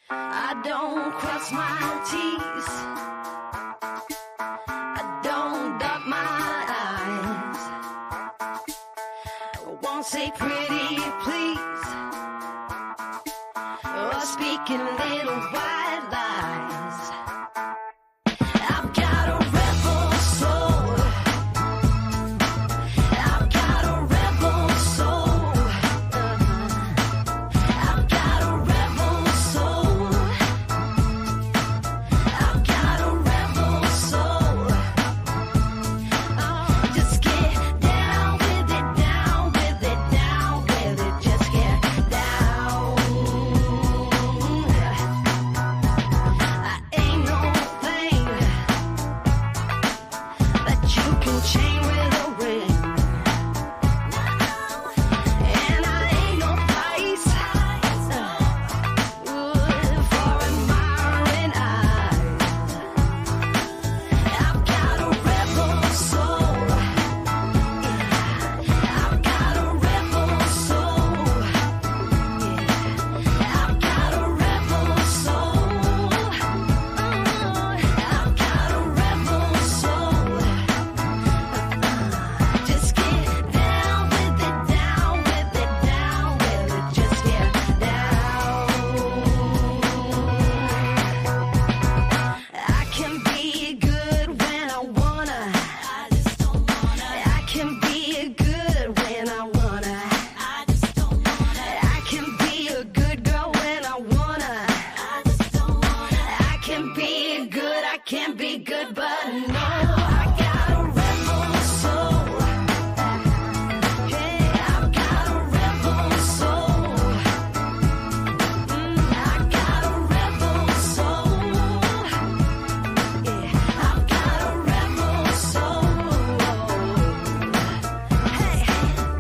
I don't cross my T's. I don't dot my I's. I won't say pretty please, or speaking little white lies. I've got a rebel soul. I've got a rebel soul. I've got a rebel soul. I've got a rebel soul. Oh, just get down with it, down with it, down with it. Just get down. I ain't no thing that you can chain with a ring. And I ain't no price for admiring eyes. I've got a rebel soul. I've got a rebel soul. I've got a rebel soul. I've got a rebel soul. Just get down with it, down with it, down with it. Just get down. I can be good when I wanna. I just don't wanna. I can be good when I wanna. I just don't wanna. I can be a good girl when I wanna. I just don't wanna. I can be good, I can be good, but no, I got a rebel soul. Hey, I've got a rebel soul. I got a rebel soul. Yeah, I've got a rebel soul. Hey,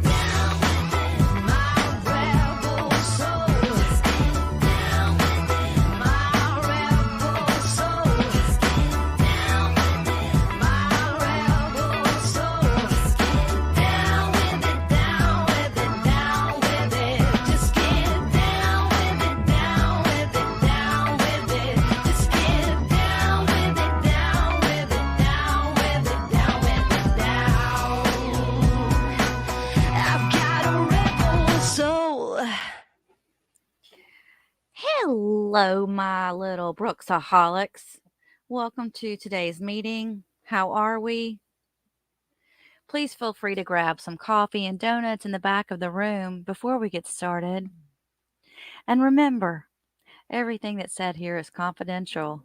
down with it, my rebel soul. Down with it, my rebel soul. Down with it, my rebel soul. Down with it, down with it, down with it. Just get down with it, down with it, down with it. Just get down with it, down with it, down with it, down with it, down. I've got a rebel soul. Hello, my little Brooksaholics. Welcome to today's meeting. How are we? Please feel free to grab some coffee and donuts in the back of the room before we get started. And remember, everything that's said here is confidential.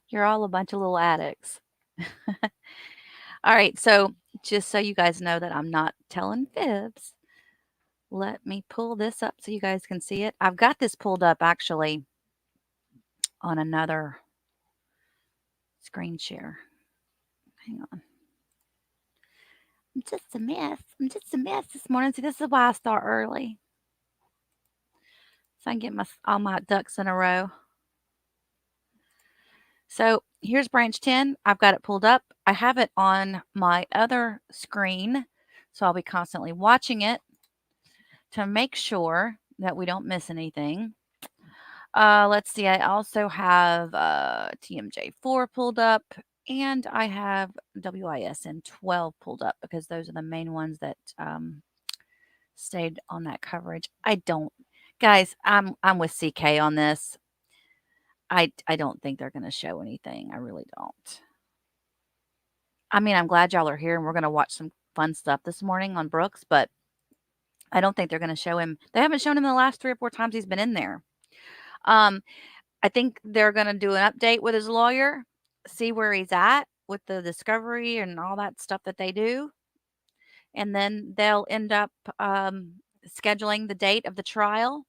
You're all a bunch of little addicts. All right, so just so you guys know that I'm not telling fibs, let me pull this up so you guys can see it. I've got this pulled up actually on another screen share. Hang on. I'm just a mess. I'm just a mess this morning. See, this is why I start early. So I can get all my ducks in a row. So here's branch 10. I've got it pulled up. I have it on my other screen, so I'll be constantly watching it to make sure that we don't miss anything. Let's see. I also have TMJ4 pulled up, and I have WISN 12 pulled up because those are the main ones that stayed on that coverage. Guys, I'm with CK on this. I don't think they're going to show anything. I really don't. I mean, I'm glad y'all are here and we're going to watch some fun stuff this morning on Brooks, but I don't think they're going to show him. They haven't shown him the last 3 or 4 times he's been in there. I think they're going to do an update with his lawyer, see where he's at with the discovery and all that stuff that they do. And then they'll end up scheduling the date of the trial.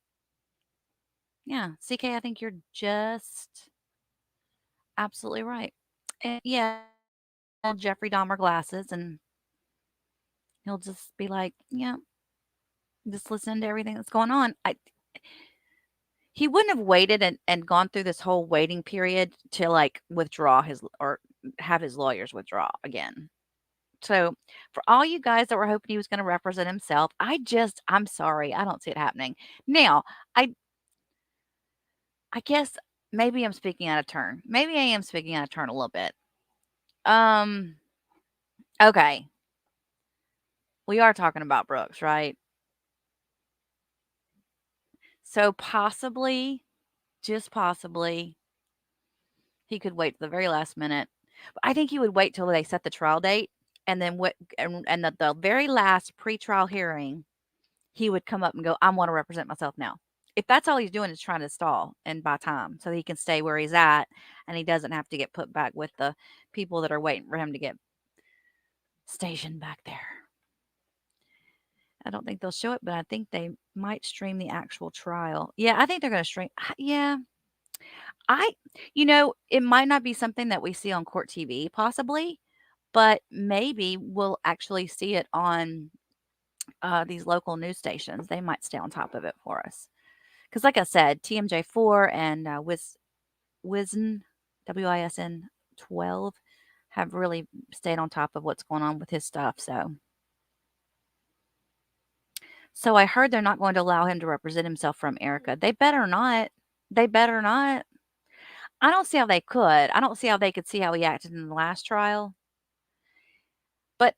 Yeah, CK, I think you're just absolutely right. And yeah, Jeffrey Dahmer glasses, and he'll just be like, yeah, just listen to everything that's going on. He wouldn't have waited and gone through this whole waiting period to, like, withdraw his or have his lawyers withdraw again. So, for all you guys that were hoping he was gonna represent himself, I'm sorry, I don't see it happening. Now, I I guess maybe I'm speaking out of turn. Maybe I am speaking out of turn a little bit. Um, okay, we are talking about Brooks, right? So possibly, just possibly, he could wait to the very last minute. But I think he would wait till they set the trial date, and then what and the very last pretrial hearing, he would come up and go, "I wanna represent myself now." If that's all he's doing is trying to stall and buy time so he can stay where he's at and he doesn't have to get put back with the people that are waiting for him to get stationed back there. I don't think they'll show it, but I think they might stream the actual trial. Yeah, I think they're gonna stream yeah. I it might not be something that we see on court TV possibly, but maybe we'll actually see it on, these local news stations. They might stay on top of it for us. Because, like I said, TMJ4 and, WISN, WISN 12 have really stayed on top of what's going on with his stuff, so I heard they're not going to allow him to represent himself from Erica. They better not. They better not. I don't see how they could. I don't see how they could see how he acted in the last trial, but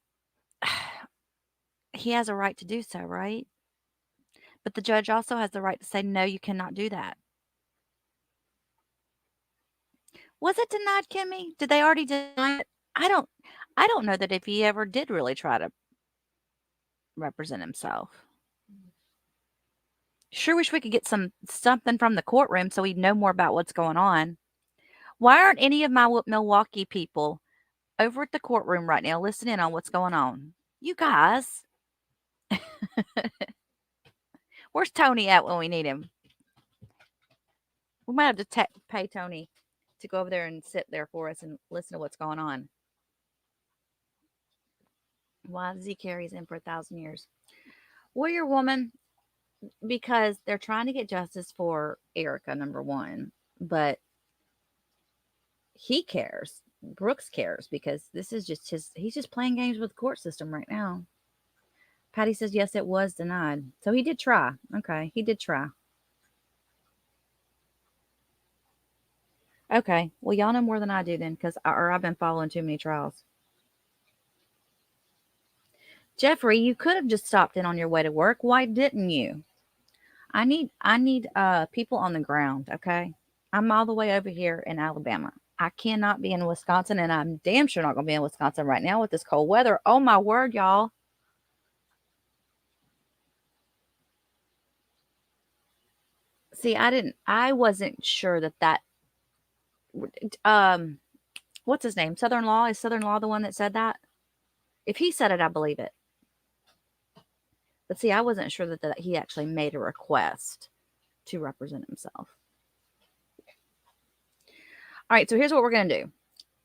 he has a right to do so, right? But the judge also has the right to say, "No, you cannot do that." Was it denied, Kimmy? Did they already deny it? I don't know that if he ever did really try to represent himself. Sure wish we could get something from the courtroom so we'd know more about what's going on. Why aren't any of my Milwaukee people over at the courtroom right now listening on what's going on? You guys, where's Tony at when we need him? We might have to pay Tony to go over there and sit there for us and listen to what's going on. Why does he carry his in for 1,000 years? Warrior woman, because they're trying to get justice for Erica, number one, but he cares. Brooks cares because this is just he's just playing games with the court system right now. Patty says, yes, it was denied. So he did try. Okay, he did try. Okay, well, y'all know more than I do then because I've been following too many trials. Jeffrey, you could have just stopped in on your way to work. Why didn't you? I need people on the ground, okay? I'm all the way over here in Alabama. I cannot be in Wisconsin, and I'm damn sure not gonna be in Wisconsin right now with this cold weather. Oh my word, y'all. See, I wasn't sure that um what's his name? Southern Law? Is Southern Law the one that said that? If he said it, I believe it. But see, I wasn't sure that he actually made a request to represent himself. All right, so here's what we're going to do.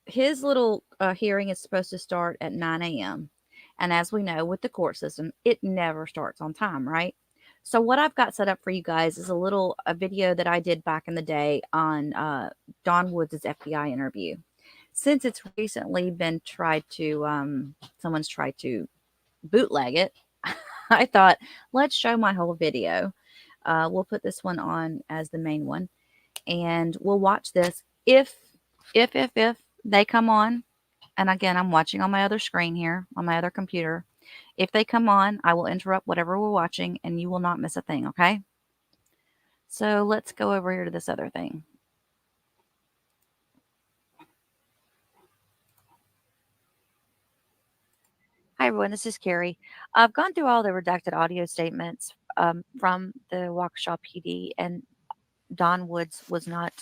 His little hearing is supposed to start at 9 a.m. And as we know, with the court system, it never starts on time, right? So what I've got set up for you guys is a video that I did back in the day on Don Woods' FBI interview. Since it's recently been someone's tried to bootleg it, I thought, let's show my whole video. We'll put this one on as the main one, and we'll watch this. If they come on, and again, I'm watching on my other screen here, on my other computer. If they come on, I will interrupt whatever we're watching, and you will not miss a thing, okay? So let's go over here to this other thing. Hi, everyone. This is Carrie. I've gone through all the redacted audio statements from the Waukesha PD, and Don Woods was not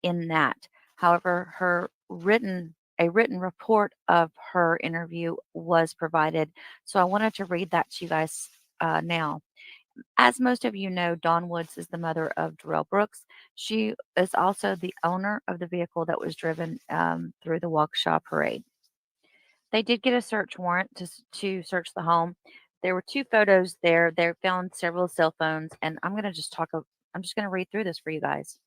in that. However, a written report of her interview was provided. So I wanted to read that to you guys now. As most of you know, Dawn Woods is the mother of Darrell Brooks. She is also the owner of the vehicle that was driven through the Waukesha Parade. They did get a search warrant to search the home. There were 2 photos there. They found several cell phones, and I'm going to just talk I'm just going to read through this for you guys.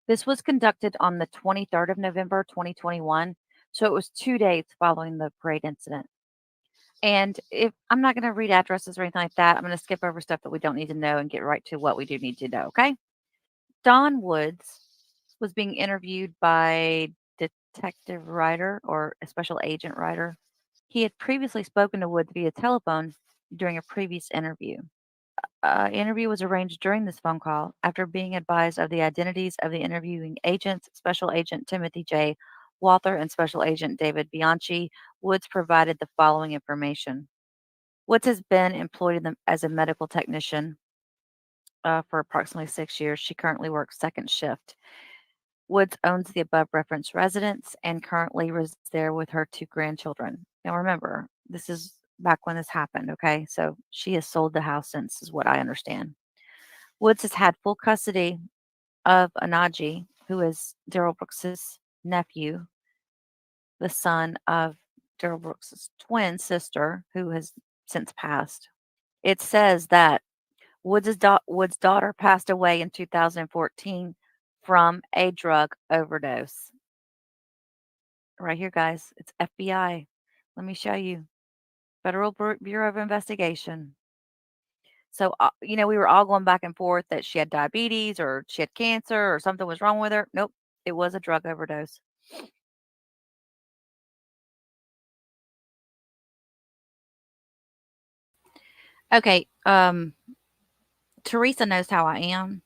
This was conducted on the 23rd of November, 2021. So it was 2 days following the parade incident. And if I'm not going to read addresses or anything like that, I'm going to skip over stuff that we don't need to know and get right to what we do need to know. Okay. Don Woods was being interviewed by Detective Ryder or a special agent Ryder. He had previously spoken to Woods via telephone during a previous interview. Interview was arranged during this phone call after being advised of the identities of the interviewing agents, Special Agent Timothy J. Walther and Special Agent David Bianchi. Woods provided the following information. Woods has been employed as a medical technician for approximately 6 years. She currently works second shift. Woods owns the above referenced residence and currently resides there with her 2 grandchildren. Now remember, this is back when this happened, okay? So she has sold the house since, is what I understand. Woods has had full custody of Anaji, who is Darrell Brooks's nephew, the son of Darrell Brooks's twin sister, who has since passed. It says that Wood's daughter passed away in 2014 from a drug overdose. Right here, guys. It's FBI. Let me show you. Federal Bureau of Investigation. So, we were all going back and forth that she had diabetes or she had cancer or something was wrong with her. Nope. It was a drug overdose. Okay. Teresa knows how I am.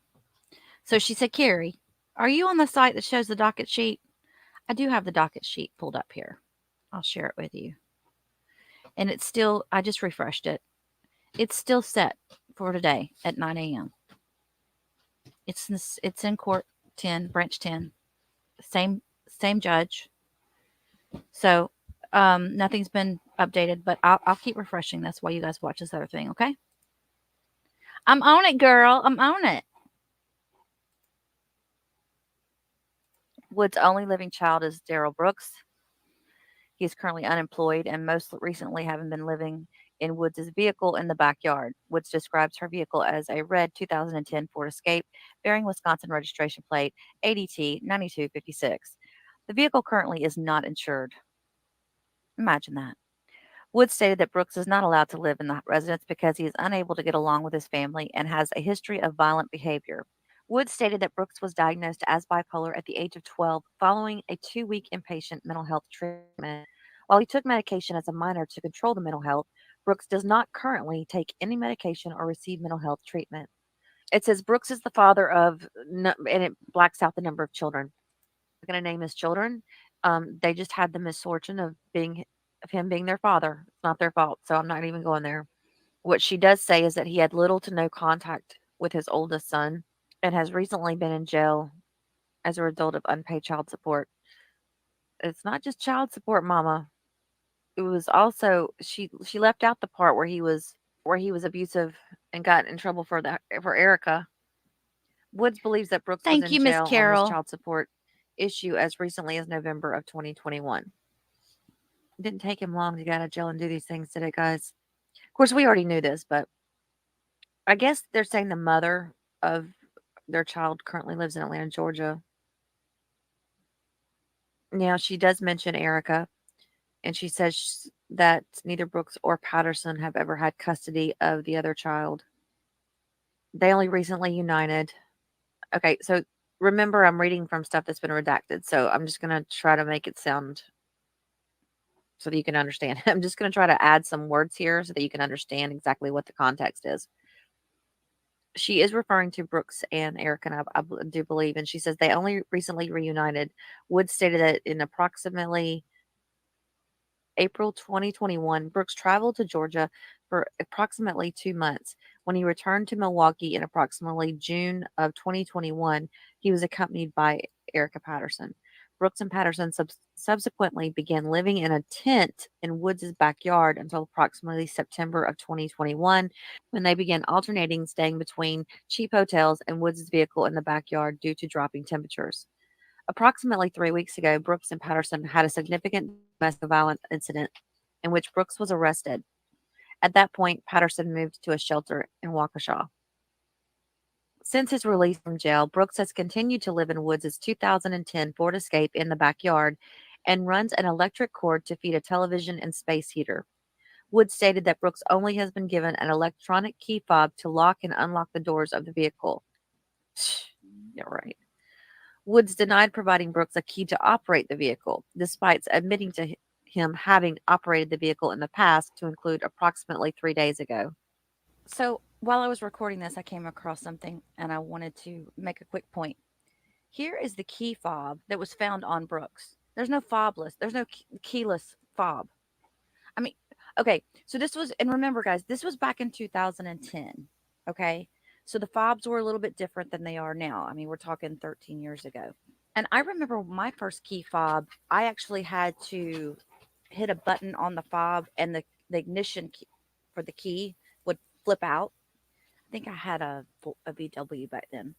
So she said, Carrie, are you on the site that shows the docket sheet? I do have the docket sheet pulled up here. I'll share it with you. And it's still, I just refreshed it. It's still set for today at 9 a.m. It's in court 10, branch 10. Same judge. So nothing's been updated, but I'll keep refreshing this while you guys watch this other thing, okay? I'm on it, girl. I'm on it. Wood's only living child is Darrell Brooks. He is currently unemployed and most recently having been living in Woods' vehicle in the backyard. Woods describes her vehicle as a red 2010 Ford Escape bearing Wisconsin registration plate ADT 9256. The vehicle currently is not insured. Imagine that. Woods stated that Brooks is not allowed to live in the residence because he is unable to get along with his family and has a history of violent behavior. Woods stated that Brooks was diagnosed as bipolar at the age of 12 following a 2-week inpatient mental health treatment. While he took medication as a minor to control the mental health, Brooks does not currently take any medication or receive mental health treatment. It says Brooks is the father of, and it blacks out the number of children. I'm going to name his children. They just had the misfortune of him being their father. It's not their fault, so I'm not even going there. What she does say is that he had little to no contact with his oldest son and has recently been in jail as a result of unpaid child support. It's not just child support, mama. It was also she left out the part where he was abusive and got in trouble for Erika. Woods believes that Brooks was Thank in you, Miss jail on this Carol. child support issue as recently as November of 2021. It didn't take him long to get out of jail and do these things, did it, guys? Of course, we already knew this, but I guess they're saying the mother of their child currently lives in Atlanta, Georgia. Now, she does mention Erika, and she says that neither Brooks or Patterson have ever had custody of the other child. They only recently united. Okay, so remember, I'm reading from stuff that's been redacted, so I'm just going to try to make it sound so that you can understand. I'm just going to try to add some words here so that you can understand exactly what the context is. She is referring to Brooks and Erika, I do believe, and she says they only recently reunited. Wood stated that in approximately April 2021, Brooks traveled to Georgia for approximately 2 months. When he returned to Milwaukee in approximately June of 2021, he was accompanied by Erika Patterson. Brooks and Patterson subsequently began living in a tent in Woods' backyard until approximately September of 2021, when they began alternating staying between cheap hotels and Woods' vehicle in the backyard due to dropping temperatures. Approximately 3 weeks ago, Brooks and Patterson had a significant domestic violence incident in which Brooks was arrested. At that point, Patterson moved to a shelter in Waukesha. Since his release from jail, Brooks has continued to live in Woods' 2010 Ford Escape in the backyard and runs an electric cord to feed a television and space heater. Woods stated that Brooks only has been given an electronic key fob to lock and unlock the doors of the vehicle. Yeah, right. Woods denied providing Brooks a key to operate the vehicle, despite admitting to him having operated the vehicle in the past, to include approximately 3 days ago. So, while I was recording this, I came across something and I wanted to make a quick point. Here is the key fob that was found on Brooks. There's no fobless, there's no keyless fob. I mean, okay, so this was, and remember, guys, this was back in 2010. Okay, so the fobs were a little bit different than they are now. I mean, we're talking 13 years ago. And I remember my first key fob, I actually had to hit a button on the fob and the ignition key for the key would flip out. I think I had a VW back then.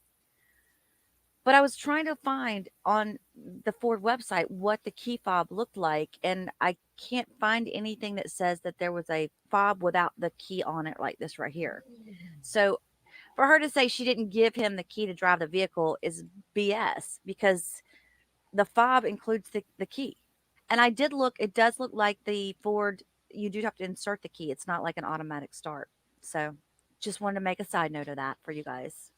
But I was trying to find on the Ford website what the key fob looked like, and I can't find anything that says that there was a fob without the key on it like this right here. So for her to say she didn't give him the key to drive the vehicle is BS, because the fob includes the key. And I did look, it does look like the Ford, you do have to insert the key. It's not like an automatic start. So just wanted to make a side note of that for you guys.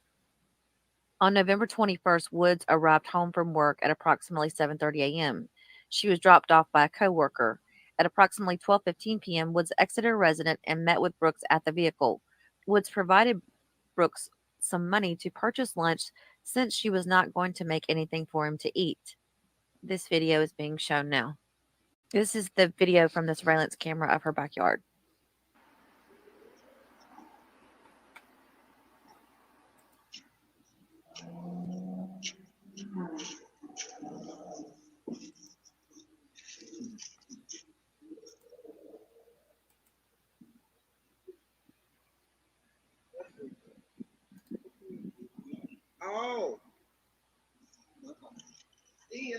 On November 21st, Woods arrived home from work at approximately 7:30 a.m. She was dropped off by a coworker. At approximately 12:15 p.m., Woods exited her residence and met with Brooks at the vehicle. Woods provided Brooks some money to purchase lunch since she was not going to make anything for him to eat. This video is being shown now. This is the video from the surveillance camera of her backyard. Oh. See ya.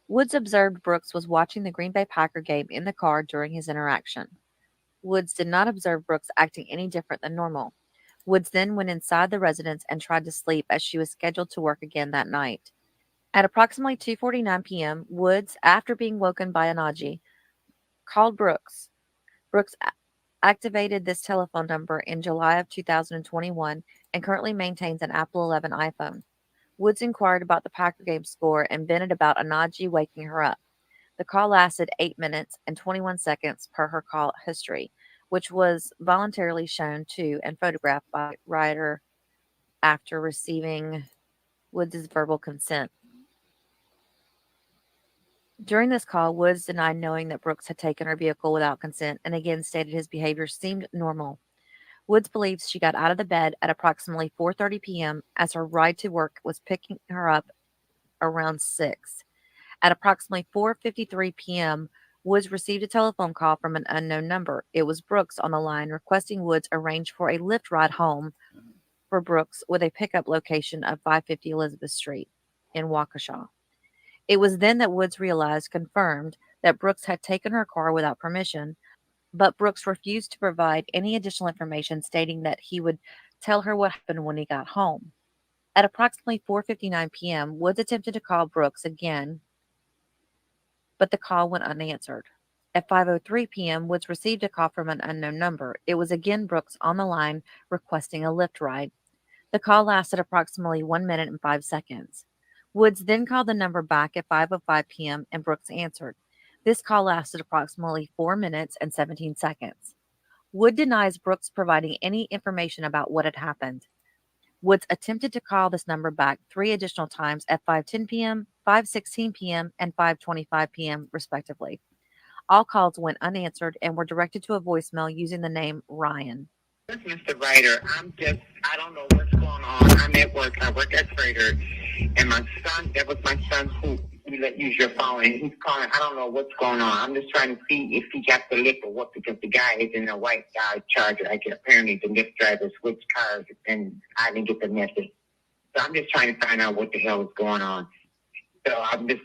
Woods observed Brooks was watching the Green Bay Packer game in the car during his interaction. Woods did not observe Brooks acting any different than normal. Woods then went inside the residence and tried to sleep as she was scheduled to work again that night. At approximately 2:49 p.m., Woods, after being woken by Anaji, called Brooks. Brooks activated this telephone number in July of 2021 and currently maintains an Apple 11 iPhone. Woods inquired about the Packer game score and vented about Anaji waking her up. The call lasted 8 minutes and 21 seconds per her call history, which was voluntarily shown to and photographed by Ryder after receiving Woods' verbal consent. During this call, Woods denied knowing that Brooks had taken her vehicle without consent and again stated his behavior seemed normal. Woods believes she got out of the bed at approximately 4:30 p.m. as her ride to work was picking her up around 6. At approximately 4:53 p.m., Woods received a telephone call from an unknown number. It was Brooks on the line requesting Woods arrange for a Lyft ride home for Brooks with a pickup location of 550 Elizabeth Street in Waukesha. It was then that Woods confirmed that Brooks had taken her car without permission, but Brooks refused to provide any additional information, stating that he would tell her what happened when he got home. At approximately 4:59 p.m., Woods attempted to call Brooks again, but the call went unanswered. At 5:03 p.m., Woods received a call from an unknown number. It was again Brooks on the line requesting a Lyft ride. The call lasted approximately 1 minute and 5 seconds. Woods then called the number back at 5:05 p.m. and Brooks answered. This call lasted approximately 4 minutes and 17 seconds. Wood denies Brooks providing any information about what had happened. Woods attempted to call this number back 3 additional times at 5:10 p.m., 5:16 p.m., and 5:25 p.m., respectively. All calls went unanswered and were directed to a voicemail using the name Ryan. Mr. Ryder, I don't know what's going on. I'm at work. I work at Trader. And my son, that was my son who you let use your phone, and he's calling. I don't know what's going on. I'm just trying to see if he got the lift or what, because the guy is in a white Dodge Charger. I guess apparently the lift driver switched cars, and I didn't get the message. So I'm just trying to find out what the hell is going on. So I'm just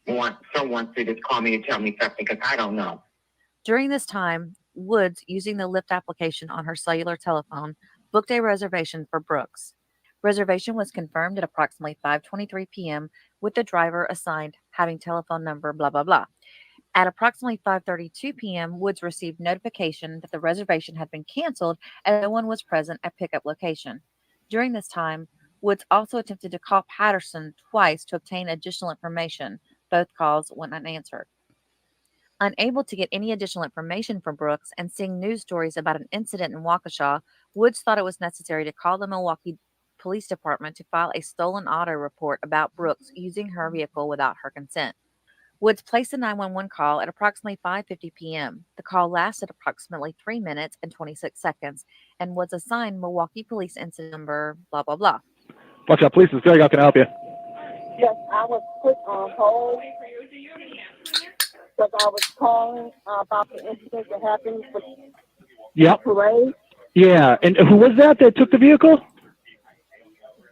want someone to just call me and tell me something because I don't know. During this time, Woods, using the Lyft application on her cellular telephone, booked a reservation for Brooks. Reservation was confirmed at approximately 5:23 p.m. with the driver assigned having telephone number blah blah blah. At approximately 5:32 p.m., Woods received notification that the reservation had been canceled and no one was present at pickup location. During this time, Woods also attempted to call Patterson twice to obtain additional information. Both calls went unanswered. Unable to get any additional information from Brooks and seeing news stories about an incident in Waukesha, Woods thought it was necessary to call the Milwaukee Police Department to file a stolen auto report about Brooks using her vehicle without her consent. Woods placed a 911 call at approximately 5:50 p.m. The call lasted approximately 3 minutes and 26 seconds and was assigned Milwaukee Police Incident Number blah blah blah. Waukesha Police, this is Greg. How can I help you? Yes, I was put on hold because I was calling about the incident that happened with Yep. the parade. Yeah. And who was that took the vehicle?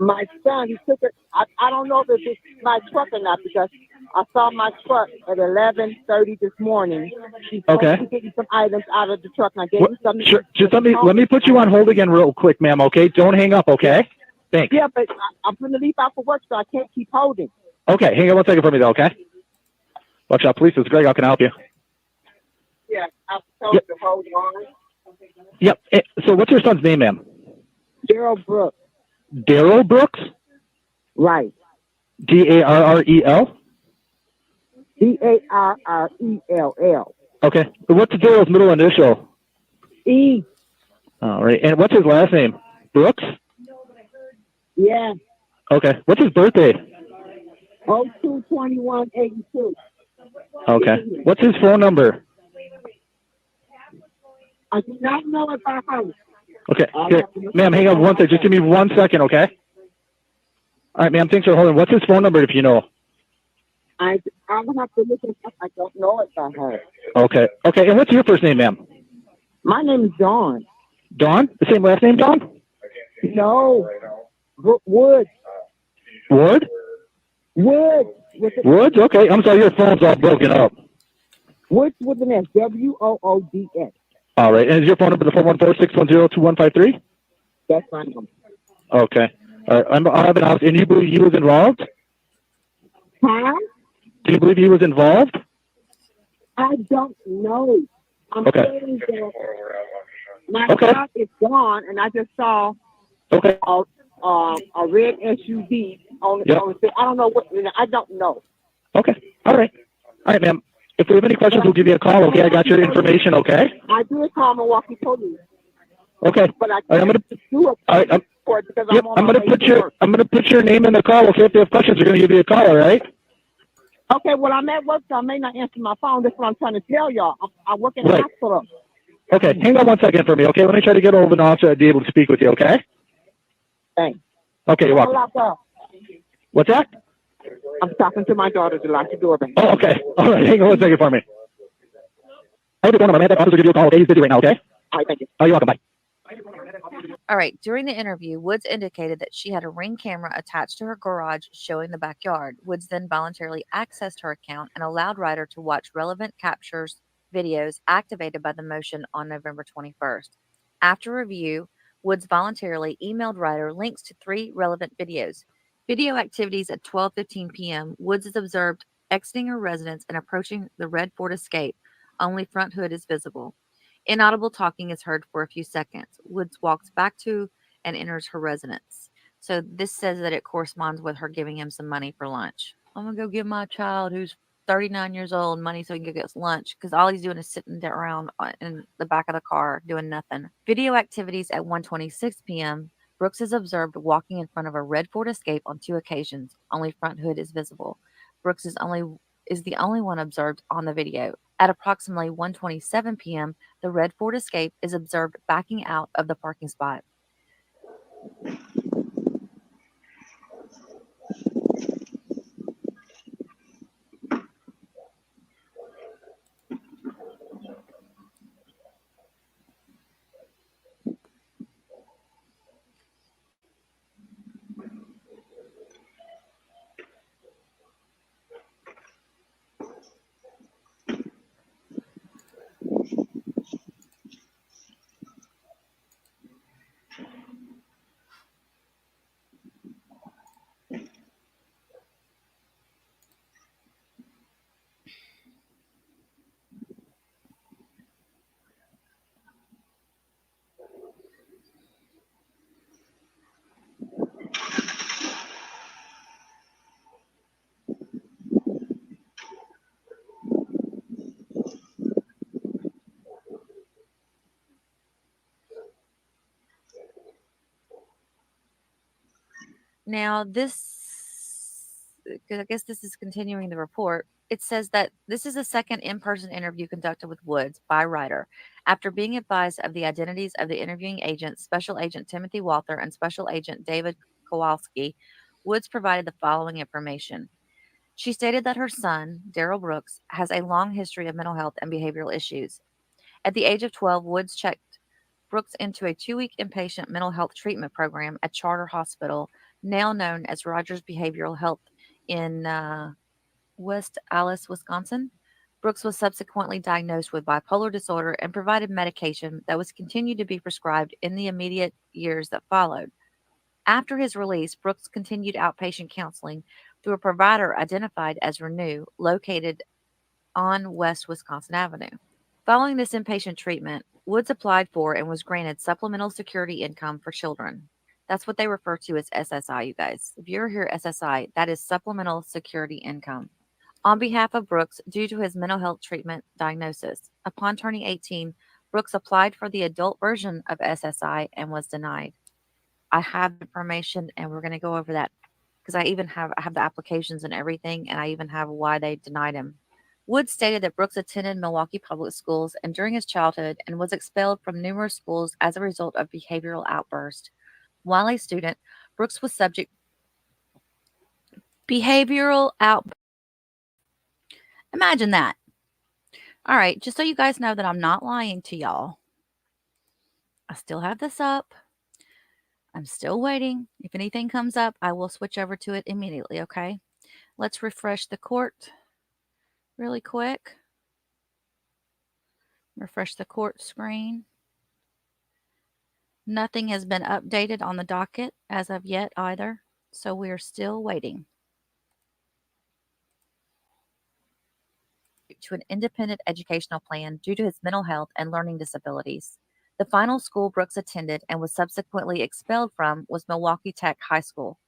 My son, he took it. I don't know if it's my truck or not because I saw my truck at 11:30 this morning. He's Okay. getting some items out of the truck, and I gave him something. Sure. Just let me put you on hold again real quick, ma'am. Okay. Don't hang up. Okay. Thanks. Yeah, but I'm going to leave out for work, so I can't keep holding. Okay. Hang on 1 second for me, though. Okay. Waukesha Police, this is Greg. How can I help you? Yeah, I was told to hold on. Yep. So what's your son's name, ma'am? Darrell Brooks. Darrell Brooks? Right. Darrell? Darrell. Okay. What's Darrell's middle initial? E. All right. And what's his last name? Brooks? Yeah. Okay. What's his birthday? 02/21/82. Okay. What's his phone number? I do not know if I heard it. Okay. Here. Ma'am, hang on 1 second. Just give me 1 second, okay? All right, ma'am. Thanks for holding. What's his phone number if you know? I will have to look it up. I don't know if I heard it. Okay. Okay. And what's your first name, ma'am? My name is Dawn. Dawn? The same last name, Dawn? No. Woods. Wood? Woods. Woods? Okay. I'm sorry. Your phone's all broken up. Woods with an S. WOODS. All right. And is your phone number the 414-610-2153? That's my number. Okay. All right. I have an house. And you believe he was involved? Huh? Do you believe he was involved? I don't know. I'm Okay. saying that my Okay. truck is gone, and I just saw Okay. a red SUV on Yep. the I don't know what. I don't know. Okay. All right. All right, ma'am. If we have any questions, we'll give you a call, okay? I got your information, okay? I did call Milwaukee Police, Okay. but I All right, can't do it all right, for it because yep, I'm on I'm my gonna way to work. I'm gonna put your name in the call, okay? If they have questions, they're gonna give you a call, all right? Okay, well, I'm at work, so I may not answer my phone. That's what I'm trying to tell y'all. I work in the Right. hospital. Okay, hang on 1 second for me, okay? Let me try to get over an officer to be able to speak with you, okay? Thanks. Okay, you're welcome. Lock up. What's that? I'm talking to my daughter to lock the door back. Oh, okay. All right, hang on 1 second for me. I have a phone number. I'm gonna have that officer give you a call, okay? He's busy right now, okay? All right, thank you. Oh, you're welcome. Bye. All right. During the interview, Woods indicated that she had a Ring camera attached to her garage showing the backyard. Woods then voluntarily accessed her account and allowed Ryder to watch relevant captures videos activated by the motion on November 21st. After review, Woods voluntarily emailed Ryder links to 3 relevant videos. Video activities at 12:15 p.m. Woods is observed exiting her residence and approaching the red Ford Escape. Only front hood is visible. Inaudible talking is heard for a few seconds. Woods walks back to and enters her residence. So this says that it corresponds with her giving him some money for lunch. I'm going to go give my child who's 39 years old money so he can go get lunch because all he's doing is sitting around in the back of the car doing nothing. Video activities at 1:26 p.m. Brooks is observed walking in front of a red Ford Escape on 2 occasions. Only front hood is visible. Brooks is the only one observed on the video. At approximately 1:27 p.m., the red Ford Escape is observed backing out of the parking spot. Now, I guess this is continuing the report. It says that this is a second in person interview conducted with Woods by Ryder. After being advised of the identities of the interviewing agents, Special Agent Timothy Walther and Special Agent David Kowalski, Woods provided the following information. She stated that her son, Darrell Brooks, has a long history of mental health and behavioral issues. At the age of 12, Woods checked Brooks into a 2-week inpatient mental health treatment program at Charter Hospital, now known as Rogers Behavioral Health in West Allis, Wisconsin. Brooks was subsequently diagnosed with bipolar disorder and provided medication that was continued to be prescribed in the immediate years that followed. After his release, Brooks continued outpatient counseling through a provider identified as Renew, located on West Wisconsin Avenue. Following this inpatient treatment, Woods applied for and was granted supplemental security income for children. That's what they refer to as SSI, you guys. If you're here SSI, that is supplemental security income. On behalf of Brooks, due to his mental health treatment diagnosis, upon turning 18, Brooks applied for the adult version of SSI and was denied. I have information, and we're going to go over that because I have the applications and everything, and I even have why they denied him. Woods stated that Brooks attended Milwaukee public schools and during his childhood and was expelled from numerous schools as a result of behavioral outbursts. While a student, Brooks was subject behavioral outbursts. Imagine that. All right, just so you guys know that I'm not lying to y'all. I still have this up. I'm still waiting. If anything comes up, I will switch over to it immediately, okay? Let's refresh the court really quick. Refresh the court screen. Nothing has been updated on the docket as of yet either, so we are still waiting. To an independent educational plan due to his mental health and learning disabilities. The final school Brooks attended and was subsequently expelled from was Milwaukee Tech High School.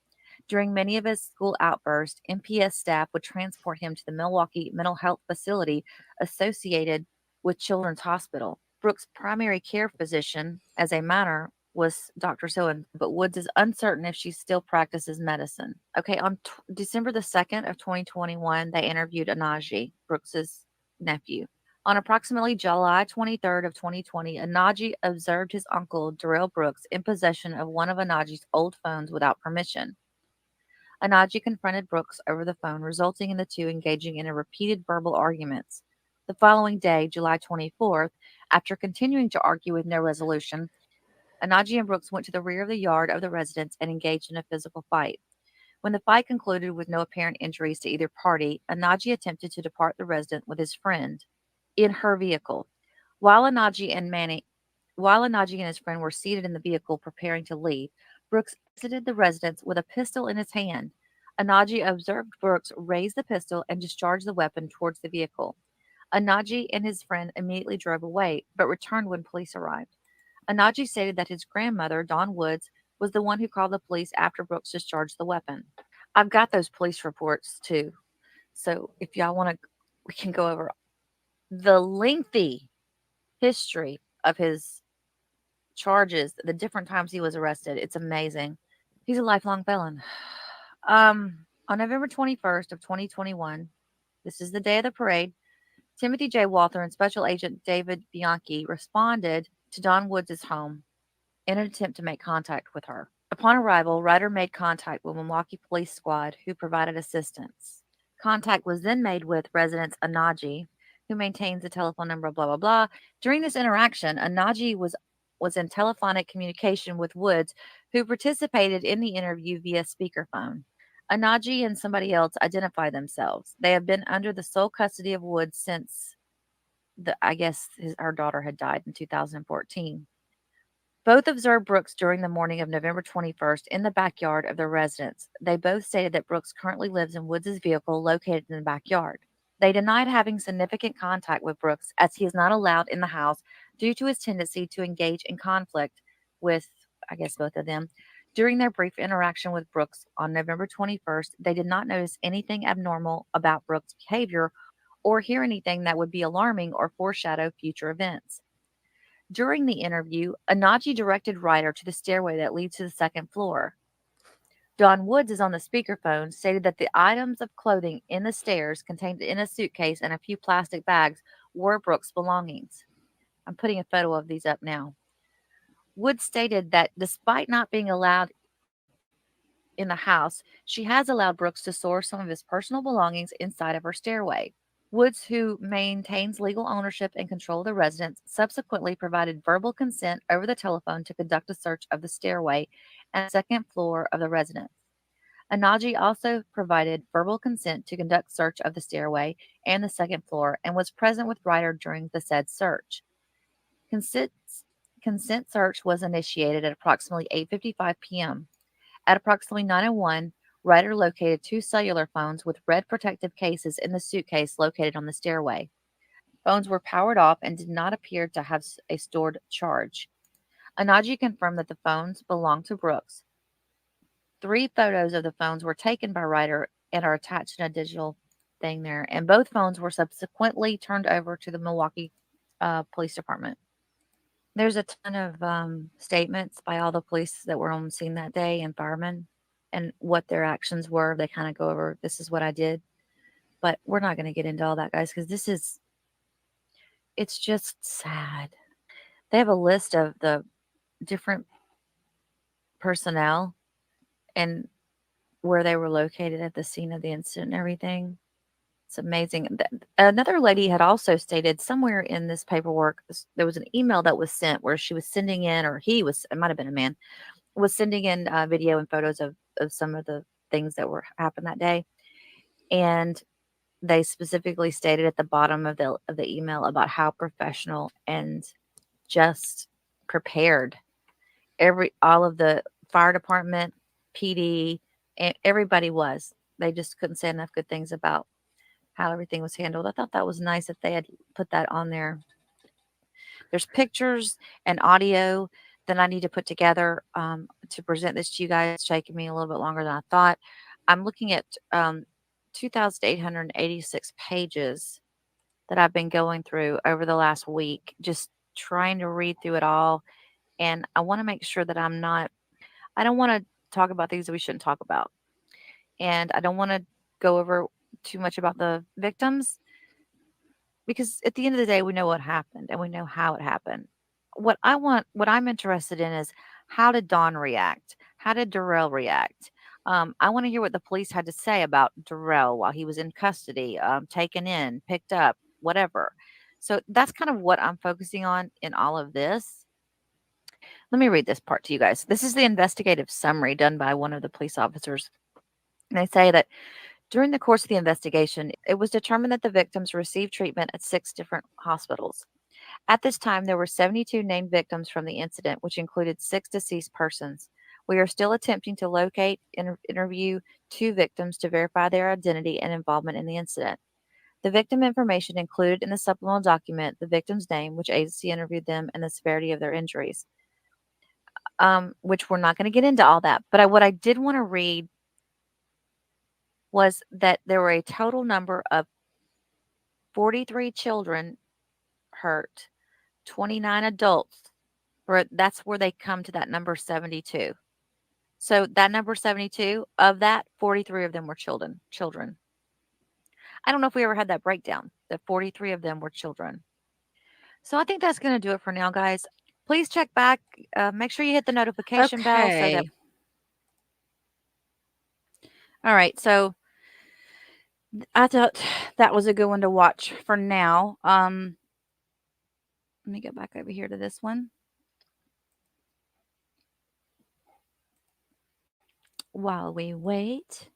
During many of his school outbursts, MPS staff would transport him to the Milwaukee mental health facility associated with Children's Hospital. Brooks' primary care physician, as a minor, was Dr. Sohan, but Woods is uncertain if she still practices medicine. Okay, on December the 2nd of 2021, they interviewed Anaji, Brooks's nephew. On approximately July 23rd of 2020, Anaji observed his uncle, Darrell Brooks, in possession of one of Anaji's old phones without permission. Anaji confronted Brooks over the phone, resulting in the two engaging in a repeated verbal arguments. The following day, July 24th, after continuing to argue with no resolution, Anaji and Brooks went to the rear of the yard of the residence and engaged in a physical fight. When the fight concluded with no apparent injuries to either party, Anaji attempted to depart the residence with his friend in her vehicle. While Anaji and his friend were seated in the vehicle preparing to leave, Brooks exited the residence with a pistol in his hand. Anaji observed Brooks raise the pistol and discharge the weapon towards the vehicle. Anaji and his friend immediately drove away, but returned when police arrived. Anaji stated that his grandmother, Dawn Woods, was the one who called the police after Brooks discharged the weapon. I've got those police reports too. So if y'all want to, we can go over the lengthy history of his charges, the different times he was arrested. It's amazing. He's a lifelong felon. On November 21st of 2021, this is the day of the parade, Timothy J. Walther and Special Agent David Bianchi responded to Dawn Woods' home in an attempt to make contact with her. Upon arrival, Ryder made contact with Milwaukee Police Squad, who provided assistance. Contact was then made with resident Anaji, who maintains the telephone number, blah, blah, blah. During this interaction, Anaji was in telephonic communication with Woods, who participated in the interview via speakerphone. Anaji and somebody else identified themselves. They have been under the sole custody of Woods since her daughter had died in 2014. Both observed Brooks during the morning of November 21st in the backyard of their residence. They both stated that Brooks currently lives in Woods' vehicle located in the backyard. They denied having significant contact with Brooks as he is not allowed in the house due to his tendency to engage in conflict with, both of them. During their brief interaction with Brooks on November 21st, they did not notice anything abnormal about Brooks' behavior or hear anything that would be alarming or foreshadow future events. During the interview, Anaji directed Ryder to the stairway that leads to the second floor. Don Woods is on the speakerphone, stated that the items of clothing in the stairs contained in a suitcase and a few plastic bags were Brooks' belongings. I'm putting a photo of these up now. Woods stated that despite not being allowed in the house, she has allowed Brooks to store some of his personal belongings inside of her stairway. Woods, who maintains legal ownership and control of the residence, subsequently provided verbal consent over the telephone to conduct a search of the stairway and second floor of the residence. Anaji also provided verbal consent to conduct search of the stairway and the second floor and was present with Ryder during the said search. Consent, consent search was initiated at approximately 8:55 p.m. At approximately 9:01, Ryder located 2 cellular phones with red protective cases in the suitcase located on the stairway. Phones were powered off and did not appear to have a stored charge. Anaji confirmed that the phones belonged to Brooks. 3 photos of the phones were taken by Ryder and are attached in a digital thing there, and both phones were subsequently turned over to the Milwaukee Police Department. There's a ton of statements by all the police that were on scene that day and firemen and what their actions were. They kind of go over, this is what I did. But we're not going to get into all that, guys, because it's just sad. They have a list of the different personnel and where they were located at the scene of the incident and everything. It's amazing. Another lady had also stated somewhere in this paperwork, there was an email that was sent where she was sending in, or he was, it might have been a man, was sending in video and photos of some of the things that were happened that day. And they specifically stated at the bottom of the email about how professional and just prepared all of the fire department, PD, and everybody was. They just couldn't say enough good things about how everything was handled. I thought that was nice that they had put that on there. There's pictures and audio that I need to put together to present this to you guys. It's taking me a little bit longer than I thought. I'm looking at 2,886 pages that I've been going through over the last week, just trying to read through it all. And I want to make sure that I don't want to talk about things that we shouldn't talk about. And I don't want to go over too much about the victims, because at the end of the day, we know what happened and we know how it happened. What I'm interested in is, how did Dawn react? How did Darrell react? I want to hear what the police had to say about Darrell while he was in custody, taken in, picked up, whatever. So that's kind of what I'm focusing on in all of this. Let me read this part to you guys. This is the investigative summary done by one of the police officers. And they say that during the course of the investigation, it was determined that the victims received treatment at 6 different hospitals. At this time, there were 72 named victims from the incident, which included 6 deceased persons. We are still attempting to locate and interview 2 victims to verify their identity and involvement in the incident. The victim information included in the supplemental document the victim's name, which agency interviewed them, and the severity of their injuries, which we're not going to get into all that. But what I did want to read was that there were a total number of 43 children hurt, 29 adults. That's where they come to that number 72. So that number 72, of that, 43 of them were children. I don't know if we ever had that breakdown, that 43 of them were children. So I think that's going to do it for now, guys. Please check back. Make sure you hit the notification bell so that. All right. So I thought that was a good one to watch for now. Let me get back over here to this one. While we wait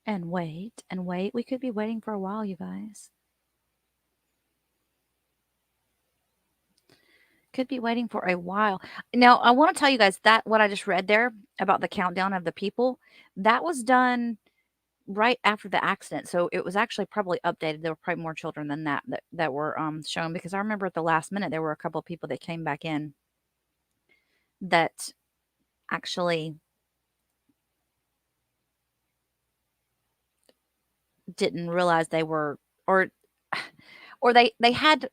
and wait and wait, we could be waiting for a while, you guys. Could be waiting for a while. Now, I want to tell you guys that what I just read there about the countdown of the people, that was done right after the accident. So it was actually probably updated. There were probably more children than that were shown, because I remember at the last minute there were a couple of people that came back in that actually didn't realize they were, or they had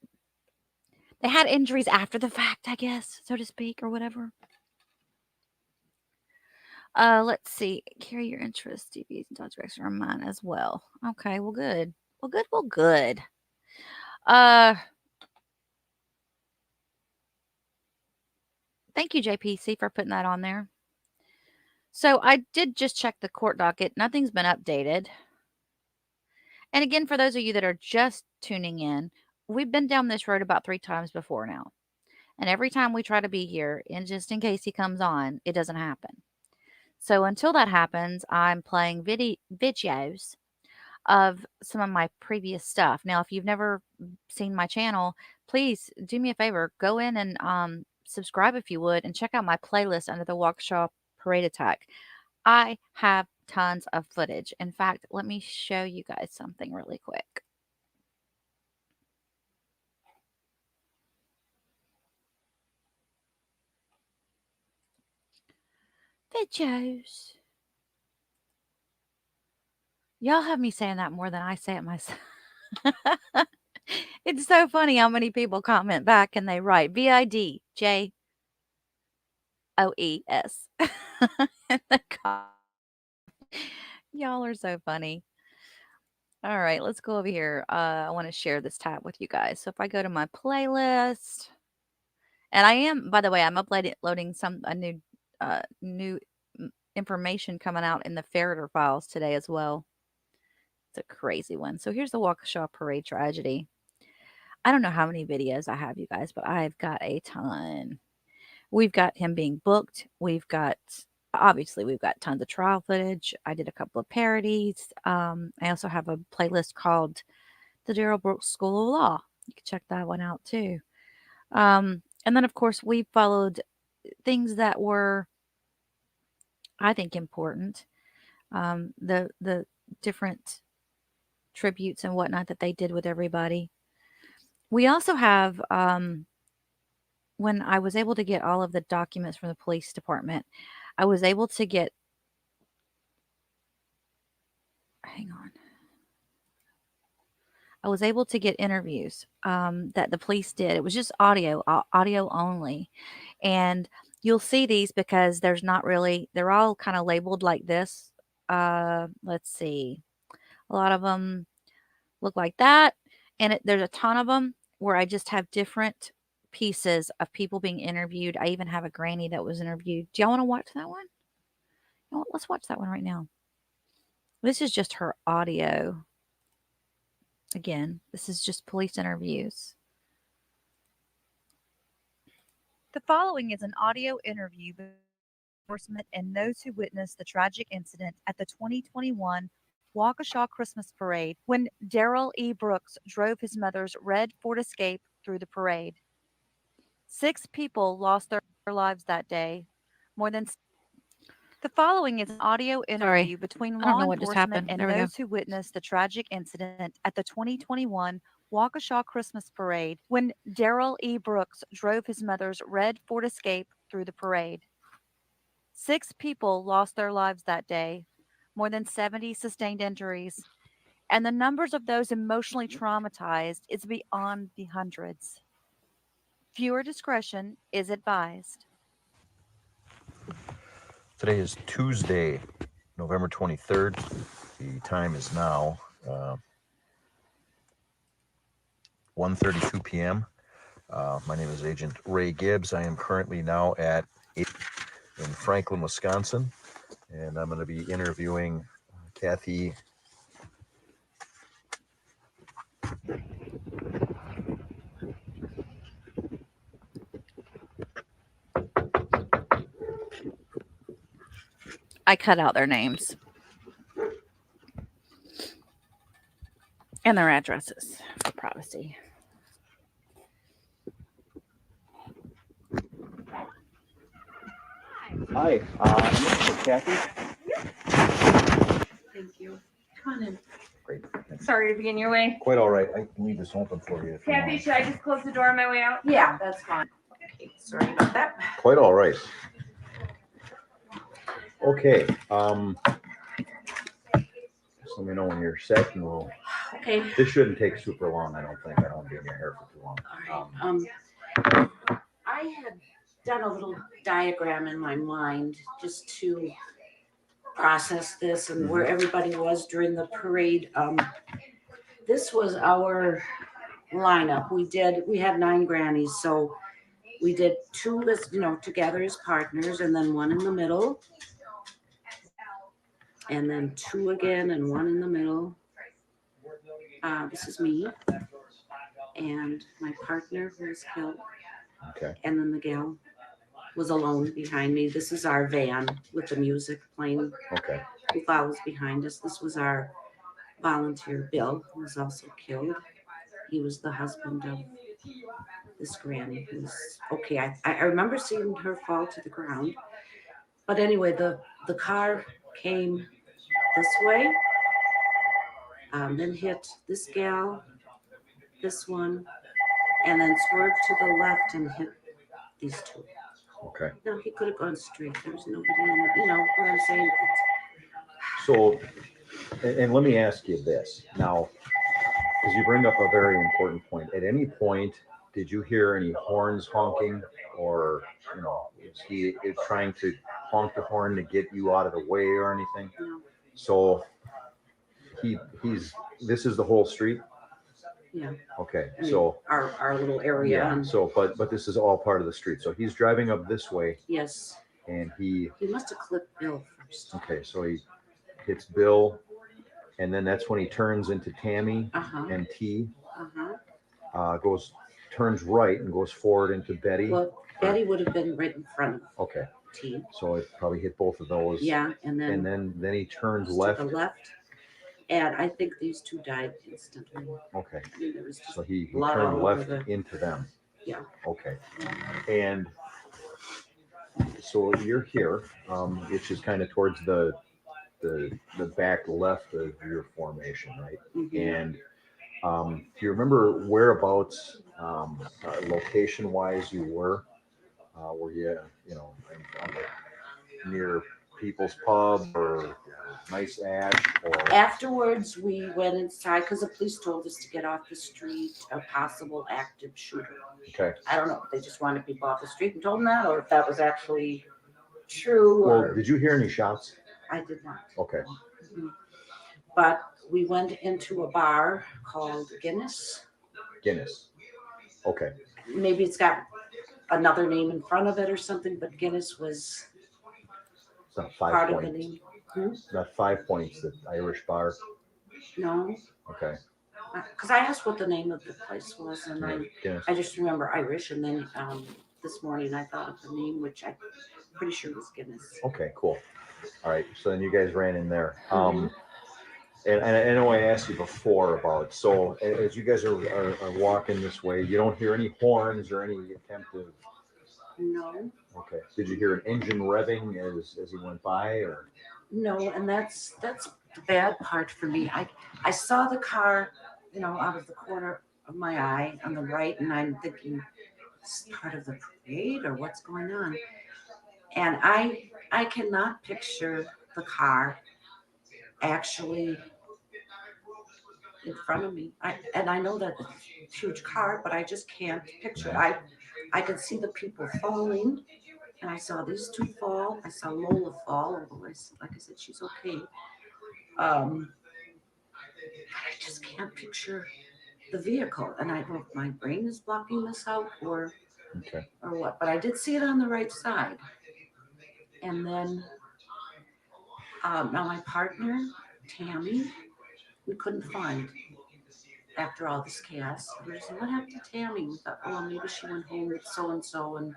injuries after the fact, I guess, so to speak, or whatever. Let's see. Carry your interests, DVs, and dog direction are mine as well. Okay, well, good. Well, good. Well, good. Uh, thank you, JPC, for putting that on there. So I did just check the court docket. Nothing's been updated. And again, for those of you that are just tuning in, we've been down this road about 3 times before now. And every time we try to be here, and just in case he comes on, it doesn't happen. So until that happens, I'm playing videos of some of my previous stuff. Now, if you've never seen my channel, please do me a favor, go in and subscribe if you would, and check out my playlist under the Waukesha Parade Attack. I have tons of footage. In fact, let me show you guys something really quick. Videos. Y'all have me saying that more than I say it myself. It's so funny how many people comment back and they write VIDJOES in the comments. Y'all are so funny. All right, let's go over here. I want to share this tab with you guys. So if I go to my playlist, and I am, by the way, I'm uploading a new information coming out in the Ferreter files today as well. It's a crazy one. So here's the Waukesha Parade tragedy. I don't know how many videos I have, you guys, but I've got a ton. We've got him being booked. Obviously, we've got tons of trial footage. I did a couple of parodies. I also have a playlist called the Darrell Brooks School of Law. You can check that one out too. And then, of course, we followed things that were, I think, important. The different tributes and whatnot that they did with everybody. We also have, when I was able to get all of the documents from the police department, I was able to get, I was able to get interviews that the police did. It was just audio only. And you'll see these because they're all kind of labeled like this. Let's see. A lot of them look like that. And there's a ton of them where I just have different pieces of people being interviewed. I even have a granny that was interviewed. Do y'all want to watch that one? You know what? Let's watch that one right now. This is just her audio. Again, this is just police interviews. The following is an audio interview between enforcement and those who witnessed the tragic incident at the 2021 Waukesha Christmas Parade when Darrell E. Brooks drove his mother's red Ford Escape through the parade. 6 people lost their lives that day. The following is an audio interview between law enforcement and those who witnessed the tragic incident at the 2021 Waukesha Christmas Parade when Darrell E. Brooks drove his mother's red Ford Escape through the parade. 6 people lost their lives that day. More than 70 sustained injuries. And the numbers of those emotionally traumatized is beyond the hundreds. Viewer discretion is advised. Today is Tuesday, November 23rd. The time is now 1:32 p.m. My name is Agent Ray Gibbs. I am currently now in Franklin, Wisconsin, and I'm going to be interviewing Kathy. I cut out their names and their addresses for privacy. Hi, I'm looking for Kathy. Thank you. Come on in. Great. Thanks. Sorry to be in your way. Quite all right. I can leave this open for you. If you Kathy, want. should I just close the door on my way out? Yeah, that's fine. Okay, sorry about that. Quite all right. Okay. Just let me know when you're set, and we'll. Okay. This shouldn't take super long. I don't think. I don't want to be in your hair for too long. All right. I had done a little diagram in my mind just to process this and where everybody was during the parade. This was our lineup. We had 9 grannies, so we did 2 as together as partners, and then 1 in the middle, and then 2 again and 1 in the middle. This is me and my partner who was killed. Okay. And then the gal was alone behind me. This is our van with the music playing. Okay. Who follows behind us. This was our volunteer, Bill, who was also killed. He was the husband of this granny who's okay. I remember seeing her fall to the ground. But anyway, the car came this way, then hit this gal, this one, and then swerved to the left and hit these 2. Okay. No, he could have gone straight. There's nobody in the, you know what I'm saying? So, and let me ask you this now, because you bring up a very important point. At any point, did you hear any horns honking, or is he trying to honk the horn to get you out of the way or anything? No. So this is the whole street. Yeah. Okay. I mean, So our little area. yeah. So but this is all part of the street. So he's driving up this way, Yes. and he must have clipped Bill first. okay. So he hits Bill, and then that's when he turns into Tammy and T. Turns right and goes forward into Betty. Well, Betty would have been right in front of Okay. T. So it probably hit both of those. Yeah, and then he turned to left. the left. And I think these 2 died instantly. Okay. I mean, there was just So he blood turned all over left into them. Yeah. Okay. And so you're here, which is kind of towards the back left of your formation, right? And do you remember whereabouts, location wise, you were? Were you, near People's Pub or Nice Ash? Or Afterwards, we went inside because the police told us to get off the street, a possible active shooter. okay. I don't know if they just wanted people off the street and told them that, or if that was actually true. Well, Or did you hear any shots? I did not. Okay. But we went into a bar called Guinness. Guinness. Okay. Maybe it's got another name in front of it or something, but Guinness was It's not 5 part of the points. name. Not 5 points, the Irish bar. No, Okay. because I asked what the name of the place was, and Guinness. I just remember Irish, and then this morning I thought of the name, which I'm pretty sure was Guinness. Okay, cool. All right. So then you guys ran in there. And I know I asked you before about, so as you guys are walking this way, you don't hear any horns or any attempt to. No. Okay. Did you hear an engine revving as he went by, or? No, and that's the bad part for me. I saw the car, out of the corner of my eye on the right, and I'm thinking, it's part of the parade or what's going on? And I cannot picture the car actually in front of me. I know that it's a huge car, but I just can't picture it. I could see the people falling, and I saw these 2 fall. I saw Lola fall, although like I said, she's okay. But I just can't picture the vehicle, and I don't know if my brain is blocking this out or what. But I did see it on the right side, and then now my partner Tammy, we couldn't find after all this chaos. We said, what happened to Tammy? We thought, well, maybe she went home with so-and-so. And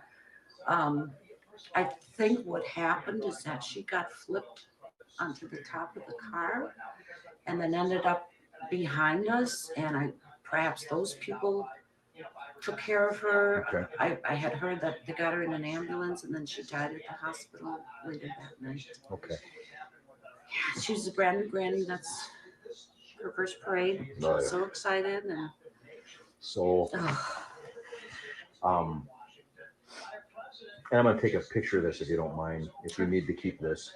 I think what happened is that she got flipped onto the top of the car and then ended up behind us. And perhaps those people took care of her. Okay. I had heard that they got her in an ambulance, and then she died at the hospital later that night. Okay. Yeah, she was a brand new granny. That's her first parade. She was so excited. And so, and I'm gonna take a picture of this if you don't mind, if you need to keep this.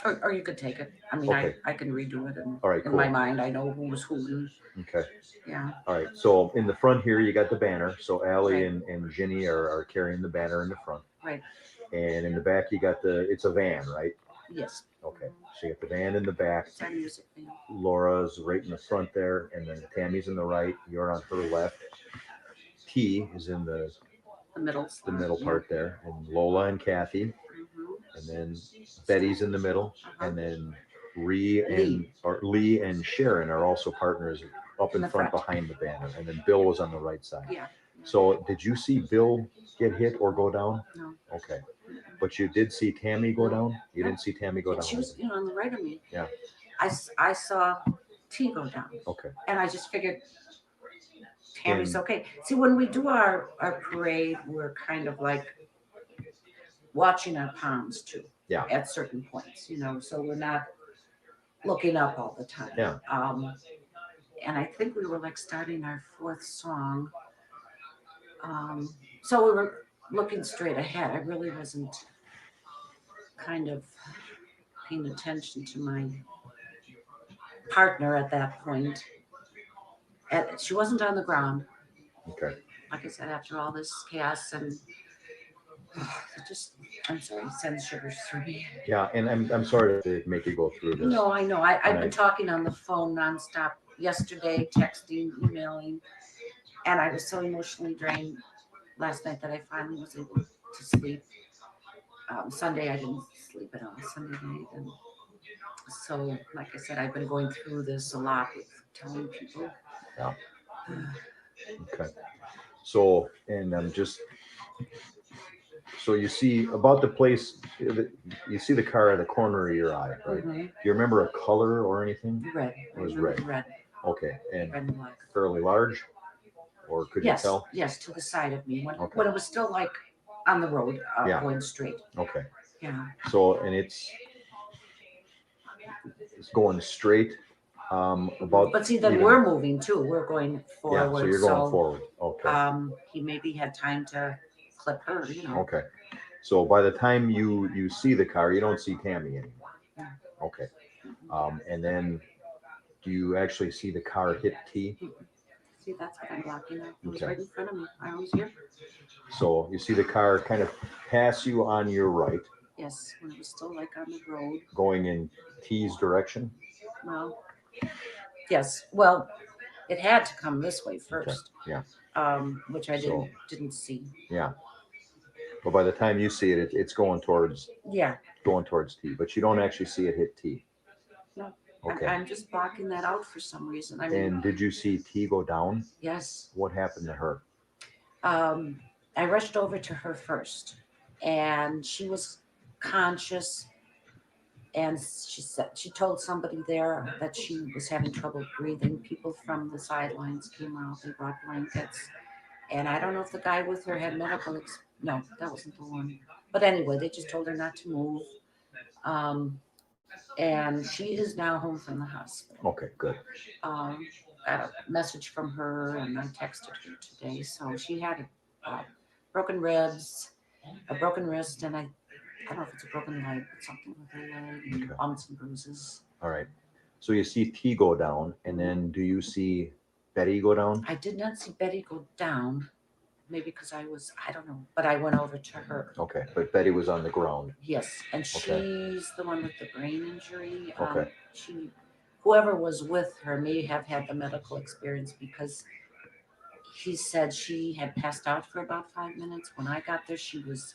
Or you could take it. I mean, Okay. I can redo it. And All right, in cool. my mind, I know who was who. Okay. Yeah. All right. So in the front here, you got the banner. So Allie Right. and Ginny are carrying the banner in the front. Right. And in the back, you got it's a van, right? Yes. Okay. So you got the band in the back. It's our music band. Laura's right in the front there, and then Tammy's in the right. You're on her left. T is in the middle part there, and Lola and Kathy, and then Betty's in the middle, and then Lee and Sharon are also partners up in front behind the banner, and then Bill was on the right side. Yeah. So did you see Bill get hit or go down? No. Okay. But you did see Tammy go down? You didn't see Tammy go down? She was, on the right of me. Yeah. I saw T go down. Okay. And I just figured Tammy's okay. See, when we do our parade, we're kind of like watching our palms too. Yeah. At certain points, so we're not looking up all the time. Yeah. And I think we were like starting our fourth song. So we were looking straight ahead. I really wasn't kind of paying attention to my partner at that point. She wasn't on the ground. Okay. Like I said, after all this chaos and I'm sorry, sends sugars through me. Yeah, and I'm sorry to make you go through this. No, I know. I've been talking on the phone nonstop yesterday, texting, emailing, and I was so emotionally drained last night that I finally was able to sleep. Sunday I didn't sleep at all. Sunday night, and so like I said, I've been going through this a lot with telling people. Yeah. Okay. So, and so you see about the place, you see the car at the corner of your eye, right? Mm-hmm. Do you remember a color or anything? Red. It was red. Red. Okay. And Red and black. fairly large? Or could you tell? Yes, to the side of me. When it was still like on the road, going straight. Okay. Yeah. So, and it's going straight about. But see, then we're moving too. We're going forward. Yeah, so you're going forward. Okay. He maybe had time to clip her, Okay. So by the time you see the car, you don't see Tammy anymore. Yeah. Okay. And then do you actually see the car hit T? See, that's what I'm blocking out. It was right in front of me. I always hear. So you see the car kind of pass you on your right. Yes, when it was still like on the road. Going in T's direction? Well, yes. Well, it had to come this way first. Okay. Yeah. Which I didn't see. Yeah. But by the time you see it, it's going towards. Yeah. Going towards T, but you don't actually see it hit T. No. Okay. I'm just blocking that out for some reason. And did you see T go down? Yes. What happened to her? I rushed over to her first, and she was conscious. And she told somebody there that she was having trouble breathing. People from the sidelines came out. They brought blankets, and I don't know if the guy with her had medical. No, that wasn't the one. But anyway, they just told her not to move. And she is now home from the hospital. Okay, good. Got a message from her, and I texted her today. So she had broken ribs, a broken wrist, and I don't know if it's a broken leg, but something with her leg, and bumps and bruises. All right. So you see T go down, and then do you see Betty go down? I did not see Betty go down. Maybe because I don't know, but I went over to her. Okay, but Betty was on the ground. Yes, and she's the one with the brain injury. Okay. Whoever was with her may have had the medical experience because he said she had passed out for about 5 minutes. When I got there, she was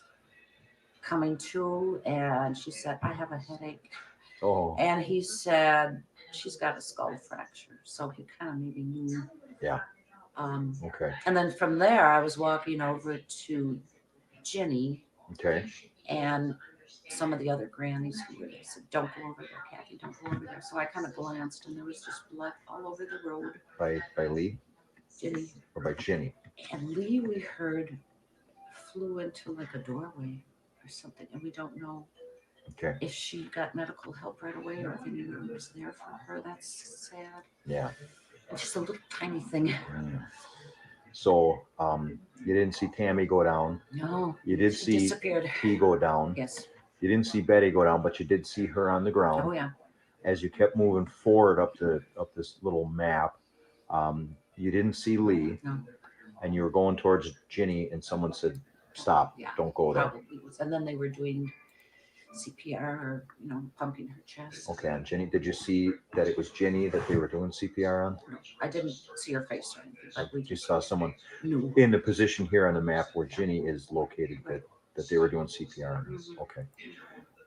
coming to, and she said, "I have a headache." Oh. And he said, "She's got a skull fracture." So he kind of maybe knew. Yeah. Okay. And then from there, I was walking over to Ginny. Okay. And some of the other grannies who were there said, "Don't go over there, Kathy. Don't go over there." So I kind of glanced, and there was just blood all over the road. By Lee? Ginny. Or by Ginny? And Lee, we heard, flew into like a doorway or something, and we don't know if she got medical help right away or if anyone was there for her. That's sad. Yeah. It's just a little tiny thing. So you didn't see Tammy go down. No. You did see disappeared. T go down. Yes. You didn't see Betty go down, but you did see her on the ground. Oh yeah. As you kept moving forward up this little map, you didn't see Lee. No. And you were going towards Ginny, and someone said, "Stop! Yeah, don't go there." Probably was. And then they were doing CPR or, pumping her chest. Okay, on Jenny, did you see that it was Jenny that they were doing CPR on? No, I didn't see her face or anything, but we You just saw someone knew. in the position here on the map where Jenny is located that they were doing CPR on. Mhm. Okay.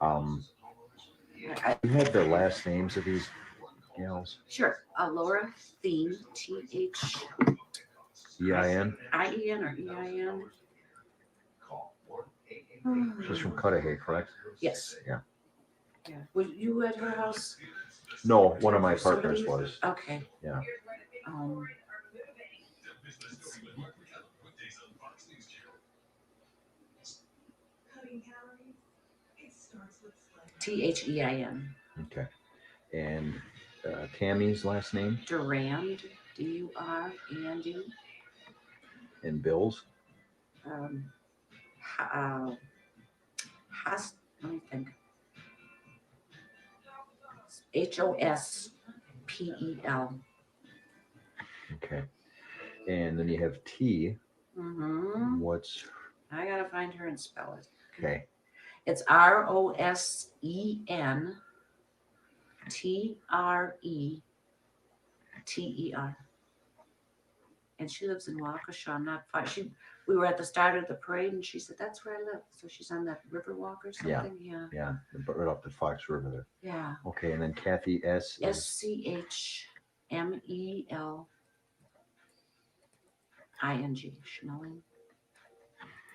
I- You have the last names of these gals? Sure. Laura Thien, THIEN EIN? or EIN. She's from Cudahy, correct? Yes. Yeah. Yeah. Were you at her house? No, one of my Somebody- partners was. Okay. Yeah. Let's see. THEIN. Okay. And Tammy's last name Durand, DURAND. and Bill's? Let me think. HOSPEL. Okay. And then you have T. Mm-hmm. What's I gotta find her and spell it. okay? It's ROSENTRETER. And she lives in Waukesha, not far. We were at the start of the parade and she said, that's where I live. So she's on that river walk or something. Yeah. Yeah, right up the Fox River there. Yeah. Okay, and then Kathy S. is SCHMELING. Schmeling.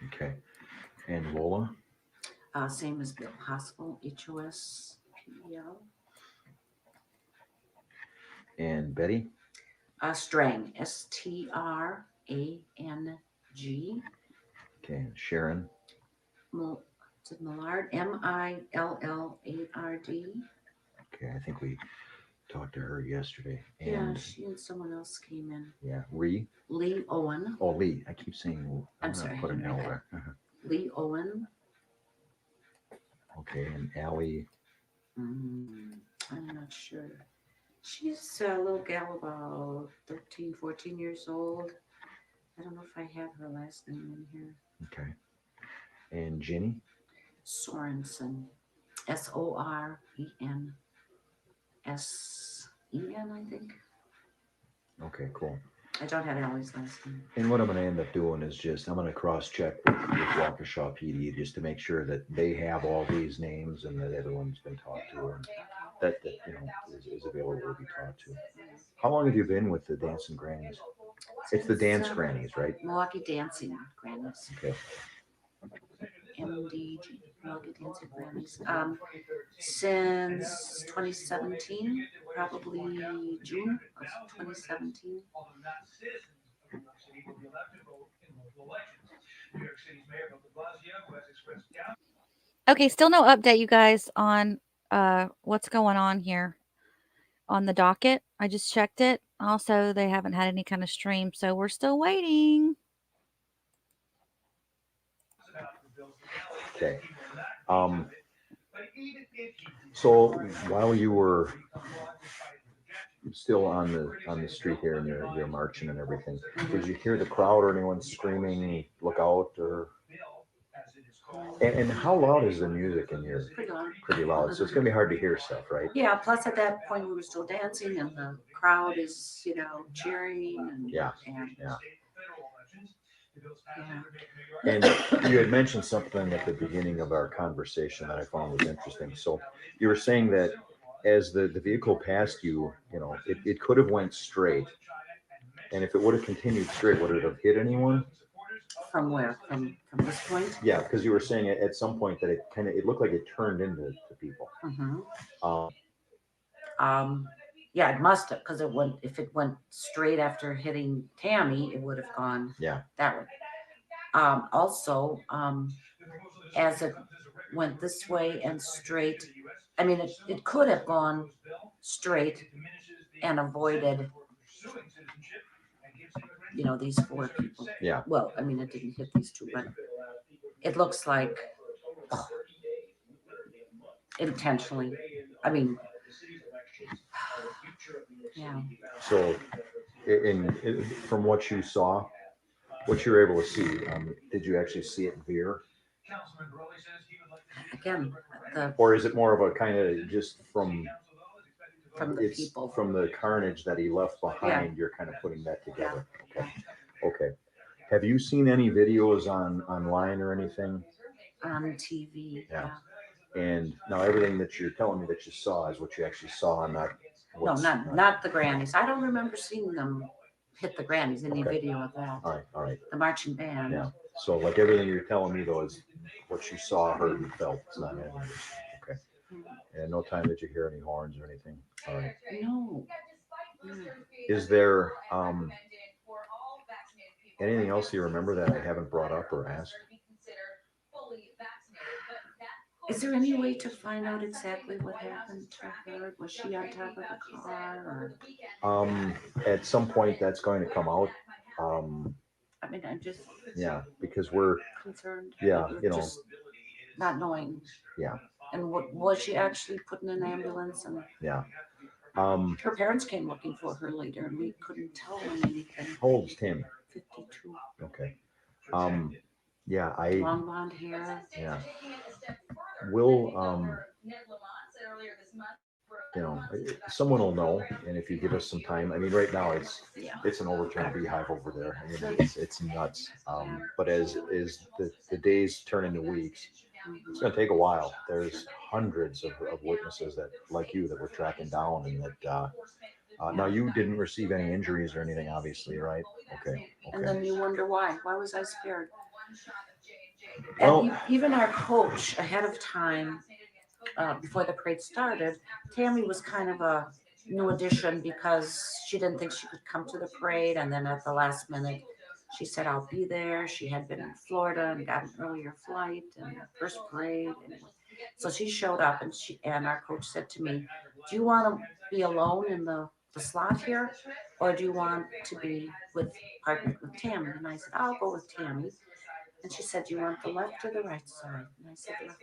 okay. And Lola? Same as Bill. Hospital, HOSPEL. And Betty? Strang, STRANG. Okay, and Sharon? Millard, MILLARD. Okay, I think we talked to her yesterday. Yeah, And she and someone else came in. yeah, Lee Owen. Oh, Lee. I keep saying I'm gonna sorry, put an I L read there. Lee Owen. Okay, and Allie. I'm not sure. She's a little gal about 13, 14 years old. I don't know if I have her last name in here. Okay. And Jenny? Sorensen. SORENSEN, I think. Okay, cool. I don't have Allie's last name. And what I'm going to end up doing is I'm going to cross-check with Waukesha PD just to make sure that they have all these names and that everyone's been talked to and that is available to be talked to. How long have you been with the Dancing Grannies? It's the Dance Grannies, right? Milwaukee Dancing Grannies. Okay. MDG, Milwaukee Dancing Grannies. Since 2017, probably June of 2017. Okay, still no update, you guys, on what's going on here on the docket. I just checked it. Also, they haven't had any kind of stream, so we're still waiting. Okay. So while you were still on the street here and you're marching and everything, did you hear the crowd or anyone screaming, "Look out"? Or and how loud is the music in here? Pretty loud. So it's gonna be hard to hear stuff, right? Yeah. Plus, at that point, we were still dancing, and the crowd is, cheering. And, Yeah. And, Yeah. yeah. And you had mentioned something at the beginning of our conversation that I found was interesting. So you were saying that as the vehicle passed you, it could have went straight. And if it would have continued straight, would it have hit anyone? From where? From this point? Yeah, because you were saying at some point that it looked like it turned into people. Mm-hmm. Yeah, it must have, because if it went straight after hitting Tammy, it would have gone that way. Also, as it went this way and straight, I mean, it could have gone straight and avoided, these four people. Yeah. Well, I mean, it didn't hit these two, but it looks like intentionally. I mean, yeah. So, from what you saw, what you were able to see, did you actually see it veer? Again, the Or is it more of a kind of just from the it's people. from the carnage that he left behind? You're kind of putting that together. Okay. Okay. Have you seen any videos online or anything? On TV. Yeah. And now everything that you're telling me that you saw is what you actually saw, and not No, not the grannies. I don't remember seeing them hit the grannies. Any Okay. video of that? All right. All right. The marching band. Yeah. So like everything you're telling me though is what you saw, heard, and felt. It's not anything. Okay. And no time that you hear any horns or anything. All right. No. Is there anything else you remember that I haven't brought up or asked? Is there any way to find out exactly what happened to her? Was she on top of the car? Or? At some point that's going to come out. I mean, I'm just Yeah, because we're concerned. Yeah, We're you know. just not knowing. Yeah. And what was she actually put in an ambulance? And Yeah. her parents came looking for her later, and we couldn't tell them anything. How old is Tammy? 52. Okay. Yeah, Long blonde hair. Yeah. Will someone will know, and if you give us some time, I mean, right now it's an overturned beehive over there. I mean, it's nuts. But as the days turn into weeks, it's going to take a while. There's hundreds of witnesses that, like you, that we're tracking down, and that. Now you didn't receive any injuries or anything, obviously, right? Okay. And then you wonder why. Why was I spared? Well, and even our coach ahead of time, before the parade started, Tammy was kind of a new addition because she didn't think she could come to the parade. And then at the last minute, she said, I'll be there. She had been in Florida and got an earlier flight and first parade. Anyway. So she showed up, and our coach said to me, do you want to be alone in the slot here? Or do you want to be partnered with Tammy? And I said, I'll go with Tammy. And she said, do you want the left or the right side? And I said, left.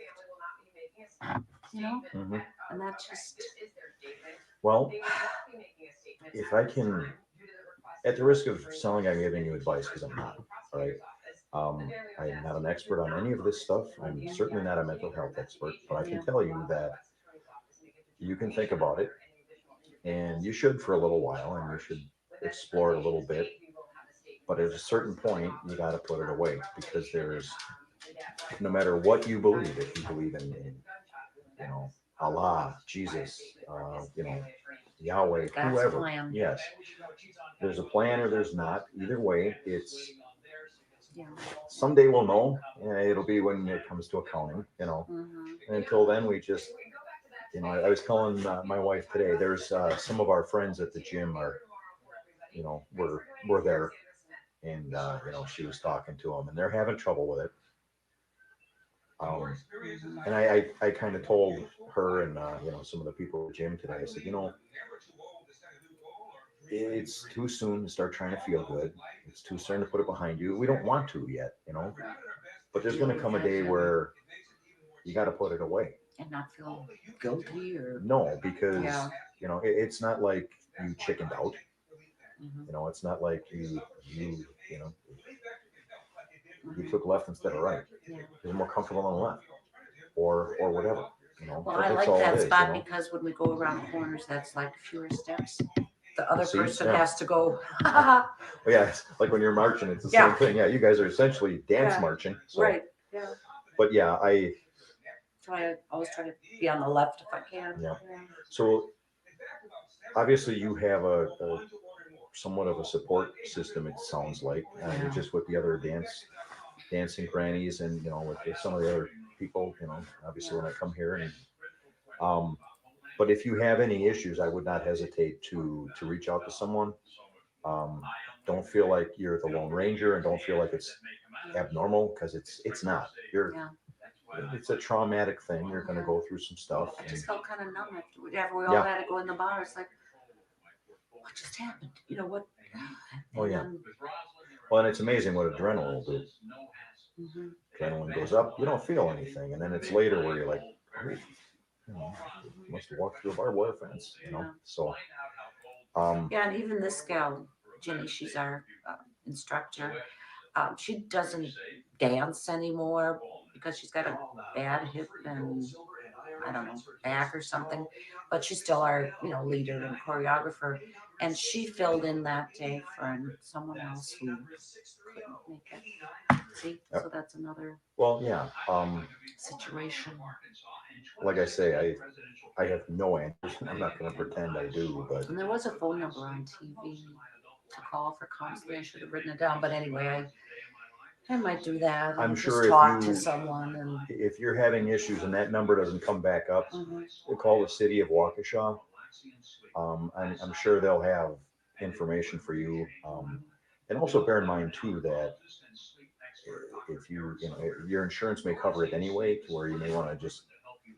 Mm-hmm. And that just. Well, if I can, at the risk of sounding like I'm giving you advice, because I'm not, all right? I'm not an expert on any of this stuff. I'm certainly not a mental health expert, but I can tell you that you can think about it, and you should for a little while, and you should explore it a little bit. But at a certain point, you got to put it away, because no matter what you believe, if you believe in Allah, Jesus, Yahweh, God's whoever. plan. Yes. There's a plan or there's not. Either way, someday we'll know. Yeah, it'll be when it comes to accounting, And until then, we just, I was telling my wife today, there's some of our friends at the gym are, we're there. And, she was talking to them, and they're having trouble with it. And I kind of told her and, some of the people at the gym today, I said, it's too soon to start trying to feel good. It's too soon to put it behind you. We don't want to yet, but there's going to come a day where you got to put it away. And not feel guilty or. No, because, it's not like you chickened out. It's not like you took left instead of right. You're more comfortable on the left, or whatever. Well, I like that spot because when we go around corners, that's like fewer steps. The other person has to go. Yeah, it's like when you're marching, it's the same thing. Yeah, you guys are essentially dance marching. So. Right. Yeah. But yeah, I always try to be on the left if I can. Yeah. So obviously you have a somewhat of a support system, it sounds like, just with the other dancing grannies, and with some of the other people, obviously when I come here, and but if you have any issues, I would not hesitate to reach out to someone. Don't feel like you're the Lone Ranger, and don't feel like it's abnormal, because it's not. It's a traumatic thing. You're going to go through some stuff. I just felt kind of numb after we all had to go in the bar. It's like, what just happened? What? Oh yeah. Well, and it's amazing what adrenaline will do. Adrenaline goes up, you don't feel anything, and then it's later where you're like, must have walked through a barbed wire fence, So. Yeah, and even this gal, Jenny, she's our instructor. She doesn't dance anymore because she's got a bad hip, and I don't know, back or something. But she's still our, leader and choreographer. And she filled in that day for someone else who couldn't make it. See, so that's another Well, yeah. situation. Like I say, I have no answers. I'm not going to pretend I do, but And there was a phone number on TV to call for counseling. I should have written it down, but anyway, I might do that. I'm And sure just if talk to you- someone and. if you're having issues and that number doesn't come back up, Mhm. call the city of Waukesha. I'm sure they'll have information for you. And also bear in mind too that if your insurance may cover it anyway, to where you may want to just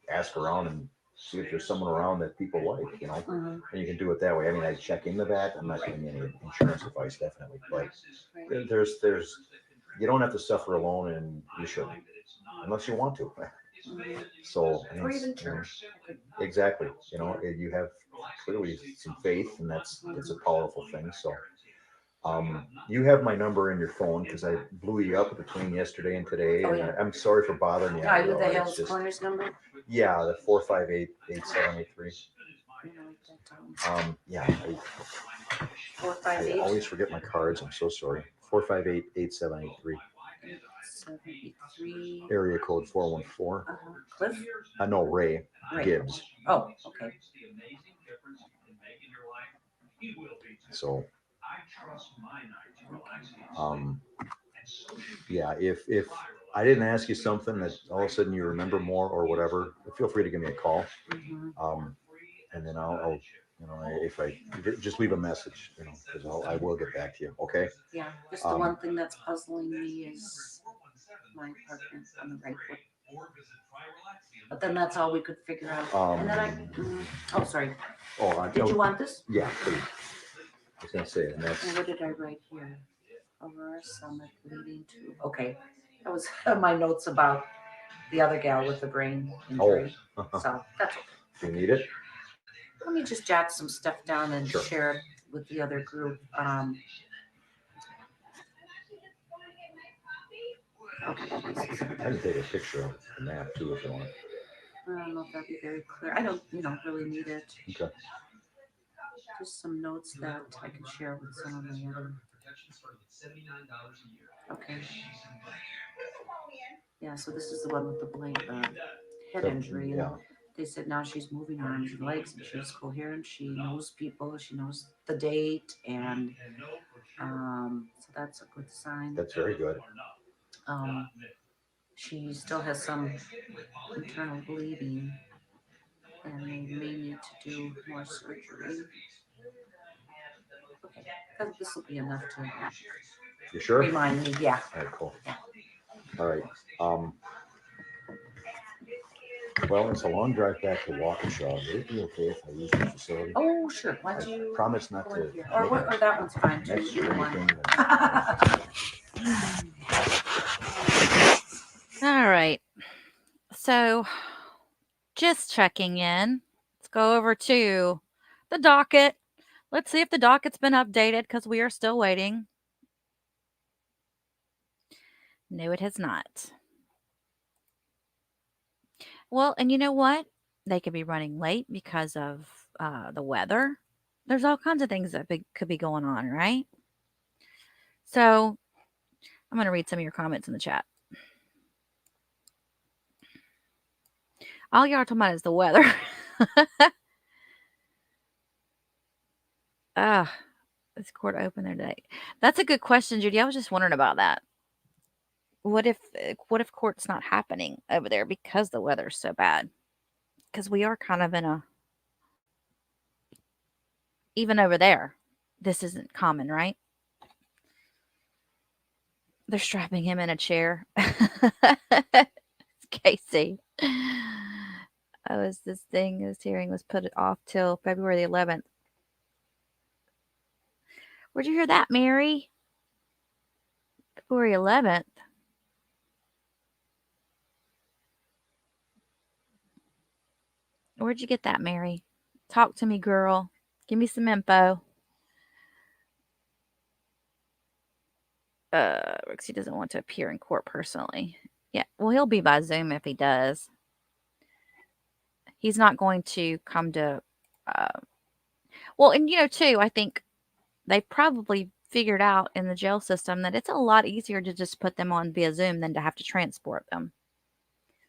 ask around and see if there's someone around that people like, Mhm. and you can do it that way. I mean, I check into that. I'm not giving any insurance advice, definitely, but there's you don't have to suffer alone, and you shouldn't, unless you want to. So, I mean, Or even church. exactly. You have clearly some faith, and it's a powerful thing. So, you have my number in your phone because I blew you up between yesterday and today, and I'm sorry for bothering you. Are you the It's Hills just- Corners number? Yeah, the 458-8783. Yeah, I 458 always forget my cards. I'm so sorry. 458-8783. 73. Area code 414. Cliff? No, Ray Ray. Gibbs. Oh, okay. So, yeah, if I didn't ask you something that all of a sudden you remember more or whatever, feel free to give me a call. And then I'll if I just leave a message, because I will get back to you. Okay. Yeah, just the one thing that's puzzling me is my apartment on the right foot. But then that's all we could figure out. And then oh, sorry. Did you want this? Yeah, please. I was gonna say, and that's And what did I write here? Aurora Summit leading to. Okay, that was my notes about the other gal with the brain injury. So that's okay. Do you need it? Let me just jot some stuff down and Sure. share it with the other group. Okay. I can take a picture of the map too if you want. I don't know if that'd be very clear. I don't, really need it. Okay. Just some notes that I can share with some of my other. Okay. Yeah, so this is the one with the head injury. And Yeah. they said now she's moving her arms and legs and she's coherent. She knows people. She knows the date. And so that's a good sign. That's very good. She still has some internal bleeding and they may need to do more surgery. Okay, this will be enough to You sure? remind me. Yeah. All right, cool. All right. Well, it's a long drive back to Waukesha. Would it be okay if I use the facility? Oh, sure. Why I don't you promise not go to. in here? Or that one's fine too. Next Either or one. All right. So, just checking in. Let's go over to the docket. Let's see if the docket's been updated because we are still waiting. No, it has not. Well, and you know what? They could be running late because of the weather. There's all kinds of things that could be going on, right? So, I'm going to read some of your comments in the chat. All y'all are talking about is the weather. Is court open there today? That's a good question, Judy. I was just wondering about that. What if court's not happening over there because the weather's so bad? Because we are kind of in a, even over there, this isn't common, right? They're strapping him in a chair. Casey. This hearing was put off till February the 11th. Where'd you hear that, Mary? February 11th. Where'd you get that, Mary? Talk to me, girl. Give me some info. Rixie doesn't want to appear in court personally. Yeah, well, he'll be by Zoom if he does. He's not going to come to, well, and too, I think they probably figured out in the jail system that it's a lot easier to just put them on via Zoom than to have to transport them.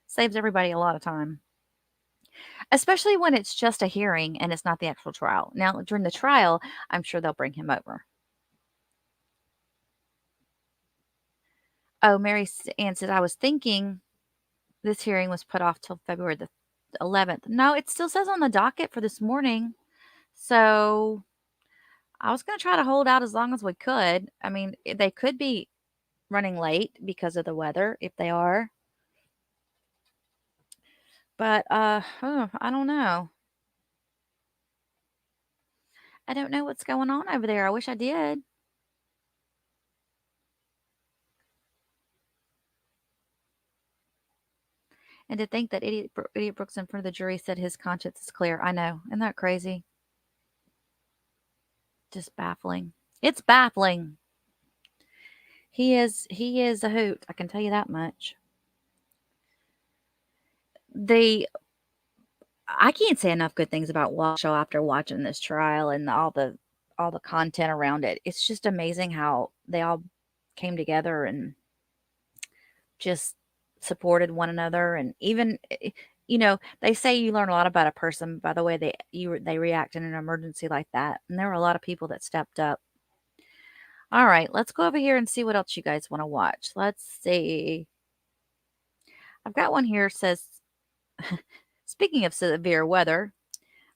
Saves everybody a lot of time. Especially when it's just a hearing and it's not the actual trial. Now, during the trial, I'm sure they'll bring him over. Oh, Mary Ann said, I was thinking this hearing was put off till February the 11th. No, it still says on the docket for this morning. So I was going to try to hold out as long as we could. I mean, they could be running late because of the weather, if they are. But I don't know. I don't know what's going on over there. I wish I did. And to think that Idiot Brooks in front of the jury said his conscience is clear. I know. Isn't that crazy? Just baffling. It's baffling. He is a hoot. I can tell you that much. I can't say enough good things about Waukesha after watching this trial and all the content around it. It's just amazing how they all came together and just supported one another. And even, they say you learn a lot about a person by the way they react in an emergency like that. And there were a lot of people that stepped up. All right, let's go over here and see what else you guys want to watch. Let's see. I've got one here that says, speaking of severe weather,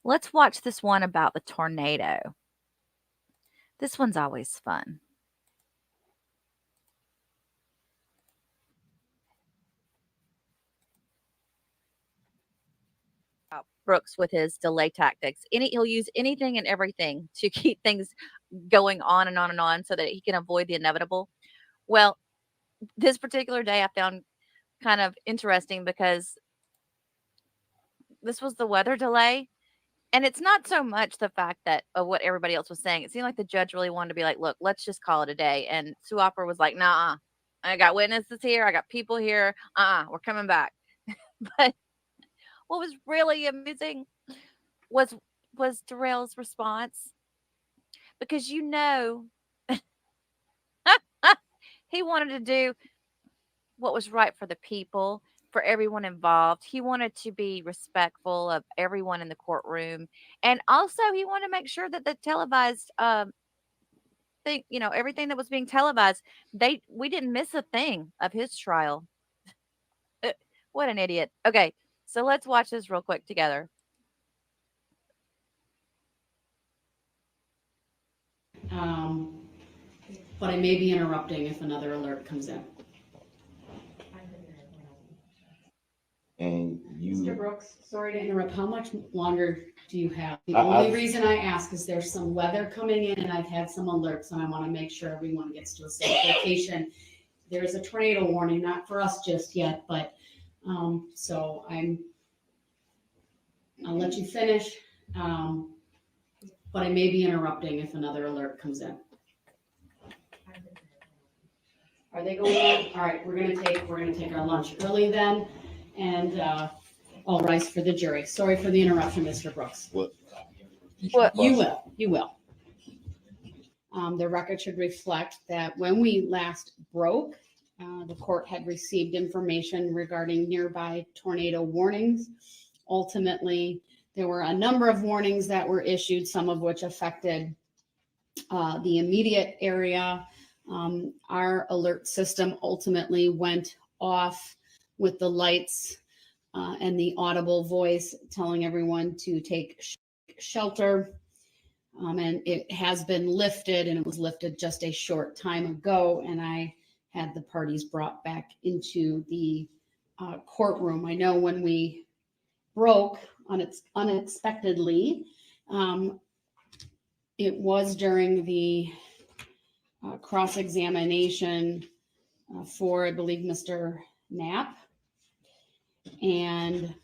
let's watch this one about the tornado. This one's always fun. Brooks with his delay tactics. He'll use anything and everything to keep things going on and on and on so that he can avoid the inevitable. Well, this particular day I found kind of interesting because this was the weather delay. And it's not so much the fact that of what everybody else was saying. It seemed like the judge really wanted to be like, look, let's just call it a day. And Sue Opera was like, nah, I got witnesses here. I got people here. We're coming back. But what was really amusing was Darrell's response. Because he wanted to do what was right for the people, for everyone involved. He wanted to be respectful of everyone in the courtroom. And also he wanted to make sure that the televised thing, everything that was being televised, we didn't miss a thing of his trial. What an idiot. Okay, so let's watch this real quick together. But I may be interrupting if another alert comes in. And Mr. Brooks, sorry to interrupt. How much longer do you have? The only reason I ask is there's some weather coming in and I've had some alerts and I want to make sure everyone gets to a safe location. There's a tornado warning, not for us just yet, but so I'll let you finish. But I may be interrupting if another alert comes in. Are they going on? All right, we're gonna take our lunch early then, and all rise for the jury. Sorry for the interruption, Mr. Brooks. What? You will. The record should reflect that when we last broke, the court had received information regarding nearby tornado warnings. Ultimately, there were a number of warnings that were issued, some of which affected the immediate area. Our alert system ultimately went off with the lights and the audible voice telling everyone to take shelter. And it has been lifted, and it was lifted just a short time ago. And I had the parties brought back into the courtroom. I know when we broke unexpectedly, it was during the cross-examination for, I believe, Mr. Knapp. And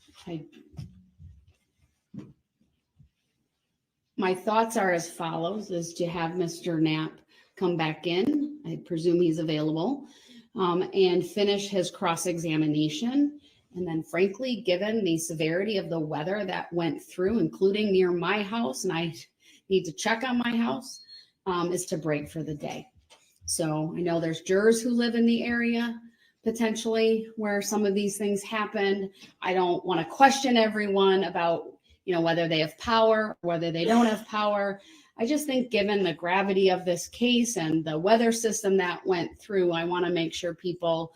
my thoughts are as follows, is to have Mr. Knapp come back in, I presume he's available, and finish his cross-examination. And then frankly, given the severity of the weather that went through, including near my house, and I need to check on my house, is to break for the day. So I know there's jurors who live in the area potentially where some of these things happened. I don't want to question everyone about, whether they have power, or whether they don't have power. I just think given the gravity of this case and the weather system that went through, I want to make sure people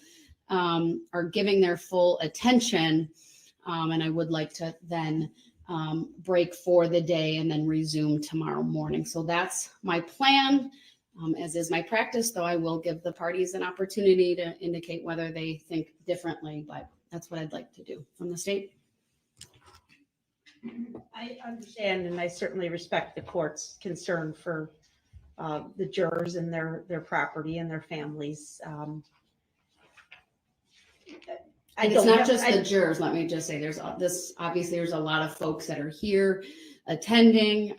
are giving their full attention. And I would like to then break for the day and then resume tomorrow morning. So that's my plan. As is my practice, though I will give the parties an opportunity to indicate whether they think differently, but that's what I'd like to do. From the state. I understand, and I certainly respect the court's concern for the jurors and their property and their families. It's not just the jurors. Let me just say, obviously there's a lot of folks that are here attending.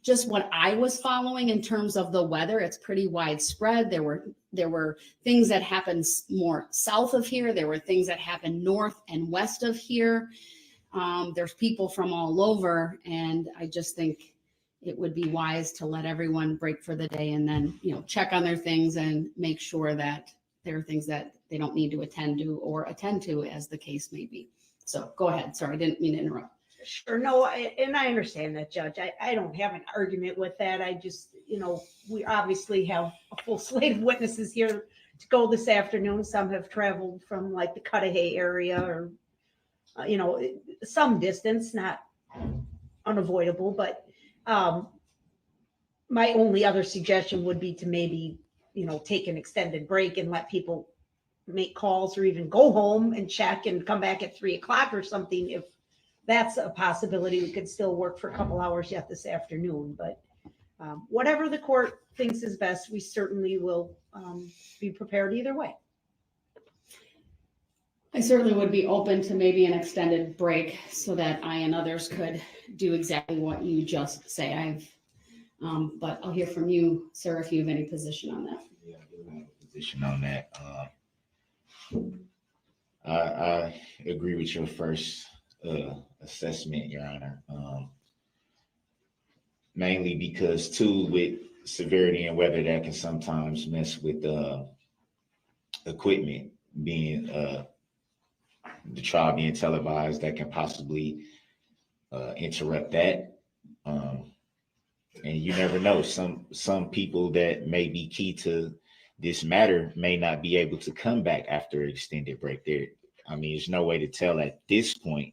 Just what I was following in terms of the weather, it's pretty widespread. There were things that happened more south of here. There were things that happened north and west of here. There's people from all over, and I just think it would be wise to let everyone break for the day and then, check on their things and make sure that there are things that they don't need to attend to as the case may be. So go ahead. Sorry, I didn't mean to interrupt. Sure. No, and I understand that, Judge. I don't have an argument with that. I just, we obviously have a full slate of witnesses here to go this afternoon. Some have traveled from like the Cudahy area or, some distance, not unavoidable. But my only other suggestion would be to maybe, take an extended break and let people make calls or even go home and check and come back at 3:00 or something. If that's a possibility, we could still work for a couple hours yet this afternoon, but whatever the court thinks is best, we certainly will be prepared either way. I certainly would be open to maybe an extended break so that I and others could do exactly what you just say. But I'll hear from you, sir, if you have any position on that. Yeah, I do have a position on that. I agree with your first assessment, Your Honor. Mainly because too, with severity and weather, that can sometimes mess with equipment being the trial being televised. That can possibly interrupt that. And you never know. Some people that may be key to this matter may not be able to come back after an extended break. There's no way to tell at this point.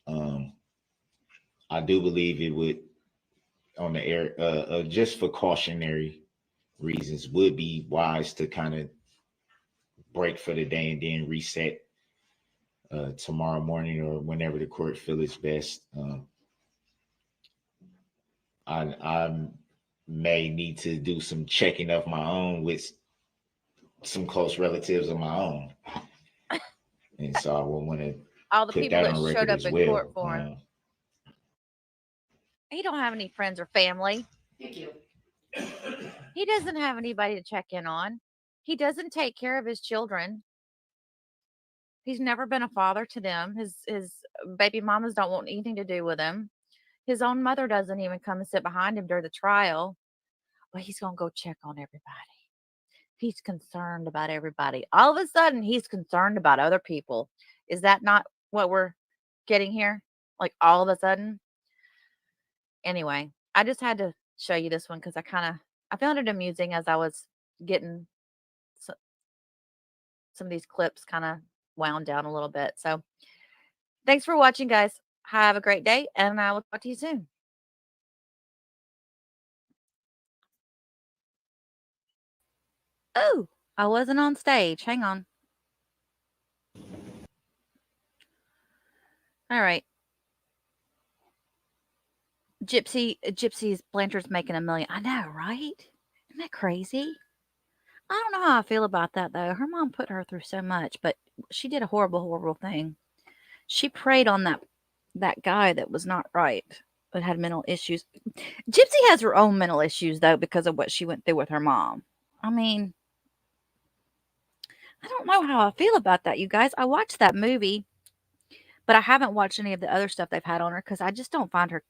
I do believe it would, on the air, just for cautionary reasons, would be wise to kind of break for the day and then reset tomorrow morning or whenever the court feels it's best. I may need to do some checking of my own with some close relatives of my own, and so I would want to all the put people that that on showed record up as in well. court for him. He don't have any friends or family. Thank you. He doesn't have anybody to check in on. He doesn't take care of his children. He's never been a father to them. His baby mamas don't want anything to do with him. His own mother doesn't even come and sit behind him during the trial. But he's going to go check on everybody. He's concerned about everybody. All of a sudden, he's concerned about other people. Is that not what we're getting here? Like all of a sudden? Anyway, I just had to show you this one because I found it amusing as I was getting some of these clips kind of wound down a little bit. So thanks for watching, guys. Have a great day, and I will talk to you soon. Oh, I wasn't on stage. Hang on. All right. Gypsy's Blanchard's making $1 million. I know, right? Isn't that crazy? I don't know how I feel about that, though. Her mom put her through so much, but she did a horrible, horrible thing. She preyed on that guy that was not right, that had mental issues. Gypsy has her own mental issues, though, because of what she went through with her mom. I mean, I don't know how I feel about that, you guys. I watched that movie, but I haven't watched any of the other stuff they've had on her because I just don't find her.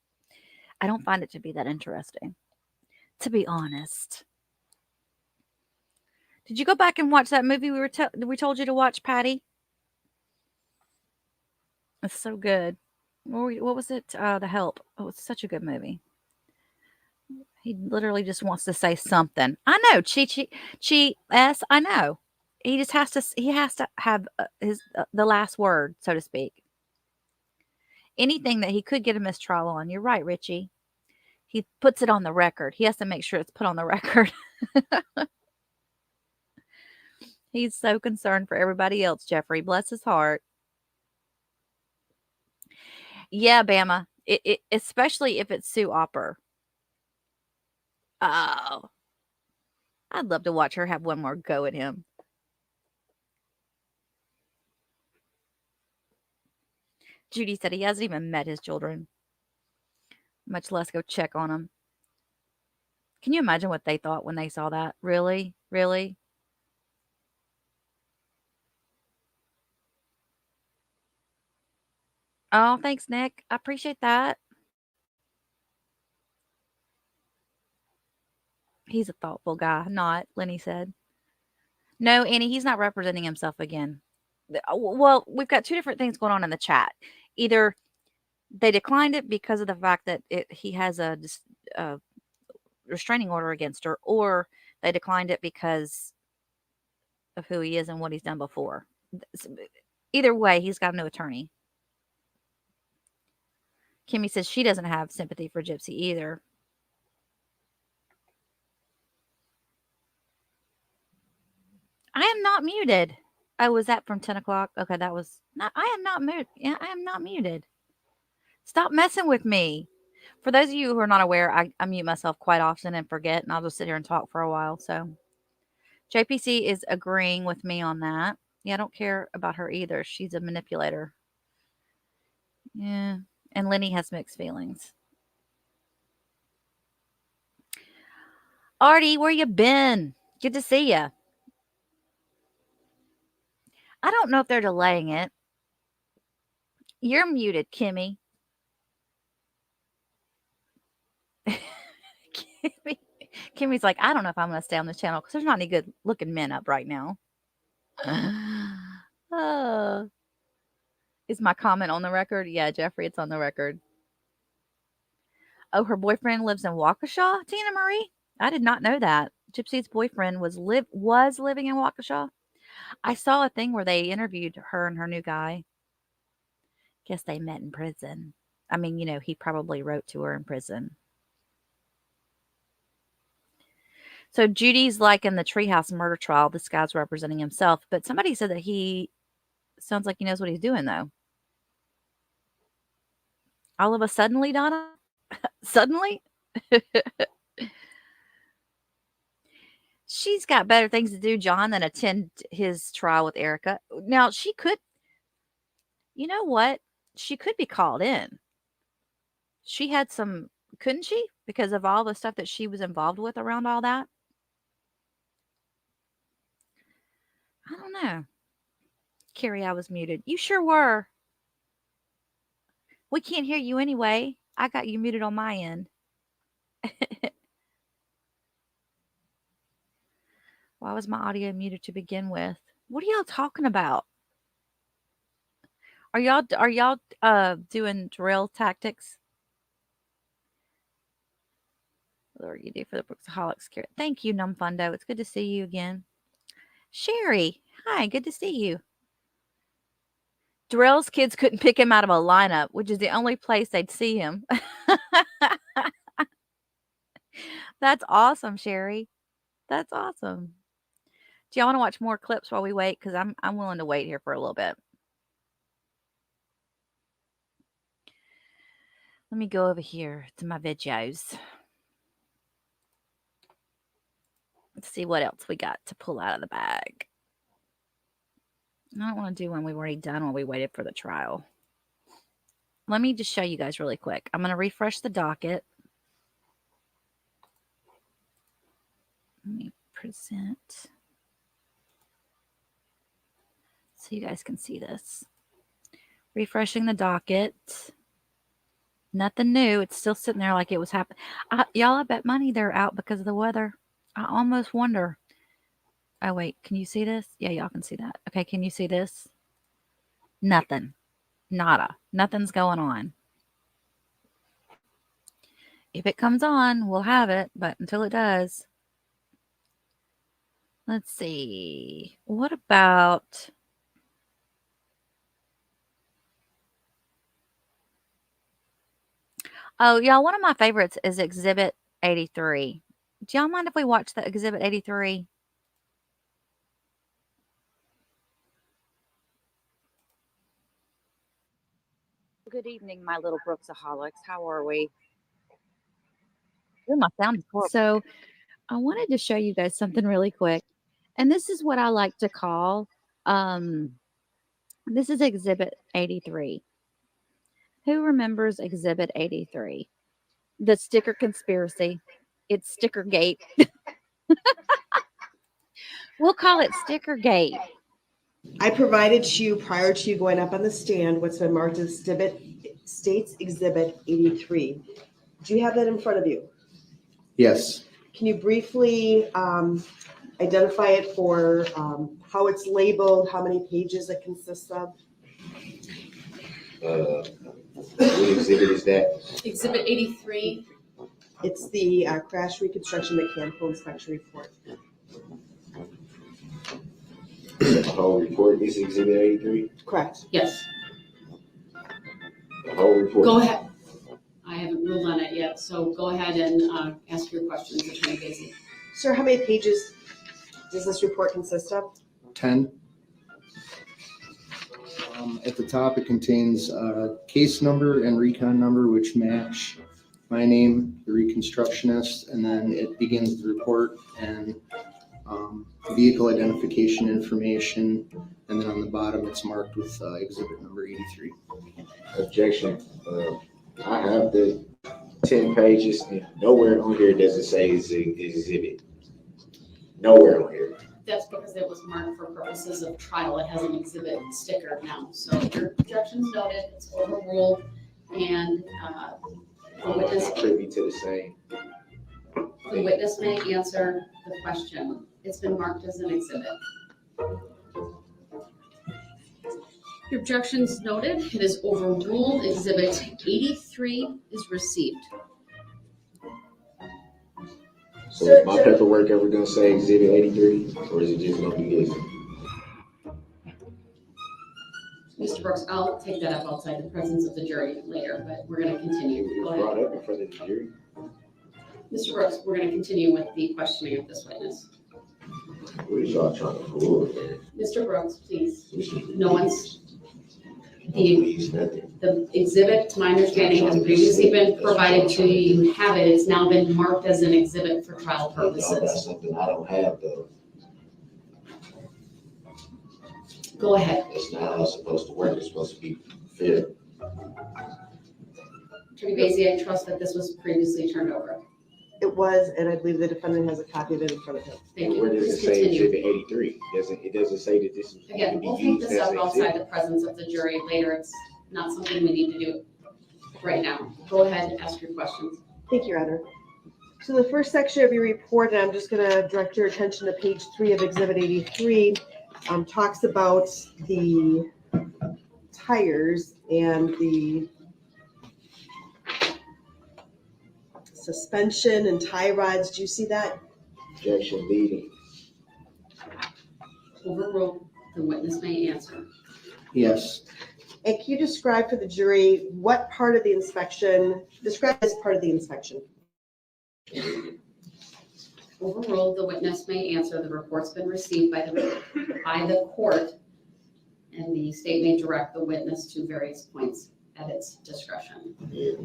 I don't find it to be that interesting, to be honest. Did you go back and watch that movie we told you to watch, Patty? It's so good. What was it? The Help. Oh, it's such a good movie. He literally just wants to say something. I know, Chi. I know. He just has to. He has to have the last word, so to speak. Anything that he could get a mistrial on. You're right, Richie. He puts it on the record. He has to make sure it's put on the record. He's so concerned for everybody else, Jeffrey. Bless his heart. Yeah, Bama. It especially if it's Sue Opper. Oh, I'd love to watch her have one more go at him. Judy said he hasn't even met his children, much less go check on them. Can you imagine what they thought when they saw that? Really? Really? Oh, thanks, Nick. I appreciate that. He's a thoughtful guy. Not, Lenny said. No, Annie, he's not representing himself again. Well, we've got two different things going on in the chat. Either they declined it because of the fact that he has a restraining order against her, or they declined it because of who he is and what he's done before. Either way, he's got no attorney. Kimmy says she doesn't have sympathy for Gypsy either. I am not muted. Oh, was that from 10 o'clock? Okay, that was not. I am not muted. Yeah, I am not muted. Stop messing with me. For those of you who are not aware, I mute myself quite often and forget, and I'll just sit here and talk for a while. So JPC is agreeing with me on that. Yeah, I don't care about her either. She's a manipulator. Yeah, and Lenny has mixed feelings. Artie, where you been? Good to see you. I don't know if they're delaying it. You're muted, Kimmy. Kimmy's like, I don't know if I'm going to stay on this channel because there's not any good looking men up right now. Is my comment on the record? Yeah, Jeffrey, it's on the record. Oh, her boyfriend lives in Waukesha, Tina Marie? I did not know that. Gypsy's boyfriend was living in Waukesha. I saw a thing where they interviewed her and her new guy. Guess they met in prison. I mean, he probably wrote to her in prison. So Judy's like in the Treehouse murder trial. This guy's representing himself, but somebody said that he sounds like he knows what he's doing, though. All of a suddenly, Donna? Suddenly? She's got better things to do, John, than attend his trial with Erika. Now, she could, you know what? She could be called in. She had some, couldn't she? Because of all the stuff that she was involved with around all that. I don't know. Carrie, I was muted. You sure were. We can't hear you anyway. I got you muted on my end. Why was my audio muted to begin with? What are y'all talking about? Are y'all doing drill tactics? What are you do for the Brooksaholics? Thank you, Numfundo. It's good to see you again. Sherry, hi, good to see you. Darrell's kids couldn't pick him out of a lineup, which is the only place they'd see him. That's awesome, Sherry. That's awesome. Do y'all want to watch more clips while we wait? Because I'm willing to wait here for a little bit. Let me go over here to my videos. Let's see what else we got to pull out of the bag. I don't want to do one we've already done while we waited for the trial. Let me just show you guys really quick. I'm going to refresh the docket. Let me present. so you guys can see this. Refreshing the docket. Nothing new. It's still sitting there like it was happening. Y'all, I bet money they're out because of the weather. I almost wonder. Oh, wait. Can you see this? Yeah, y'all can see that. Okay, can you see this? Nothing. Nada. Nothing's going on. If it comes on, we'll have it. But until it does. Let's see. What about... Oh, y'all, one of my favorites is Exhibit 83. Do y'all mind if we watch the Exhibit 83? Good evening, my little Brooksaholics. How are we? Ooh, my sound is horrible. So I wanted to show you guys something really quick. And this is what I like to call, this is Exhibit 83. Who remembers Exhibit 83? The sticker conspiracy. It's Stickergate. We'll call it Stickergate. I provided to you prior to you going up on the stand what's been marked as States Exhibit 83. Do you have that in front of you? Yes. Can you briefly identify it for how it's labeled, how many pages it consists of? What exhibit is that? Exhibit 83. It's the crash reconstruction mechanical inspection report. The whole report is exhibit 83? Correct. Yes. The whole report? Go ahead. I haven't ruled on it yet, so go ahead and ask your questions, Attorney Basie. Sir, how many pages does this report consist of? 10. At the top, it contains case number and recon number, which match my name, the reconstructionist, and then it begins the report and vehicle identification information, and then on the bottom, it's marked with exhibit number 83. Objection. I have the 10 pages, and nowhere on here does it say exhibit. Nowhere on here. That's because it was marked for purposes of trial. It has an exhibit sticker now. So your objection's noted, it's overruled, and the witness, Privy to the same. the witness may answer the question. It's been marked as an exhibit. Your objection's noted, it is overruled. Exhibit 83 is received. So is my paperwork ever gonna say exhibit 83, or is it just gonna be this? Mr. Brooks, I'll take that up outside the presence of the jury later, but we're gonna continue. It Go was ahead. brought up in front of the jury. Mr. Brooks, we're gonna continue with the questioning of this witness. What is y'all trying to prove, man? Mr. Brooks, please. Mr. No one's, Please, nothing. the exhibit, to my understanding, has previously been provided to you. You have it. It's now been marked as an exhibit for trial Y'all got purposes. something I don't have, though. Go ahead. That's not how it's supposed to work. It's supposed to be fair. Attorney Basie, I trust that this was previously turned over. It was, and I believe the defendant has a copy of it in front of him. Thank you. Where does it Please say continue. exhibit 83? It doesn't say that this is going Again, to be we'll take used this as up an outside exhibit. the presence of the jury later. It's not something we need to do right now. Go ahead and ask your questions. Thank you, Your Honor. So the first section of your report, and I'm just going to direct your attention to page 3 of Exhibit 83, talks about the tires and the suspension and tie rods. Do you see that? Objection leading. Overruled. The witness may answer. Yes. And can you describe for the jury what part of the inspection, describe this part of the inspection? Overruled. The witness may answer. The report's been received by the court, and the state may direct the witness to various points at its discretion.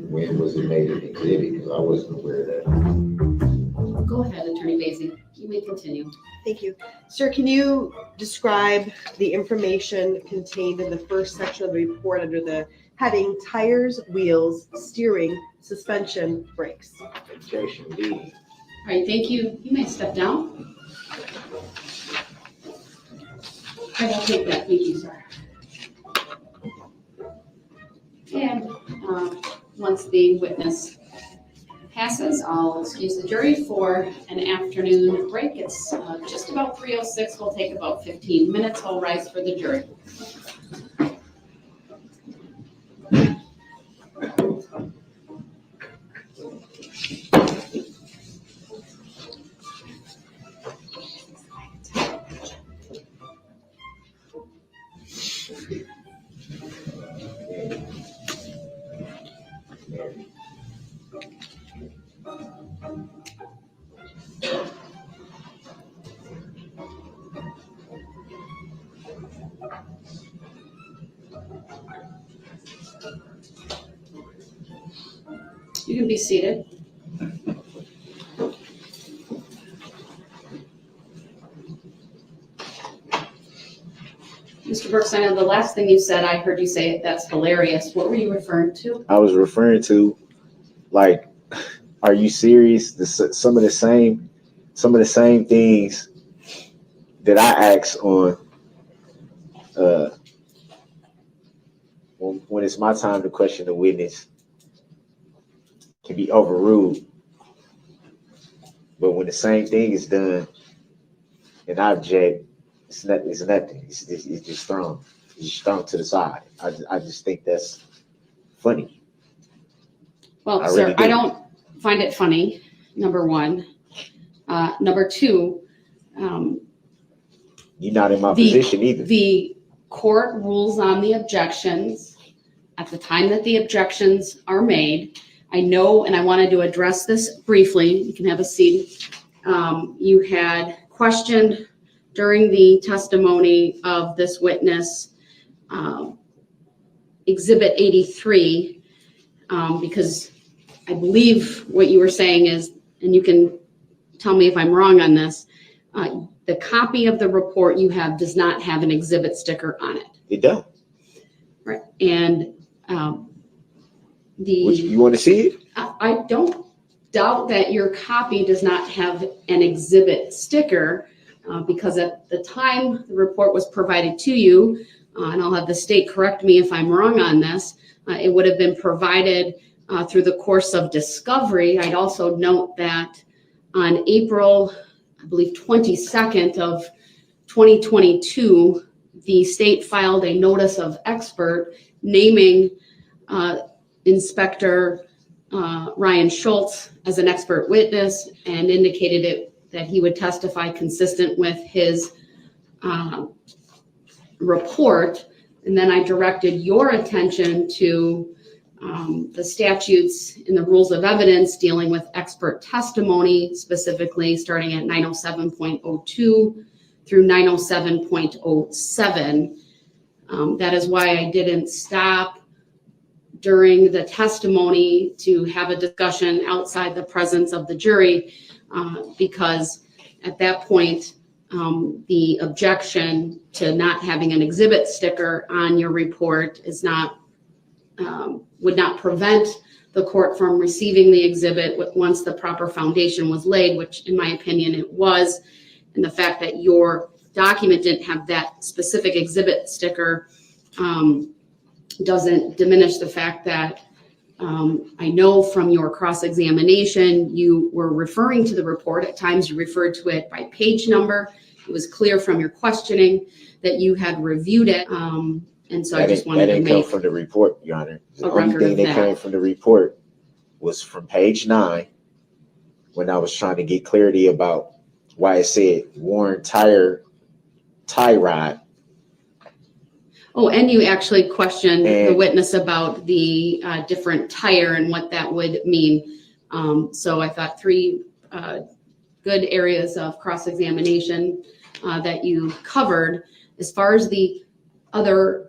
When was it made an exhibit? Because I wasn't aware of that. Go ahead, Attorney Basie. You may continue. Thank you. Sir, can you describe the information contained in the first section of the report under the heading tires, wheels, steering, suspension, brakes? Objection leading. All right, thank you. You may step down. I will take that, thank you, sir. And once the witness passes, I'll excuse the jury for an afternoon break. It's just about 3:06. We'll take about 15 minutes. I'll rise for the jury. You can be seated. Mr. Brooks, I know the last thing you said, I heard you say that's hilarious. What were you referring to? I was referring to, like, are you serious? Some of the same things that I ask on when it's my time to question the witness can be overruled. But when the same thing is done and I object, it's nothing. It's just thrown. It's just thrown to the side. I just think that's funny. Well, sir, I don't find it funny, number one. Number two, you're not in my position either. The court rules on the objections at the time that the objections are made. I know, and I wanted to address this briefly. You can have a seat. You had questioned during the testimony of this witness, Exhibit 83, because I believe what you were saying is, and you can tell me if I'm wrong on this, the copy of the report you have does not have an exhibit sticker on it. It don't. Right. And you want to see it? I don't doubt that your copy does not have an exhibit sticker because at the time the report was provided to you, and I'll have the state correct me if I'm wrong on this, it would have been provided through the course of discovery. I'd also note that on April, I believe 22nd of 2022, the state filed a notice of expert naming Inspector Ryan Schultz as an expert witness and indicated that he would testify consistent with his report. And then I directed your attention to the statutes in the rules of evidence dealing with expert testimony, specifically starting at 907.02 through 907.07. That is why I didn't stop during the testimony to have a discussion outside the presence of the jury, because at that point, the objection to not having an exhibit sticker on your report is not, would not prevent the court from receiving the exhibit once the proper foundation was laid, which in my opinion it was. And the fact that your document didn't have that specific exhibit sticker doesn't diminish the fact that I know from your cross-examination, you were referring to the report. At times you referred to it by page number. It was clear from your questioning that you had reviewed it. And so I just wanted to make. That didn't come from the report, Your Honor. The only thing that came from the report was from page 9, when I was trying to get clarity about why it said worn tire tie rod. Oh, and you actually questioned the witness about the different tire and what that would mean. So I thought 3 good areas of cross-examination that you covered. As far as the other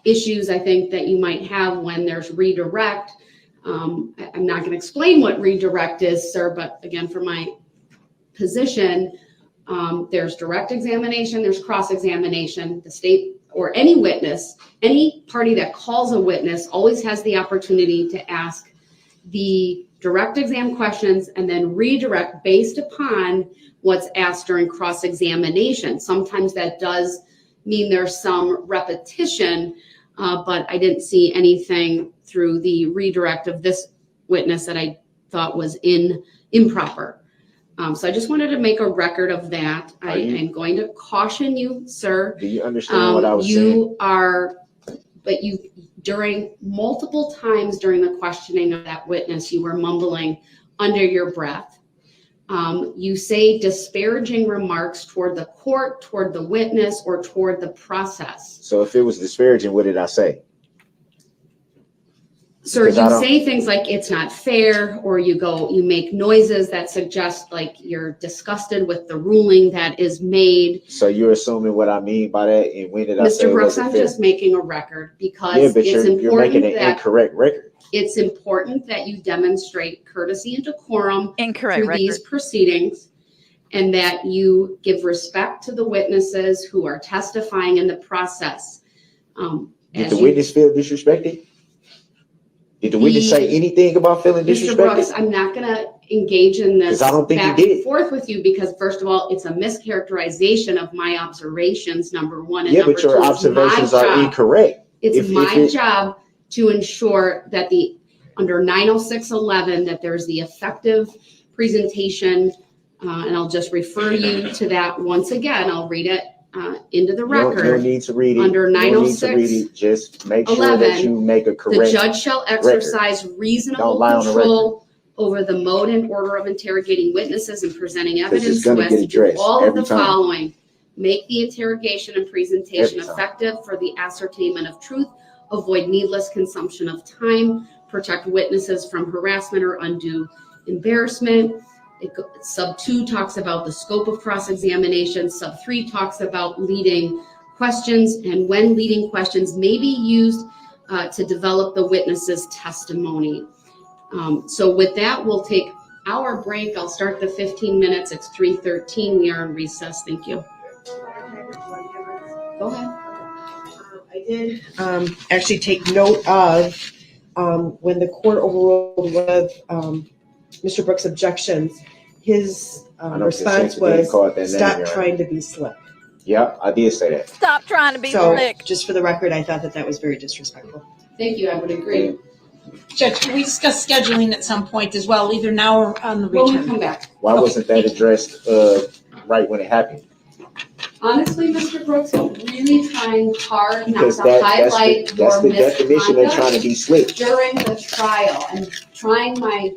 issues I think that you might have when there's redirect, I'm not going to explain what redirect is, sir, but again, for my position, there's direct examination, there's cross-examination. The state or any witness, any party that calls a witness always has the opportunity to ask the direct exam questions and then redirect based upon what's asked during cross-examination. Sometimes that does mean there's some repetition, but I didn't see anything through the redirect of this witness that I thought was improper. So I just wanted to make a record of that. I am going to caution you, sir. Do you understand what I was saying? But during multiple times during the questioning of that witness, you were mumbling under your breath. You say disparaging remarks toward the court, toward the witness, or toward the process. So if it was disparaging, what did I say? Sir, you say things like it's not fair, or you make noises that suggest like you're disgusted with the ruling that is made. So you're assuming what I mean by that, and when did I say Mr. Brooks, it I'm fair? just making a record because but it's important you're making an that incorrect record. it's important that you demonstrate courtesy and decorum Incorrect through record. these proceedings, and that you give respect to the witnesses who are testifying in the process. Did the witness feel disrespected? Did the witness say anything about feeling disrespected? Mr. Brooks, I'm not going to engage in this I don't think back he did. and forth with you because, first of all, it's a mischaracterization of my observations, number one. And Yeah, number but your two, observations are incorrect. It's my job to ensure that under 906.11 that there's the effective presentation, and I'll just refer you to that once again. I'll read it into the record. You don't need to read it. Under 906. Just make sure that you make a correct The judge shall exercise reasonable control over the mode and order of interrogating witnesses and presenting evidence so as to do all of the following. Make the interrogation and presentation effective for the ascertainment of truth, avoid needless consumption of time, protect witnesses from harassment or undue embarrassment. Sub 2 talks about the scope of cross-examination. Sub 3 talks about leading questions and when leading questions may be used to develop the witness's testimony. So with that, we'll take our break. I'll start the 15 minutes. It's 3:13. We are in recess. Thank you. Go ahead. I did actually take note of when the court overruled one of Mr. Brooks' objections. His response was, "Stop trying to be slick." Yeah, I did say that. Stop trying to be So, slick. just for the record, I thought that was very disrespectful. Thank you. I would agree. Judge, can we discuss scheduling at some point as well, either now or on the When we return? come back. Why wasn't that addressed right when it happened? Honestly, Mr. Brooks, I'm really trying hard not Because to that's highlight your the definition of trying to misconduct be slick. during the trial. I'm trying my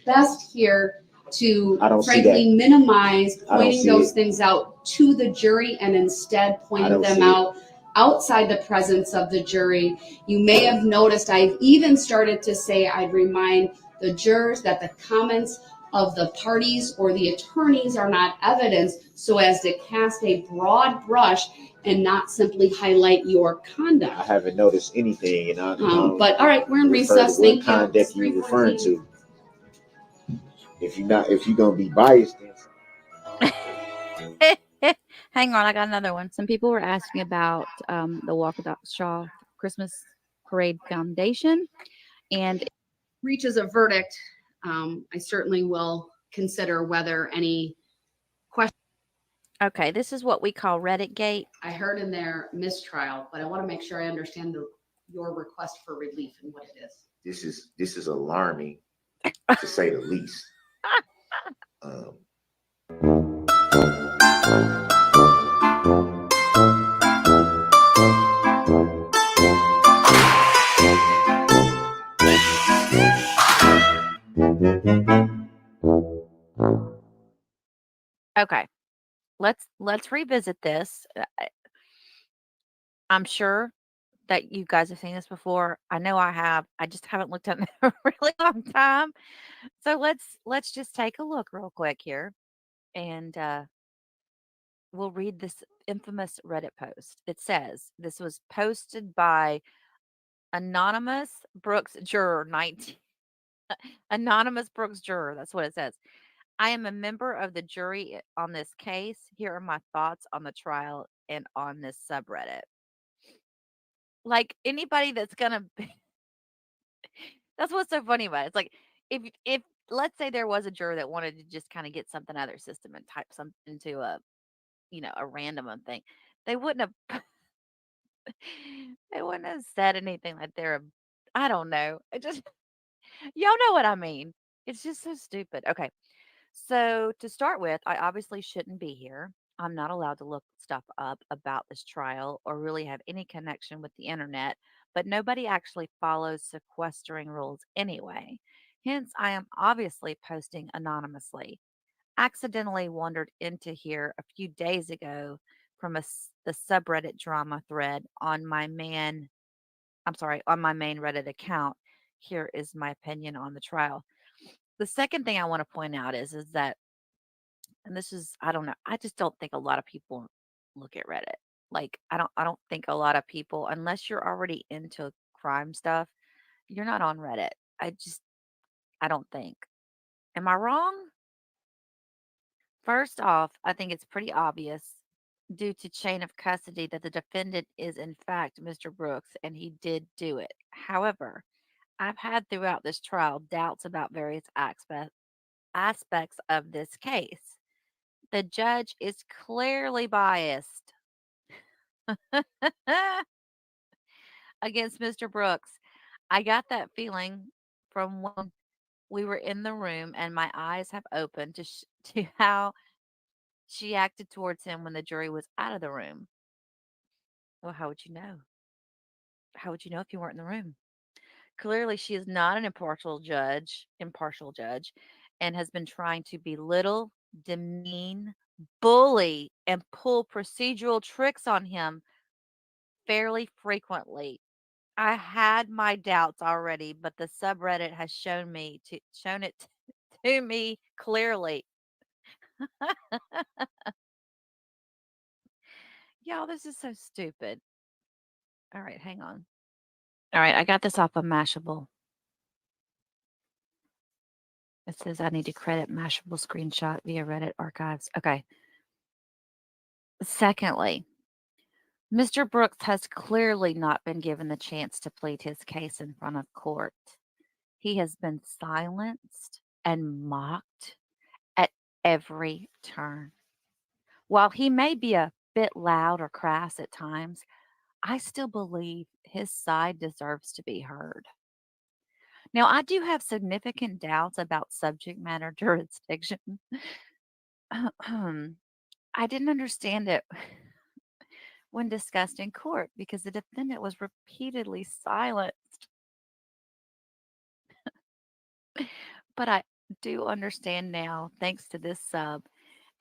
best here to I don't see frankly minimize I don't pointing see those it. things out to the jury and instead I pointing don't them see it. out outside the presence of the jury. You may have noticed I've even started to say I'd remind the jurors that the comments of the parties or the attorneys are not evidence, so as to cast a broad brush and not simply highlight your I conduct. haven't noticed anything, and But all right, we're in recess. What Thank you. conduct you referring to? If you're gonna be biased, then Hang on, I got another one. Some people were asking about the Waukesha Christmas Parade Foundation, and if it reaches a verdict, I certainly will consider whether any question. Okay, this is what we call Reddit Gate. I heard in their mistrial, but I want to make sure I understand your request for relief and what it is. this is alarming, to say the least. Okay, let's revisit this. I'm sure that you guys have seen this before. I know I have. I just haven't looked at it in a really long time. So let's just take a look real quick here, and we'll read this infamous Reddit post. It says this was posted by Anonymous Brooks Juror 19. Anonymous Brooks Juror. That's what it says. I am a member of the jury on this case. Here are my thoughts on the trial and on this subreddit. Like anybody that's gonna That's what's so funny about it. It's like if let's say there was a juror that wanted to just kind of get something out of their system and type something into a a random thing, they wouldn't have they wouldn't have said anything like they're I don't know. It just y'all know what I mean. It's just so stupid. Okay. So, to start with, I obviously shouldn't be here. I'm not allowed to look stuff up about this trial or really have any connection with the internet, but nobody actually follows sequestering rules anyway. Hence, I am obviously posting anonymously. Accidentally wandered into here a few days ago from the subreddit drama thread on on my main Reddit account. Here is my opinion on the trial. The second thing I want to point out is that and this is I don't know, I just don't think a lot of people look at Reddit. Like I don't think a lot of people unless you're already into crime stuff, you're not on Reddit. I don't think. Am I wrong? First off, I think it's pretty obvious due to chain of custody that the defendant is in fact Mr. Brooks and he did do it. However, I've had throughout this trial doubts about various aspects of this case. The judge is clearly biased against Mr. Brooks. I got that feeling from when we were in the room, and my eyes have opened to how she acted towards him when the jury was out of the room. Well, how would you know? How would you know if you weren't in the room? Clearly, she is not an impartial judge, and has been trying to belittle, demean, bully, and pull procedural tricks on him fairly frequently. I had my doubts already, but the subreddit has shown it to me clearly. Y'all, this is so stupid. All right, hang on. All right, I got this off of Mashable. It says I need to credit Mashable screenshot via Reddit archives. Okay. Secondly, Mr. Brooks has clearly not been given the chance to plead his case in front of court. He has been silenced and mocked at every turn. While he may be a bit loud or crass at times, I still believe his side deserves to be heard. Now, I do have significant doubts about subject matter jurisdiction. I didn't understand it when discussed in court because the defendant was repeatedly silenced. But I do understand now, thanks to this sub,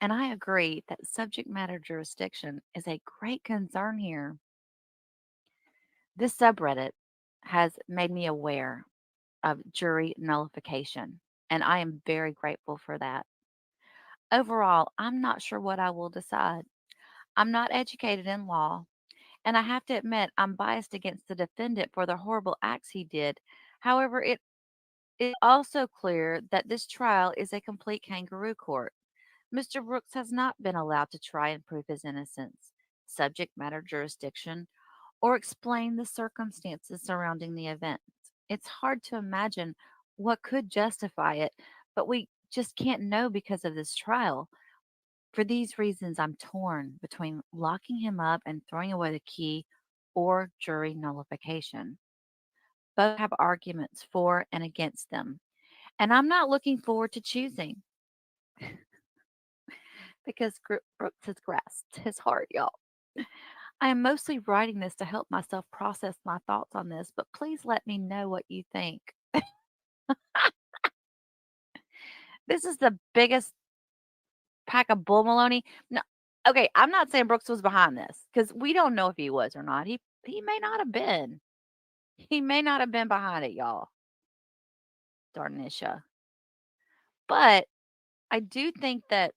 and I agree that subject matter jurisdiction is a great concern here. This subreddit has made me aware of jury nullification, and I am very grateful for that. Overall, I'm not sure what I will decide. I'm not educated in law, and I have to admit I'm biased against the defendant for the horrible acts he did. However, it is also clear that this trial is a complete kangaroo court. Mr. Brooks has not been allowed to try and prove his innocence, subject matter jurisdiction, or explain the circumstances surrounding the event. It's hard to imagine what could justify it, but we just can't know because of this trial. For these reasons, I'm torn between locking him up and throwing away the key or jury nullification. Both have arguments for and against them, and I'm not looking forward to choosing because Brooks has grasped his heart, y'all. I am mostly writing this to help myself process my thoughts on this, but please let me know what you think. This is the biggest pack of bull maloney. No, okay, I'm not saying Brooks was behind this because we don't know if he was or not. He may not have been. He may not have been behind it, y'all. Darnisha. But I do think that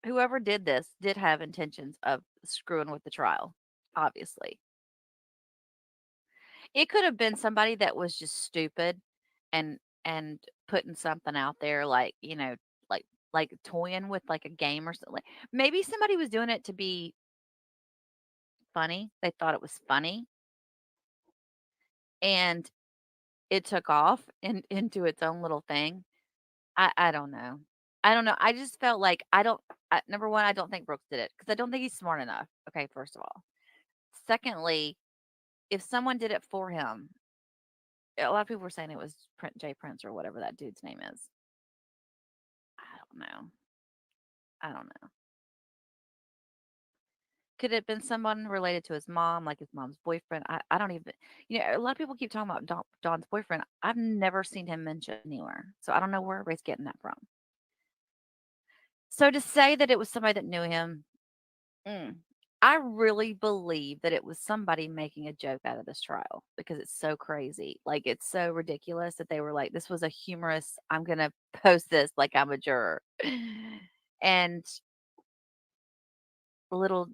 whoever did this did have intentions of screwing with the trial, obviously. It could have been somebody that was just stupid and putting something out there like, like toying with like a game or something. Maybe somebody was doing it to be funny. They thought it was funny. And it took off into its own little thing. I don't know. I don't know. I just felt like number one, I don't think Brooks did it because I don't think he's smart enough. Okay, first of all. Secondly, if someone did it for him, a lot of people were saying it was Jay Prince or whatever that dude's name is. I don't know. I don't know. Could it have been someone related to his mom, like his mom's boyfriend? I don't even, a lot of people keep talking about Dawn's boyfriend. I've never seen him mentioned anywhere. So I don't know where everybody's getting that from. So to say that it was somebody that knew him, I really believe that it was somebody making a joke out of this trial because it's so crazy. Like, it's so ridiculous that they were like, this was a humorous, I'm going to post this like I'm a juror. And little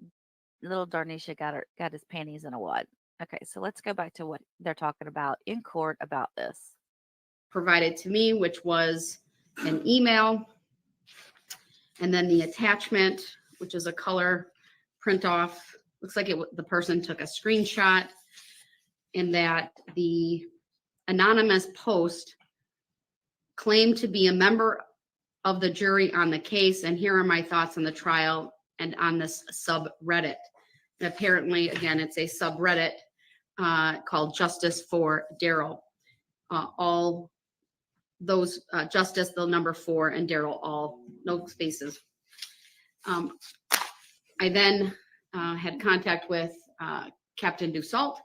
Darnisha got his panties in a wad. Okay, so let's go back to what they're talking about in court about this. Provided to me, which was an email, and then the attachment, which is a color print off. Looks like the person took a screenshot, and that the anonymous post claimed to be a member of the jury on the case, and here are my thoughts on the trial and on this subreddit. And apparently, again, it's a subreddit called Justice for Darrell. All those Justice, the number 4, and Darrell, all no spaces. I then had contact with Captain Dussault,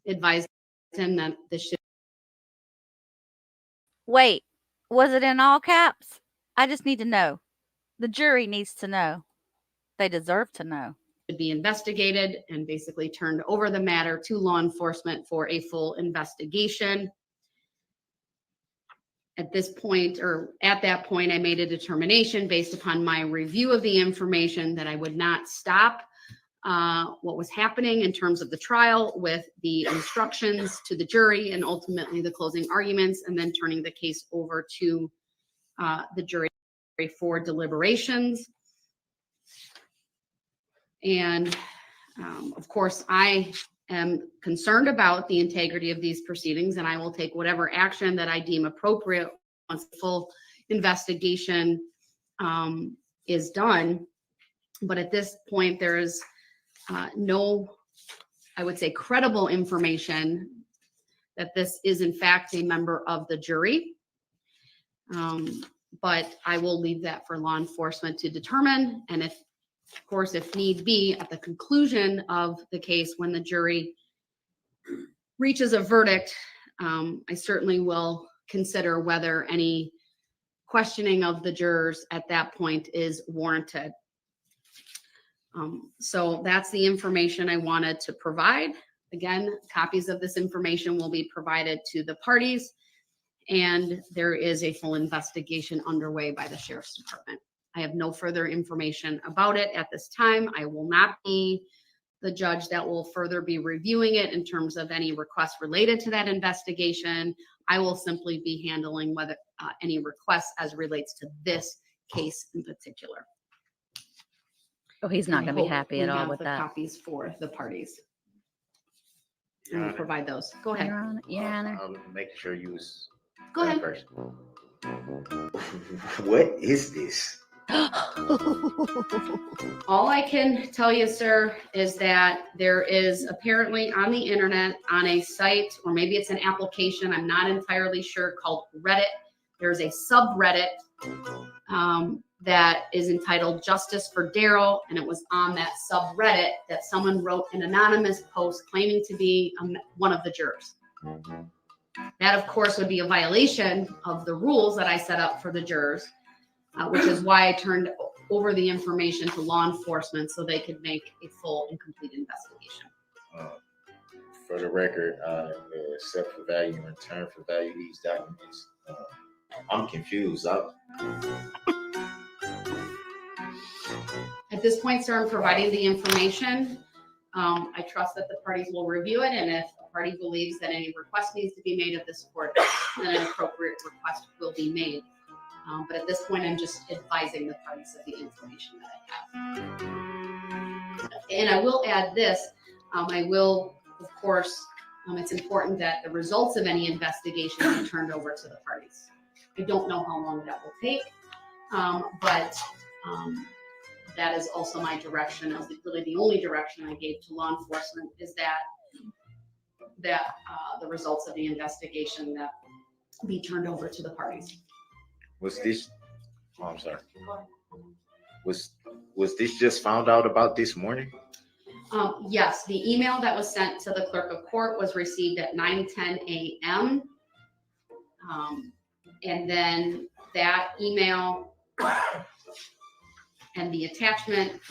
advised him that this should. Wait, was it in all caps? I just need to know. The jury needs to know. They deserve to know. Should be investigated, and basically turned over the matter to law enforcement for a full investigation. At this point, or at that point, I made a determination based upon my review of the information that I would not stop what was happening in terms of the trial with the instructions to the jury and ultimately the closing arguments, and then turning the case over to the jury for deliberations. And of course, I am concerned about the integrity of these proceedings, and I will take whatever action that I deem appropriate once the full investigation is done. But at this point, there is no, I would say, credible information that this is in fact a member of the jury. But I will leave that for law enforcement to determine. And if, of course, if need be, at the conclusion of the case, when the jury reaches a verdict, I certainly will consider whether any questioning of the jurors at that point is warranted. So that's the information I wanted to provide. Again, copies of this information will be provided to the parties, and there is a full investigation underway by the Sheriff's Department. I have no further information about it at this time. I will not be the judge that will further be reviewing it in terms of any requests related to that investigation. I will simply be handling whether any requests as relates to this case in particular. Oh, he's not going to be happy at all with that. Copies for the parties. And we'll provide those. Go ahead. Your Honor. I'll make sure you was. Go ahead. First. What is this? All I can tell you, sir, is that there is apparently on the internet, on a site, or maybe it's an application, I'm not entirely sure, called Reddit. There's a subreddit that is entitled Justice for Darrell, and it was on that subreddit that someone wrote an anonymous post claiming to be one of the jurors. That, of course, would be a violation of the rules that I set up for the jurors, which is why I turned over the information to law enforcement so they could make a full and complete investigation. For the record, accept for value and return for value these documents. I'm confused. At this point, sir, I'm providing the information. I trust that the parties will review it, and if the party believes that any request needs to be made of this court, then an appropriate request will be made. But at this point, I'm just advising the parties of the information that I have. And I will add this. I will, of course, It's important that the results of any investigation be turned over to the parties. I don't know how long that will take, but that is also my direction. Is really the only direction I gave to law enforcement is that the results of the investigation that be turned over to the parties. Was this? Oh, I'm sorry. Was this just found out about this morning? Yes, the email that was sent to the clerk of court was received at 9:10 a.m. And then that email and the attachment,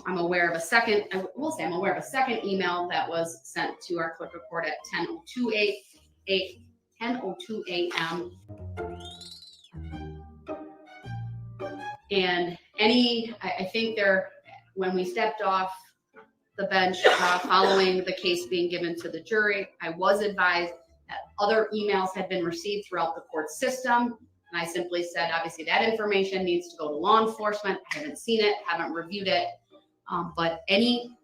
I'm aware of a second, I will say I'm aware of a second email that was sent to our clerk of court at 10:02 a.m. And I think when we stepped off the bench following the case being given to the jury, I was advised that other emails had been received throughout the court system. And I simply said, obviously that information needs to go to law enforcement. I haven't seen it, haven't reviewed it. But any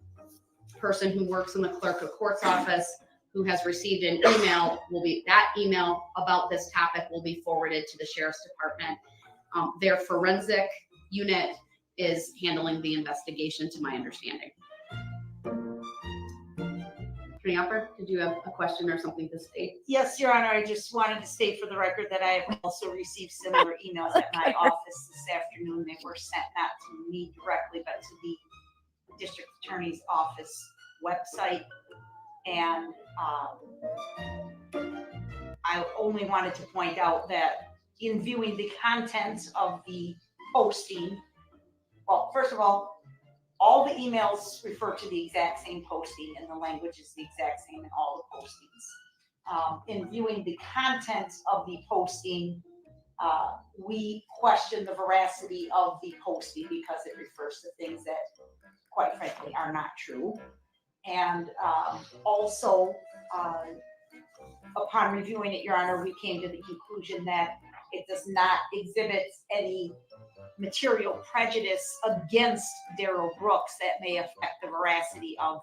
person who works in the clerk of court's office who has received an email that email about this topic will be forwarded to the sheriff's department. Their forensic unit is handling the investigation, to my understanding. Attorney Upper, did you have a question or something to state? Yes, Your Honor, I just wanted to state for the record that I have also received similar emails at my office this afternoon. They were sent not to me directly, but to the district attorney's office website. And I only wanted to point out that in viewing the contents of the posting, well, first of all the emails refer to the exact same posting and the language is the exact same in all the postings. In viewing the contents of the posting, we question the veracity of the posting because it refers to things that, quite frankly, are not true. And also, upon reviewing it, Your Honor, we came to the conclusion that it does not exhibit any material prejudice against Darrell Brooks that may affect the veracity of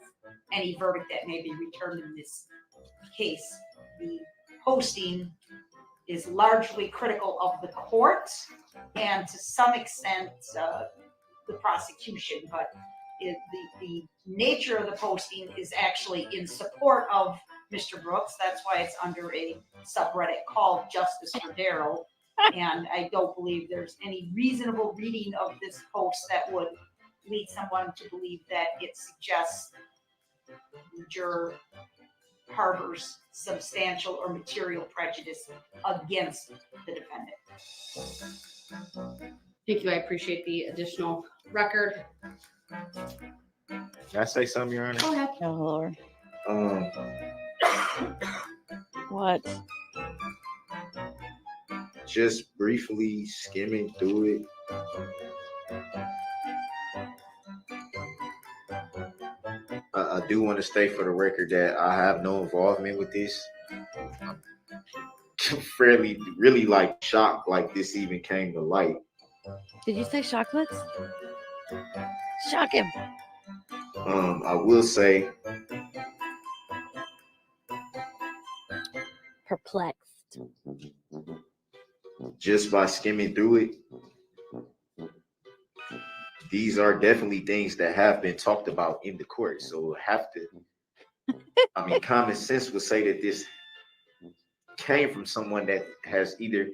any verdict that may be returned in this case. The posting is largely critical of the court and to some extent the prosecution, but the nature of the posting is actually in support of Mr. Brooks. That's why it's under a subreddit called Justice for Darrell. And I don't believe there's any reasonable reading of this post that would lead someone to believe that it suggests the juror harbors substantial or material prejudice against the defendant. Thank you. I appreciate the additional record. Can I say something, Your Honor? Go ahead. Oh, Lord. What? Just briefly skimming through it. I do want to state for the record that I have no involvement with this. I'm really like shocked like this even came to light. Did you say chocolates? Shock him. I will say Perplexed. just by skimming through it, these are definitely things that have been talked about in the court. So common sense would say that this came from someone that has either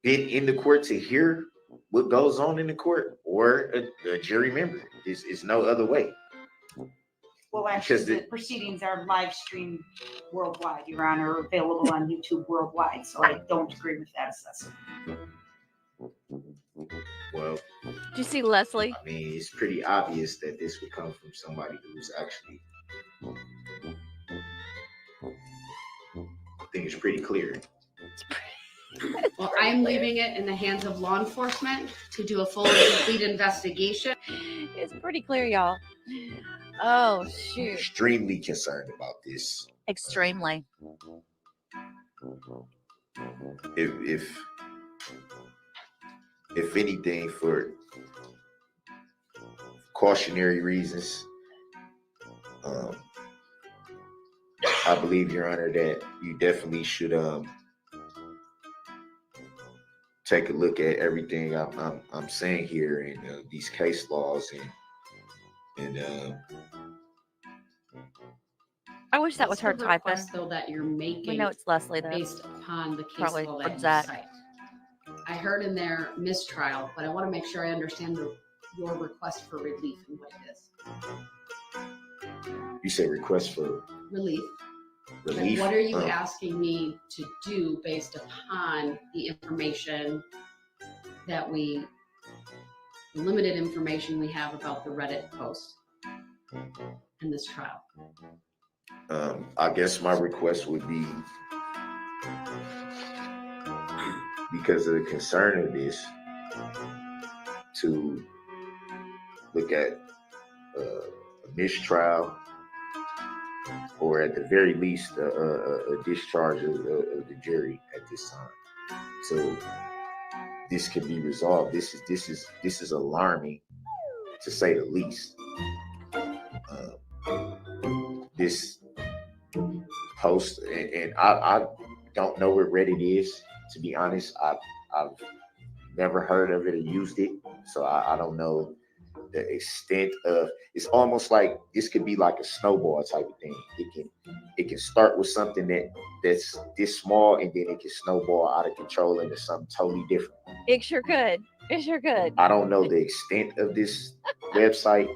been in the court to hear what goes on in the court or a jury member. It's no other way. Well, actually, the proceedings are live streamed worldwide, Your Honor, available on YouTube worldwide. So I don't agree with that assessment. Well, did you see Leslie? I mean, it's pretty obvious that this would come from somebody who's actually, I think it's pretty clear. Well, I'm leaving it in the hands of law enforcement to do a full and complete investigation. It's pretty clear, y'all. Oh, shoot. Extremely concerned about this. Extremely. If anything, for cautionary reasons, I believe, Your Honor, that you definitely should take a look at everything I'm saying here in these case laws and I wish that was What's her the typing. request, though, that you're We making know it's Leslie though. based upon the case Probably law for that you Zach. cite? I heard in there mistrial, but I want to make sure I understand your request for relief and what it is. you say request for Relief. relief. What are you asking me to do based upon the information that the limited information we have about the Reddit post and this trial? I guess my request would be, because of the concern of this, to look at a mistrial, or at the very least a discharge of the jury at this time, so this can be resolved. This is alarming, to say the least. This post, and I don't know what Reddit is, to be honest. I've never heard of it or used it, so I don't know the extent of. It's almost like this could be like a snowball type of thing. It can start with something that's this small, and then it can snowball out of control into something totally different. It sure could. It sure could. I don't know the extent of this website.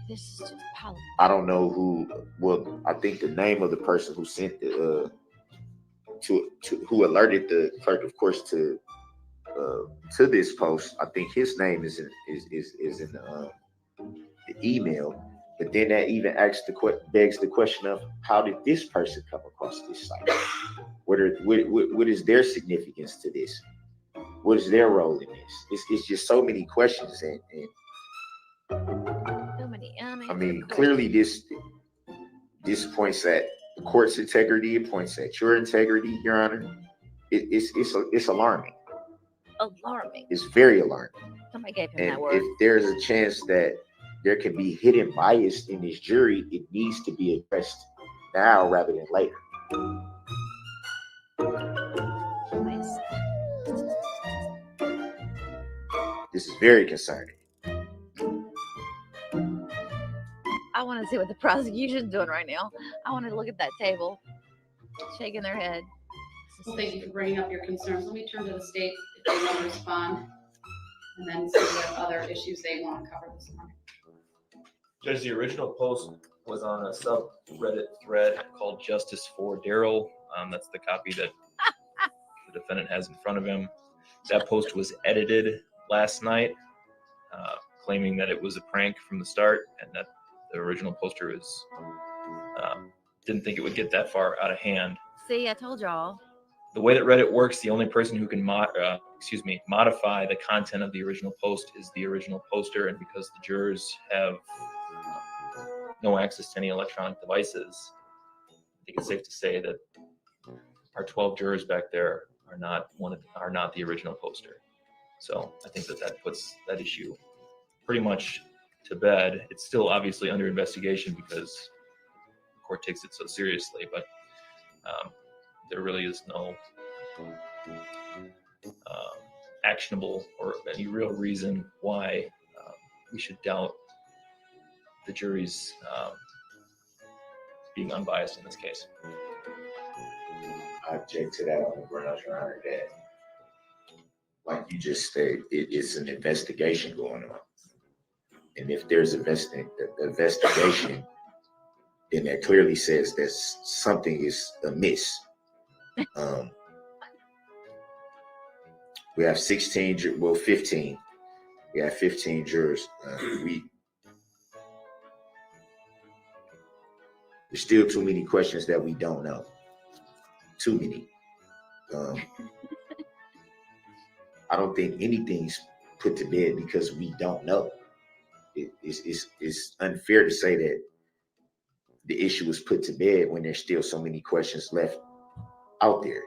This is just politics. I don't know who. Well, I think the name of the person who sent the who alerted the clerk, of course, to this post. I think his name is in the email. But then that even begs the question of, how did this person come across this site? What is their significance to this? What is their role in this? It's just so many questions, and So many I mean, clearly this points at the court's integrity. It points at your integrity, Your Honor. It's alarming. Alarming. It's very alarming. Somebody gave him And that word. if there's a chance that there can be hidden bias in this jury, it needs to be addressed now rather than later. This is very concerning. I want to see what the prosecution's doing right now. I want to look at that table, shaking their head. Well, thank you for bringing up your concerns. Let me turn to the state if they want to respond, and then see what other issues they want to cover this morning. Judge, the original post was on a subreddit thread called Justice for Darrell. That's the copy that the defendant has in front of him. That post was edited last night, claiming that it was a prank from the start, and that the original poster was didn't think it would get that far out of hand. See, I told y'all. The way that Reddit works, the only person who can modify the content of the original post is the original poster, and because the jurors have no access to any electronic devices, I think it's safe to say that our 12 jurors back there are not the original poster. So I think that puts that issue pretty much to bed. It's still obviously under investigation because the court takes it so seriously, but there really is no actionable or any real reason why we should doubt the jury's being unbiased in this case. I object to that on the grounds, Your Honor, that, like you just said, it's an investigation going on. And if there's an investigation, then that clearly says that something is amiss. We have 15. We have 15 jurors. There's still too many questions that we don't know. Too many. I don't think anything's put to bed because we don't know. It's unfair to say that the issue was put to bed when there's still so many questions left out there.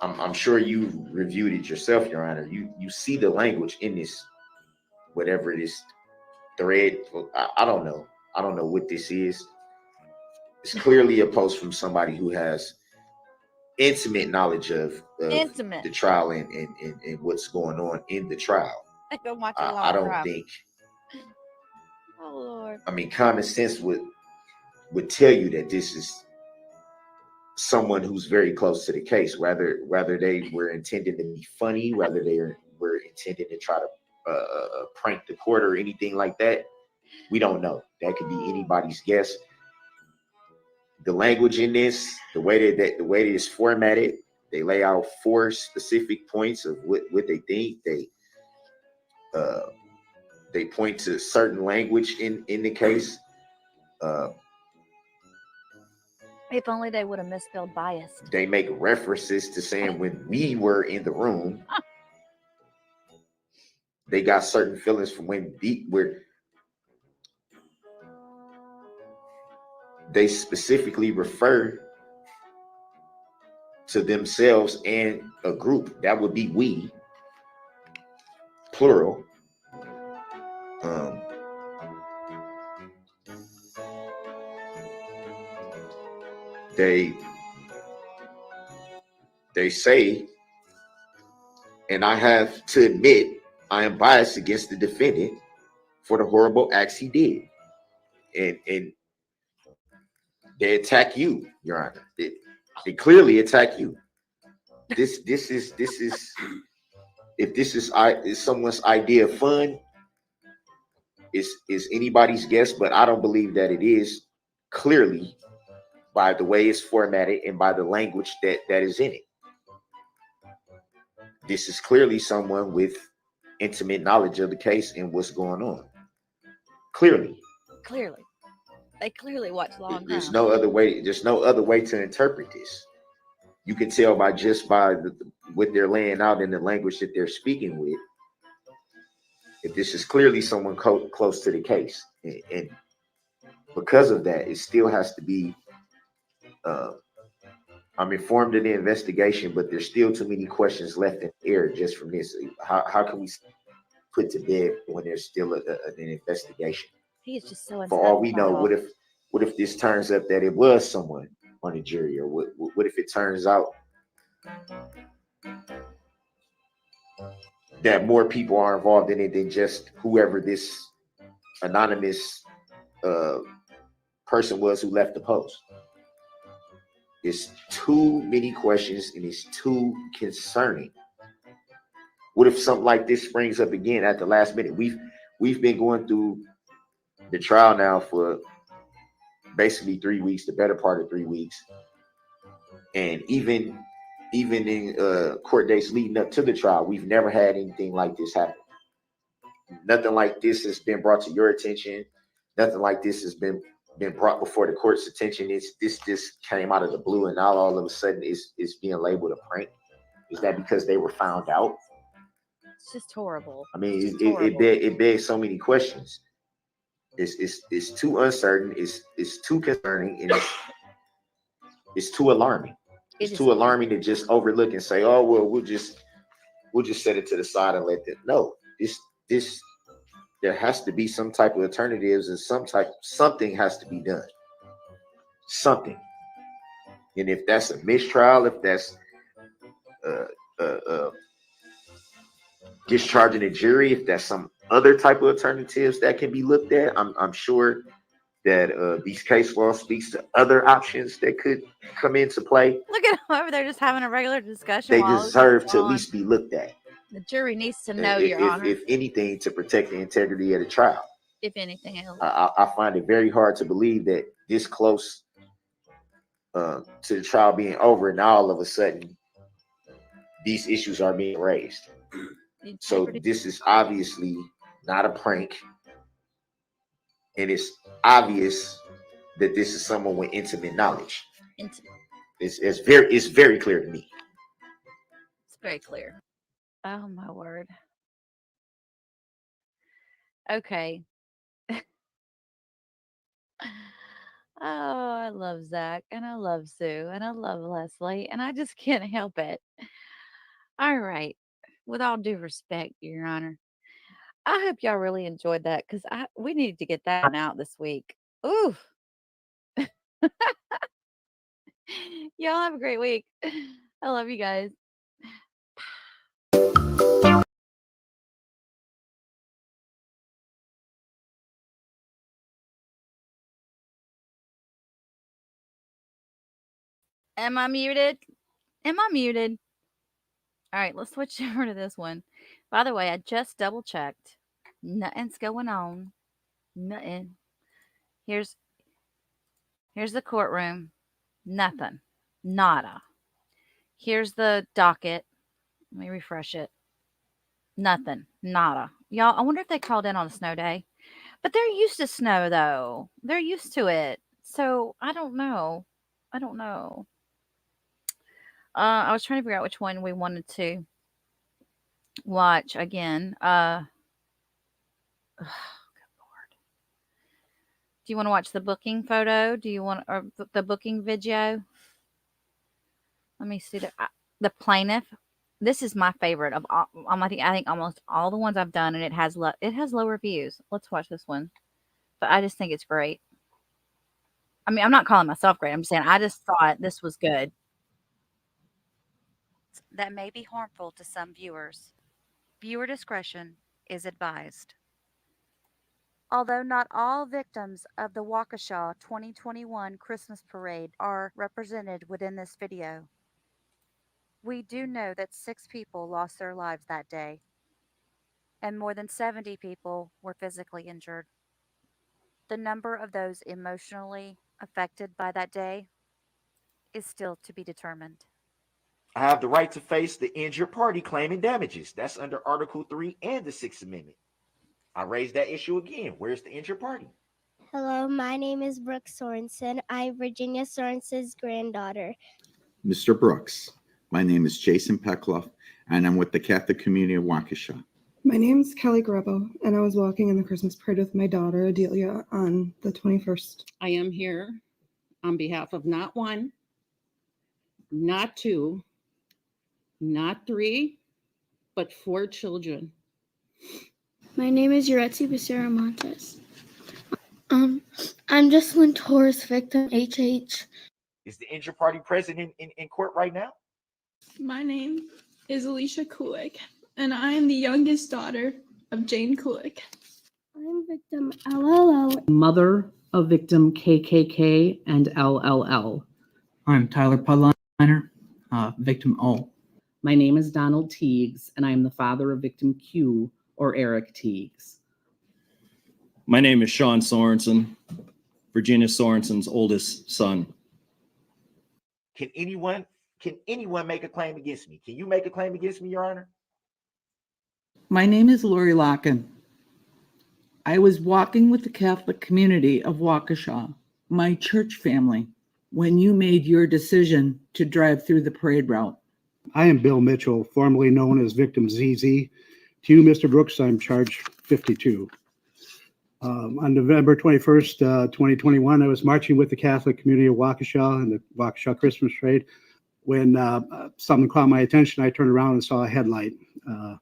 I'm sure you reviewed it yourself, Your Honor. You see the language in this whatever this thread. I don't know. I don't know what this is. It's clearly a post from somebody who has intimate knowledge of Intimate. the trial and what's going on in the trial. I've been watching I don't think. Oh Lord. I mean, common sense would tell you that this is someone who's very close to the case. Whether they were intended to be funny, whether they were intended to try to prank the court or anything like that, we don't know. That could be anybody's guess. The language in this, the way that it's formatted, they lay out 4 specific points of what they think. They point to certain language in the case. If only they would have misspelled biased. They make references to saying when we were in the room. They got certain feelings from where they specifically refer to themselves and a group. That would be we, plural. They say, and I have to admit, I am biased against the defendant for the horrible acts he did. And they attack you, Your Honor. They clearly attack you. This is if this is someone's idea of fun, is anybody's guess, but I don't believe that it is, clearly by the way it's formatted and by the language that is in it. This is clearly someone with intimate knowledge of the case and what's going on. Clearly. They clearly watch Law and There's Crime. no other way. There's no other way to interpret this. You can tell by what they're laying out in the language that they're speaking with. If this is clearly someone close to the case, and because of that, it still has to be. I'm informed of the investigation, but there's still too many questions left in the air just from this. How can we put to bed when there's still an investigation? He is just so For all we know, what if this turns up that it was someone on the jury, or what if it turns out that more people are involved in it than just whoever this anonymous person was who left the post? It's too many questions and it's too concerning. What if something like this springs up again at the last minute? We've been going through the trial now for basically 3 weeks, the better part of 3 weeks, and even in court days leading up to the trial, we've never had anything like this happen. Nothing like this has been brought to your attention. Nothing like this has been brought before the court's attention. This just came out of the blue, and now all of a sudden it's being labeled a prank. Is that because they were found out? It's just horrible. I mean, it begs so many questions. It's too uncertain. It's too concerning, and it's too alarming. It's too alarming to just overlook and say, "Oh well, we'll just set it to the side and let them." No, this there has to be some type of alternatives, and something has to be done. Something, and if that's a mistrial, if that's discharging a jury, if that's some other type of alternatives that can be looked at, I'm sure that these case law speaks to other options that could come into play. Look at them over there just having a regular discussion. They while this deserve is to at on. least be looked at. The jury needs to know, Your Honor. If anything, to protect the integrity of the trial. If anything else. I find it very hard to believe that this close to the trial being over, now all of a sudden these issues are being raised. So this is obviously not a prank, and it's obvious that this is someone with intimate knowledge. It's very clear to me. It's very clear. Oh my word. Okay. Oh, I love Zach, and I love Sue, and I love Leslie, and I just can't help it. All right. With all due respect, Your Honor, I hope y'all really enjoyed that because we need to get that one out this week. Ooh. Y'all have a great week. I love you guys. Am I muted? Am I muted? All right, let's switch over to this one. By the way, I just double checked. Nothing's going on. Nothing. Here's the courtroom. Nothing. Nada. Here's the docket. Let me refresh it. Nothing. Nada. Y'all, I wonder if they called in on a snow day. But they're used to snow though. They're used to it. So I don't know. I don't know. I was trying to figure out which one we wanted to watch again. Good Lord. Do you want to watch the booking photo? Do you want or the booking video? Let me see the plaintiff. This is my favorite of all. I think almost all the ones I've done, and it has low reviews. Let's watch this one. But I just think it's great. I mean, I'm not calling myself great. I'm just saying I just thought this was good. That may be harmful to some viewers. Viewer discretion is advised. Although not all victims of the Waukesha 2021 Christmas Parade are represented within this video, we do know that 6 people lost their lives that day, and more than 70 people were physically injured. The number of those emotionally affected by that day is still to be determined. I have the right to face the injured party claiming damages. That's under Article 3 and the 6th Amendment. I raised that issue again. Where's the injured party? Hello, my name is Brooke Sorensen. I'm Virginia Sorensen's granddaughter. Mr. Brooks, my name is Jason Peckloff, and I'm with the Catholic Community of Waukesha. My name is Kelly Grebo, and I was walking in the Christmas parade with my daughter, Adelia, on the 21st. I am here on behalf of not 1, not 2, not 3, but 4 children. My name is Yuretsi Becerra Montes. I'm Jocelyn Torres, victim HH. Is the injured party present in court right now? My name is Alicia Kulik, and I am the youngest daughter of Jane Kulik. I'm victim LLL. Mother of victim KKK and LLL. I'm Tyler Pudliner, victim O. My name is Donald Teagues, and I am the father of victim Q, or Eric Teagues. My name is Sean Sorensen, Virginia Sorensen's oldest son. Can anyone make a claim against me? Can you make a claim against me, Your Honor? My name is Lori Locken. I was walking with the Catholic community of Waukesha, my church family, when you made your decision to drive through the parade route. I am Bill Mitchell, formerly known as victim ZZ. To you, Mr. Brooks, I'm charge 52. On November 21st, 2021, I was marching with the Catholic community of Waukesha and the Waukesha Christmas Parade. When something caught my attention, I turned around and saw a headlight. And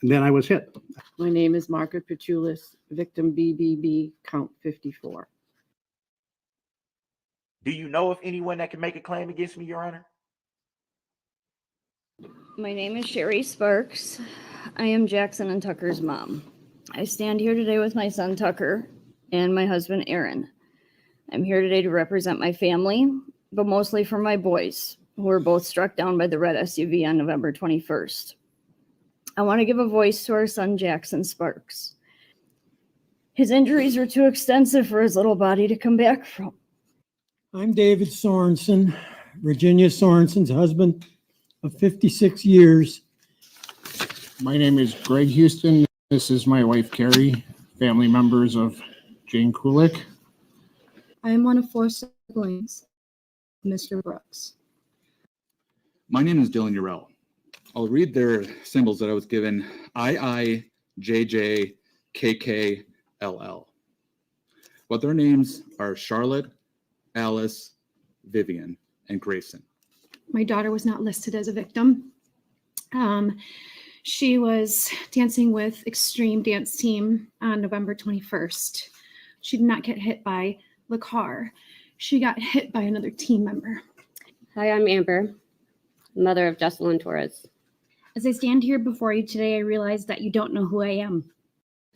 then I was hit. My name is Margaret Petulis, victim BBB, count 54. Do you know of anyone that can make a claim against me, Your Honor? My name is Sherry Sparks. I am Jackson and Tucker's mom. I stand here today with my son Tucker and my husband Aaron. I'm here today to represent my family, but mostly for my boys, who were both struck down by the red SUV on November 21st. I want to give a voice to our son Jackson Sparks. His injuries were too extensive for his little body to come back from. I'm David Sorensen, Virginia Sorensen's husband of 56 years. My name is Greg Houston. This is my wife, Carrie, family members of Jane Kulik. I am one of 4 siblings, Mr. Brooks. My name is Dylan Darrell. I'll read their symbols that I was given: II, JJ, KK, LL. But their names are Charlotte, Alice, Vivian, and Grayson. My daughter was not listed as a victim. She was dancing with Extreme Dance Team on November 21st. She did not get hit by the car. She got hit by another team member. Hi, I'm Amber, mother of Jocelyn Torres. As I stand here before you today, I realize that you don't know who I am.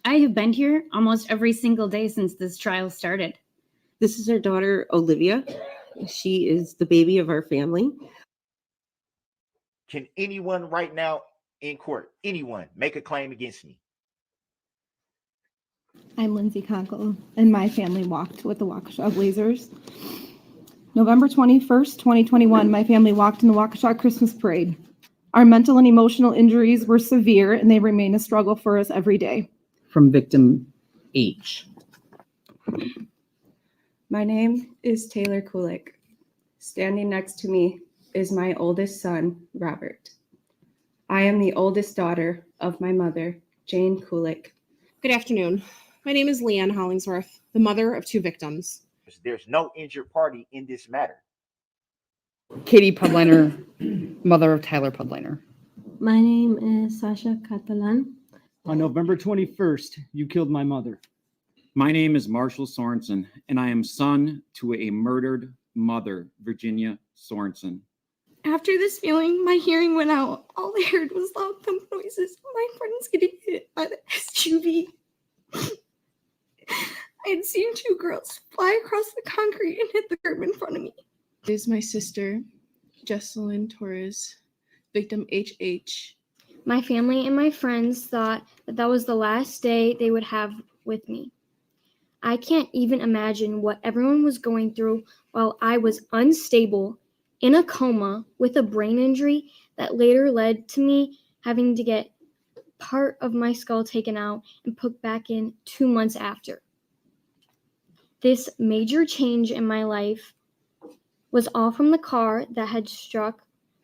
I have been here almost every single day since this trial started. This is our daughter, Olivia. She is the baby of our family. Can anyone right now in court, anyone, make a claim against me? I'm Lindsay Conkle, and my family walked with the Waukesha Blazers. November 21st, 2021, my family walked in the Waukesha Christmas Parade. Our mental and emotional injuries were severe, and they remain a struggle for us every day. From victim H. My name is Taylor Kulik. Standing next to me is my oldest son, Robert. I am the oldest daughter of my mother, Jane Kulik. Good afternoon. My name is Leanne Hollingsworth, the mother of 2 victims. There's no injured party in this matter. Katie Pudliner, mother of Tyler Pudliner. My name is Sasha Catalan. On November 21st, you killed my mother. My name is Marshall Sorensen, and I am son to a murdered mother, Virginia Sorensen. After this feeling, my hearing went out. All I heard was loud thump noises. My friends getting hit by the SUV. I had seen 2 girls fly across the concrete and hit the curb in front of me. This is my sister, Jocelyn Torres, victim HH. My family and my friends thought that that was the last day they would have with me. I can't even imagine what everyone was going through while I was unstable, in a coma, with a brain injury that later led to me having to get part of my skull taken out and put back in 2 months after. This major change in my life was all from the car that had struck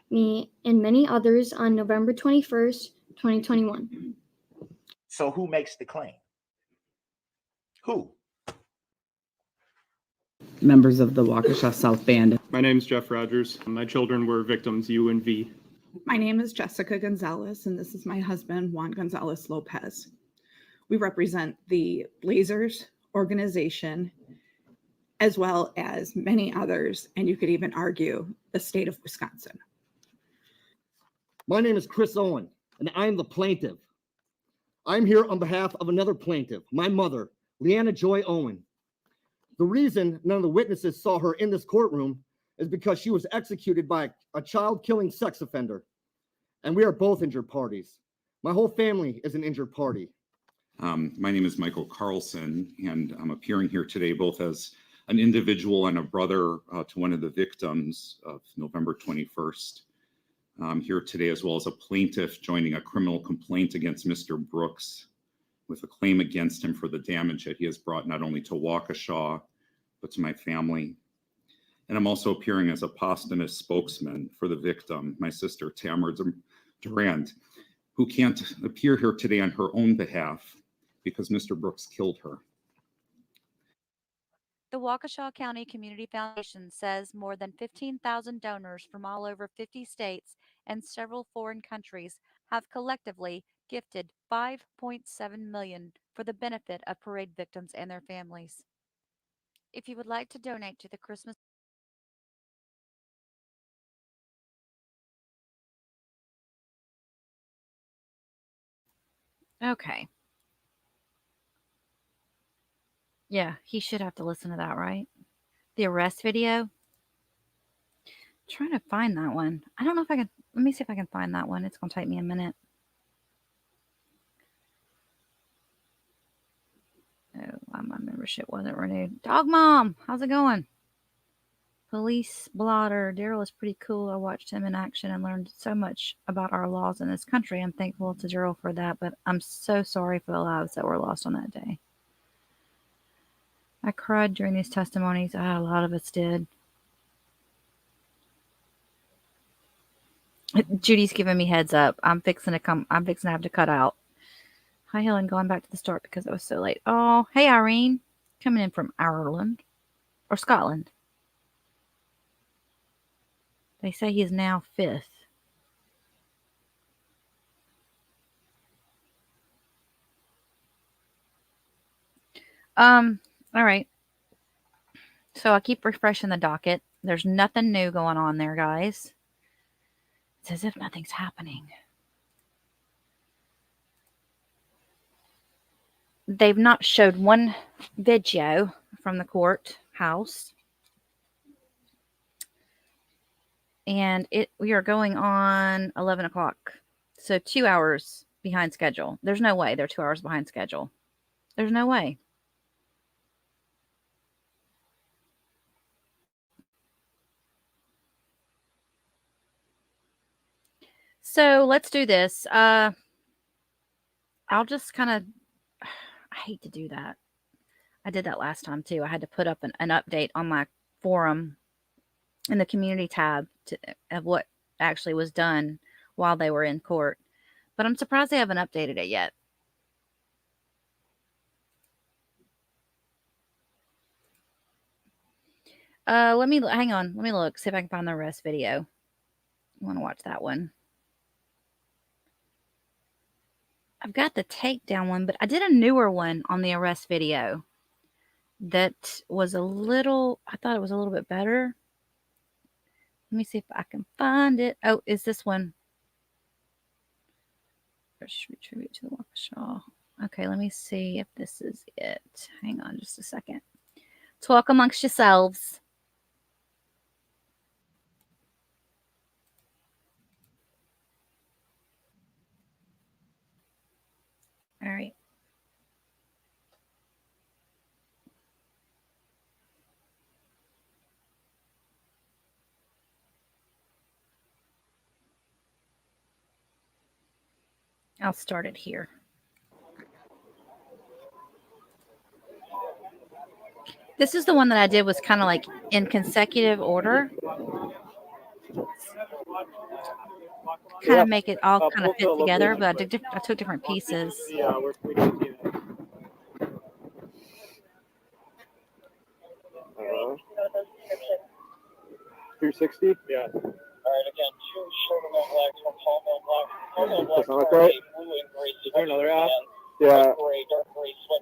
me and many others on November 21st, 2021. So who makes the claim? Who? Members of the Waukesha South Band. My name is Jeff Rogers. My children were victims U and V. My name is Jessica Gonzalez, and this is my husband, Juan Gonzalez Lopez. We represent the Blazers organization, as well as many others, and you could even argue the state of Wisconsin. My name is Chris Owen, and I'm the plaintiff. I'm here on behalf of another plaintiff, my mother, Leanna Joy Owen. The reason none of the witnesses saw her in this courtroom is because she was executed by a child-killing sex offender, and we are both injured parties. My whole family is an injured party. My name is Michael Carlson, and I'm appearing here today both as an individual and a brother to one of the victims of November 21st. I'm here today as well as a plaintiff joining a criminal complaint against Mr. Brooks with a claim against him for the damage that he has brought not only to Waukesha, but to my family. And I'm also appearing as a posthumous spokesman for the victim, my sister, Tamara Durand, who can't appear here today on her own behalf because Mr. Brooks killed her. The Waukesha County Community Foundation says more than 15,000 donors from all over 50 states and several foreign countries have collectively gifted $5.7 million for the benefit of parade victims and their families. If you would like to donate to the Christmas Okay. Yeah, he should have to listen to that, right? The arrest video. Trying to find that one. I don't know if I can. Let me see if I can find that one. It's going to take me a minute. Oh, my membership wasn't renewed. Dog Mom, how's it going? Police blotter. Darrell is pretty cool. I watched him in action and learned so much about our laws in this country. I'm thankful to Darrell for that, but I'm so sorry for the lives that were lost on that day. I cried during these testimonies. A lot of us did. Judy's giving me heads up. I'm fixing to have to cut out. Hi, Helen. Going back to the start because it was so late. Oh, hey, Irene. Coming in from Ireland or Scotland. They say he is now 5th. All right. So I keep refreshing the docket. There's nothing new going on there, guys. It's as if nothing's happening. They've not showed one video from the courthouse. And we are going on 11 o'clock. So 2 hours behind schedule. There's no way they're 2 hours behind schedule. There's no way. So let's do this. I'll just kind of, I hate to do that. I did that last time too. I had to put up an update on my forum in the community tab of what actually was done while they were in court. But I'm surprised they haven't updated it yet. Hang on. Let me look, see if I can find the arrest video. I want to watch that one. I've got the takedown one, but I did a newer one on the arrest video that was I thought it was a little bit better. Let me see if I can find it. Oh, is this one? Tribute to the Waukesha. Okay, let me see if this is it. Hang on just a second. Talk amongst yourselves. All right. I'll start it here. This is the one that I did was kind of like in consecutive order. Kind of make it all kind of fit together, but I took different pieces. Yeah, we're 260? Yeah. All right, again, 2 shorter mill blacks, 1 tall mill black. Tall mill black, Doesn't look right. blue and gray. Is there another app? Yeah. Dark gray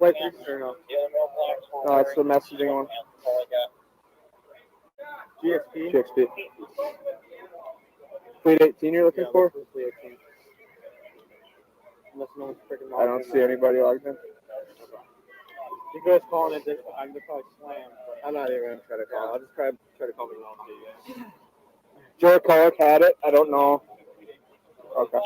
Wait, sweatpants. or no? The other mill blacks were No, it's the wearing messaging one. sweatpants. That's all I got. GXP. Fleet 18 you're looking for? Fleet 18. Unless no one's freaking I don't see anybody logged in. You guys calling it this? I'm just probably slammed. I'm not even going to try to call. I'll just try to call me. Yeah. Joe Clark had it. I don't know. Okay.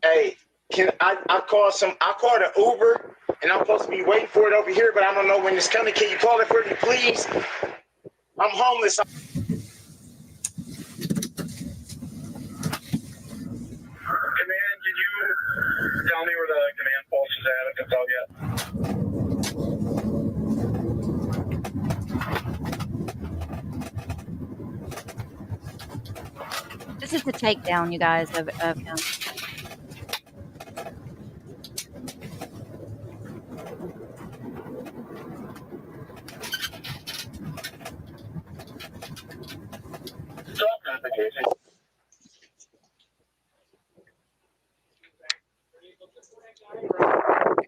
Hey, I called an Uber and I'm supposed to be waiting for it over here, but I don't know when it's coming. Can you call it for me, please? I'm homeless. Hey man, can you tell me where the command post is at if it's out yet? This is the takedown, you guys, of him.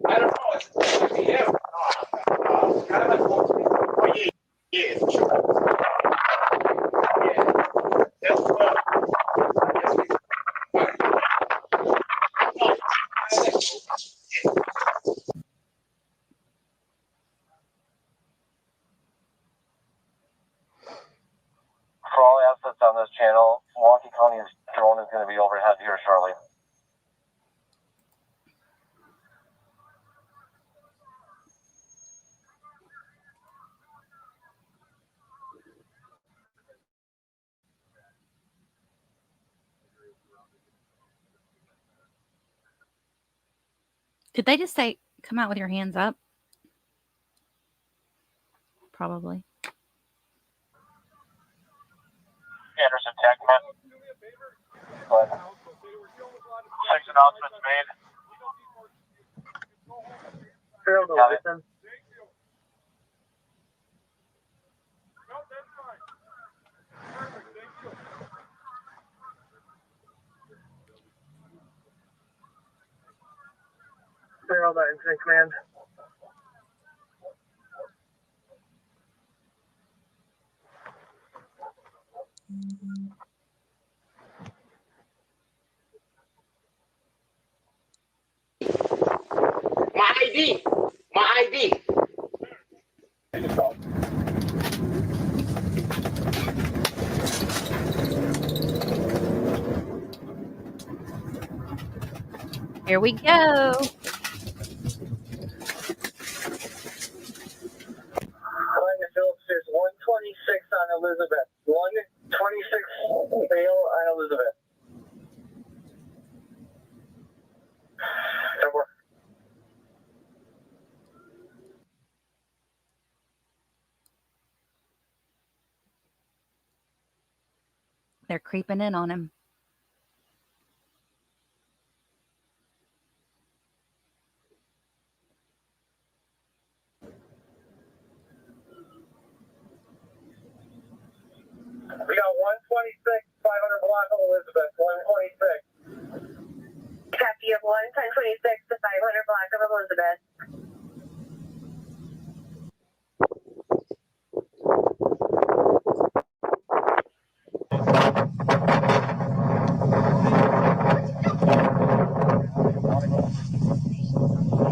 I don't know. Yeah. Yeah, for sure. Yeah. That's For all assets on this channel, Milwaukee County's drone is going to be overhead here shortly. Did they just say, come out with your hands up? Probably. Anderson Techman. But 6 announcements made. Darrell, Darrell, that incident command. My ID. My ID. Here we go. Phillips is 126 on Elizabeth. 126 bail on Elizabeth. Over. They're creeping in on him. We got 126, 500 block of Elizabeth. 126. Copy of 126 to 500 block of Elizabeth.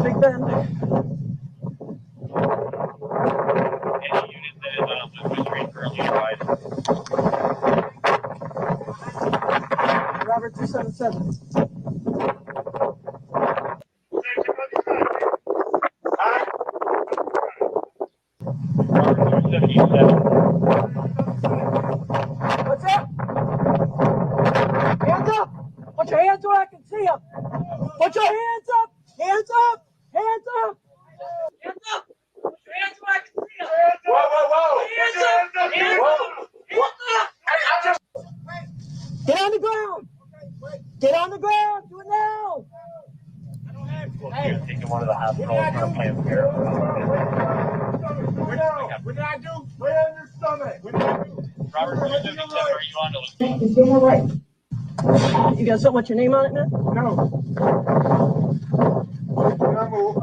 Big Ben. Robert 277. What's up? Hands up! Put your hands where I can see them. Put your hands up! Hands up! Hands up! Hands up! Put your hands where I can see them. Whoa, whoa, whoa! Hands up! Hands up! Hands up! Get on the ground! Get on the ground! Do it now! Hey, taking one of the hospitals for a plan here. What did I do? Lay on your stomach. What did I do? Robert, are you on the list? Still more right. You got something with your name on it, man? No.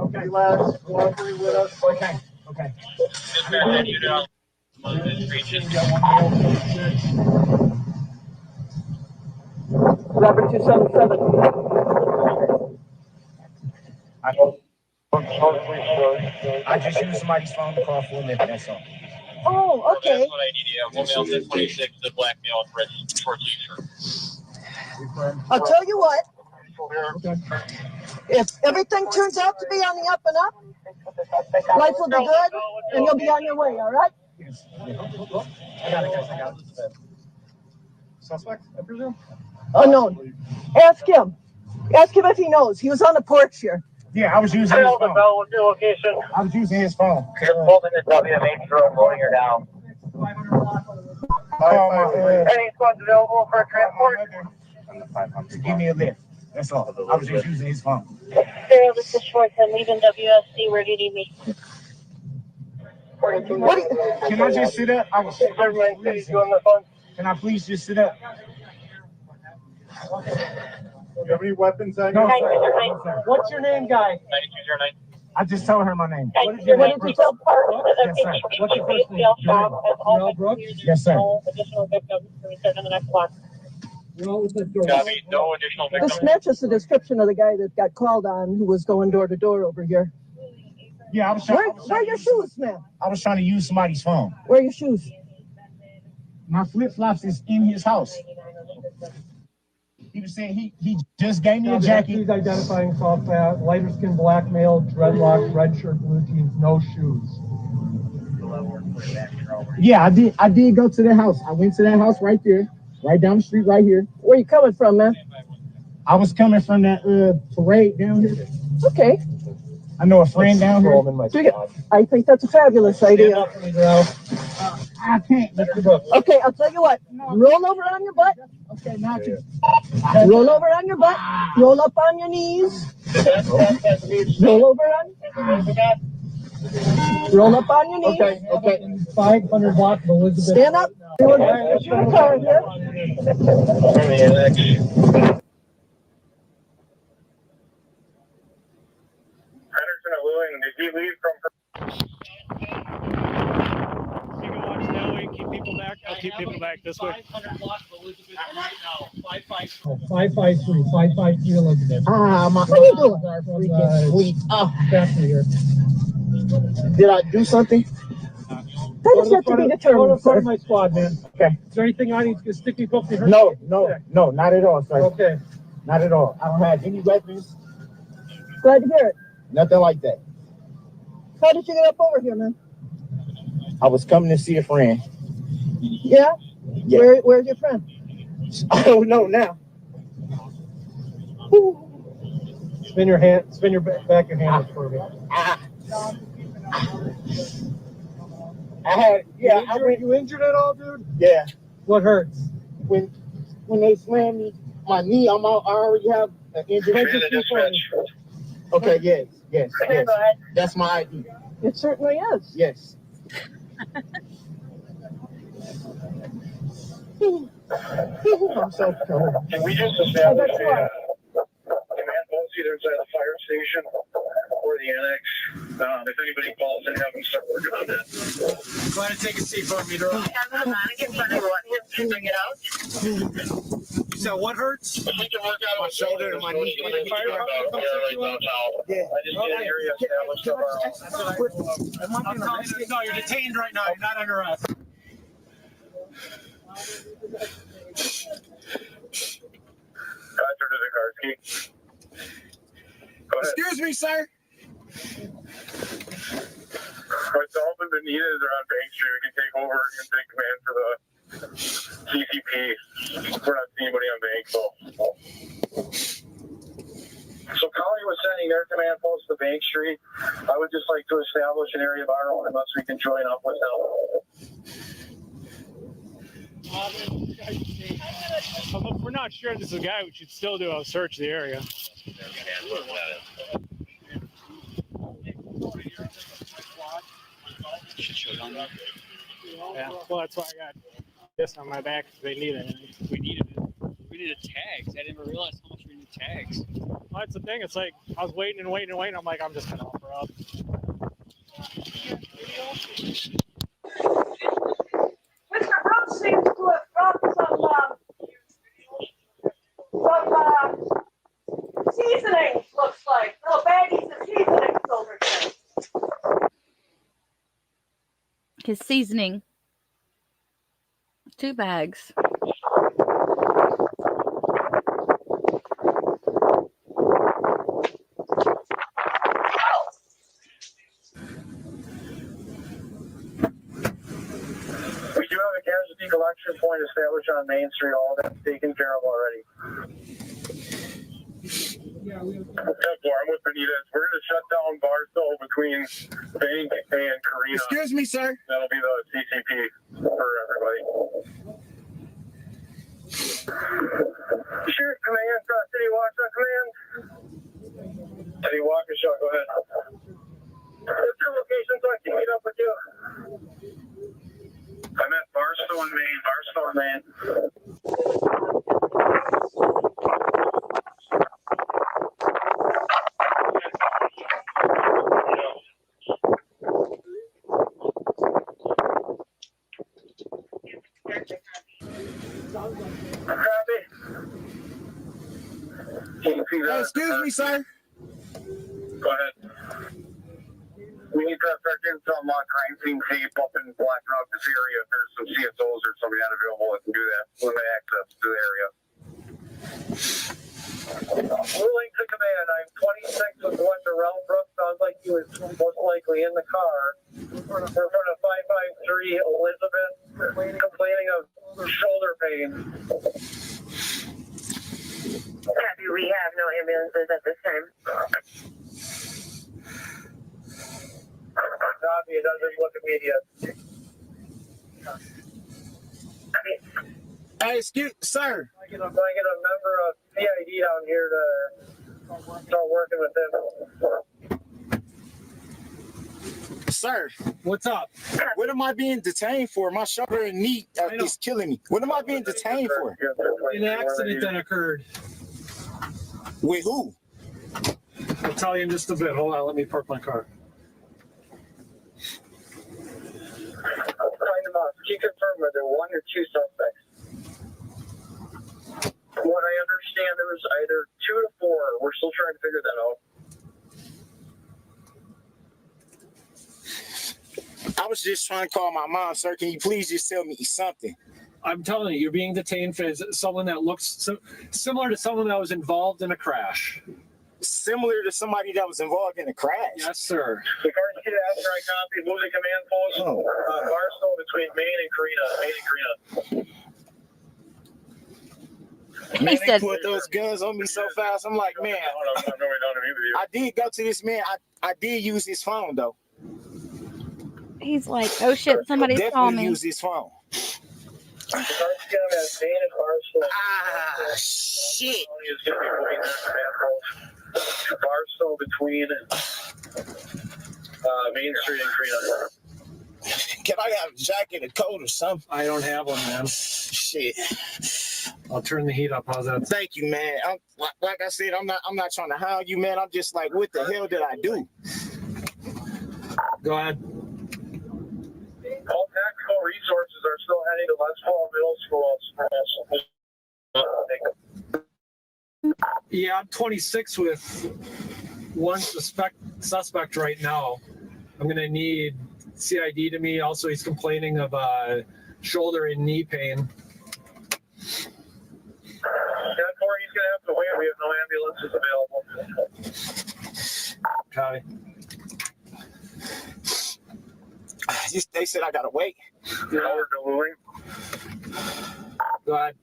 Okay, lads. Cooperate with us. Okay. Okay. Robert 277. I just used somebody's phone to call for a minute, that's all. Oh, okay. That's what I need. We'll mail 1026 to blackmail for short leisure. I'll tell you what. If everything turns out to be on the up and up, life will be good, and you'll be on your way, all right? I got it. Suspect, I presume? Unknown. Ask him. Ask him if he knows. He was on the porch here. Yeah, I was using his phone. What's your location? I was using his phone. You're holding the WMH drone, loading her down. Any squads available for transport? Give me a lift. That's all. I was just using his phone. Darrell, this is Schwartz. I'm leaving WSC. Where do you need me? Can I just sit up? Can I please just sit up? You have any weapons? No, sir. What's your name, guy? 9209. I just told her my name. What did you tell Park? Yes, sir. What's your first name? Darrell Brooks? Yes, sir. Additional victims to return in the next block. Copy. No additional victims. This matches the description of the guy that got called on who was going door to door over here. Yeah, I was Where are your shoes, man? I was trying to use somebody's phone. Where are your shoes? My flip-flops is in his house. He was saying he just gave me a jacket. He's identifying soft fat, lighter skin, black male, dreadlocks, red shirt, blue jeans, no shoes. Yeah, I did go to the house. I went to that house right there, right down the street, right here. Where you coming from, man? I was coming from that parade down here. Okay. I know a friend down here. I think that's a fabulous idea. I can't. Okay, I'll tell you what. Roll over on your butt. Okay, not you. Roll over on your butt. Roll up on your knees. Roll over on. Roll up on your knees. Okay, okay. 500 block of Elizabeth. Stand up. Get your car here. you leave from. You can watch that way and keep people back. I'll keep people back this way. 553, 553 Elizabeth. What are you doing? Freaking sweet. Factory here. Did I do something? That is yet to be Go to determined, the front sir. of my squad, man. Okay. Is there anything I need to sticky book? No, not at all, sir. Okay. Not at all. I don't have any weapons. Glad to hear it. Nothing like that. How did you get up over here, man? I was coming to see a friend. Yeah? Where's your friend? I don't know now. Spin your back your hand up for me. You injured at all, dude? Yeah. What hurts? When they slammed me, my knee, I already have an injury. Okay, yes. That's my ID. It certainly is. Yes. I'm so cold. Can we just establish a command post either inside the fire station or the annex? If anybody calls in, have them start working on that. Go ahead and take a seat for me, Darrell. So what hurts? We can work out my shoulder and my knee. When I fire department comes to you. Yeah. I just get an area established of our own. I'm telling you, no, you're detained right now. You're not under arrest. Excuse me, sir. Myself and Benitez are on Bank Street. We can take over and take command for the CCP. We're not seeing anybody on Bank, so. So Collie was sending their command post to Bank Street. I would just like to establish an area of our own unless we can join up with them. If we're not sure this is a guy, we should still do a search of the area. Yeah, well, that's why I got this on my back. If they need it. We needed tags. I didn't realize how much we need tags. Well, that's the thing. It's like I was waiting. I'm like, I'm just gonna offer up. Mr. Brooks seems to have brought some seasonings, looks like. Little baggies of seasonings over there. His seasoning. 2 bags. We do have a casualty collection point established on Main Street. All that's taken care of already. I'm with Benitez. We're going to shut down Barstow between Bank and Karina. Excuse me, sir. That'll be the CCP for everybody. Sure, command, City Waukesha, command. City Waukesha, go ahead. What's your location so I can meet up with you? I'm at Barstow and Main. Excuse me, sir. Go ahead. We need to start getting some crime scene tape up in Black Rock, this area. If there's some CSOs or somebody not available that can do that, limit access to the area. Ruling to command. I'm 26 with one Darrell Brooks. Sounds like he was most likely in the car. We're in front of 553 Elizabeth, complaining of shoulder pain. Happy rehab, no ambulances at this time. Copy, it doesn't look immediate. Hey, excuse, sir. I get a member of PID down here to start working with them. Sir, what's up? What am I being detained for? My shoulder and knee is killing me. What am I being detained for? An accident that occurred. With who? I'll tell you in just a bit. Hold on, let me park my car. you confirm, are there one or two suspects? From what I understand, there was either 2 to 4. We're still trying to figure that out. I was just trying to call my mom, sir. Can you please just tell me something? I'm telling you, you're being detained for someone that looks similar to someone that was involved in a crash. Similar to somebody that was involved in a crash? Yes, sir. The car kit after I copied moving command post. Barstow between Maine and Karina. Man, they put those guns on me so fast. I'm like, man, I did go to this man. I did use his phone, though. He's like, oh shit, somebody's calling me. Use his phone. Ah, shit. Barstow between Main Street and Karina. Can I have a jacket, a coat, or something? I don't have one, man. Shit. I'll turn the heat up. How's that? Thank you, man. Like I said, I'm not trying to hound you, man. I'm just like, what the hell did I do? Go ahead. All tactical resources are still heading to Westfall Middle School. Yeah, I'm 26 with one suspect right now. I'm going to need CID to me. Also, he's complaining of shoulder and knee pain. 10-4, he's going to have to wait. We have no ambulances available. Copy. They said I got to wait. Yeah, we're delivering. Go ahead.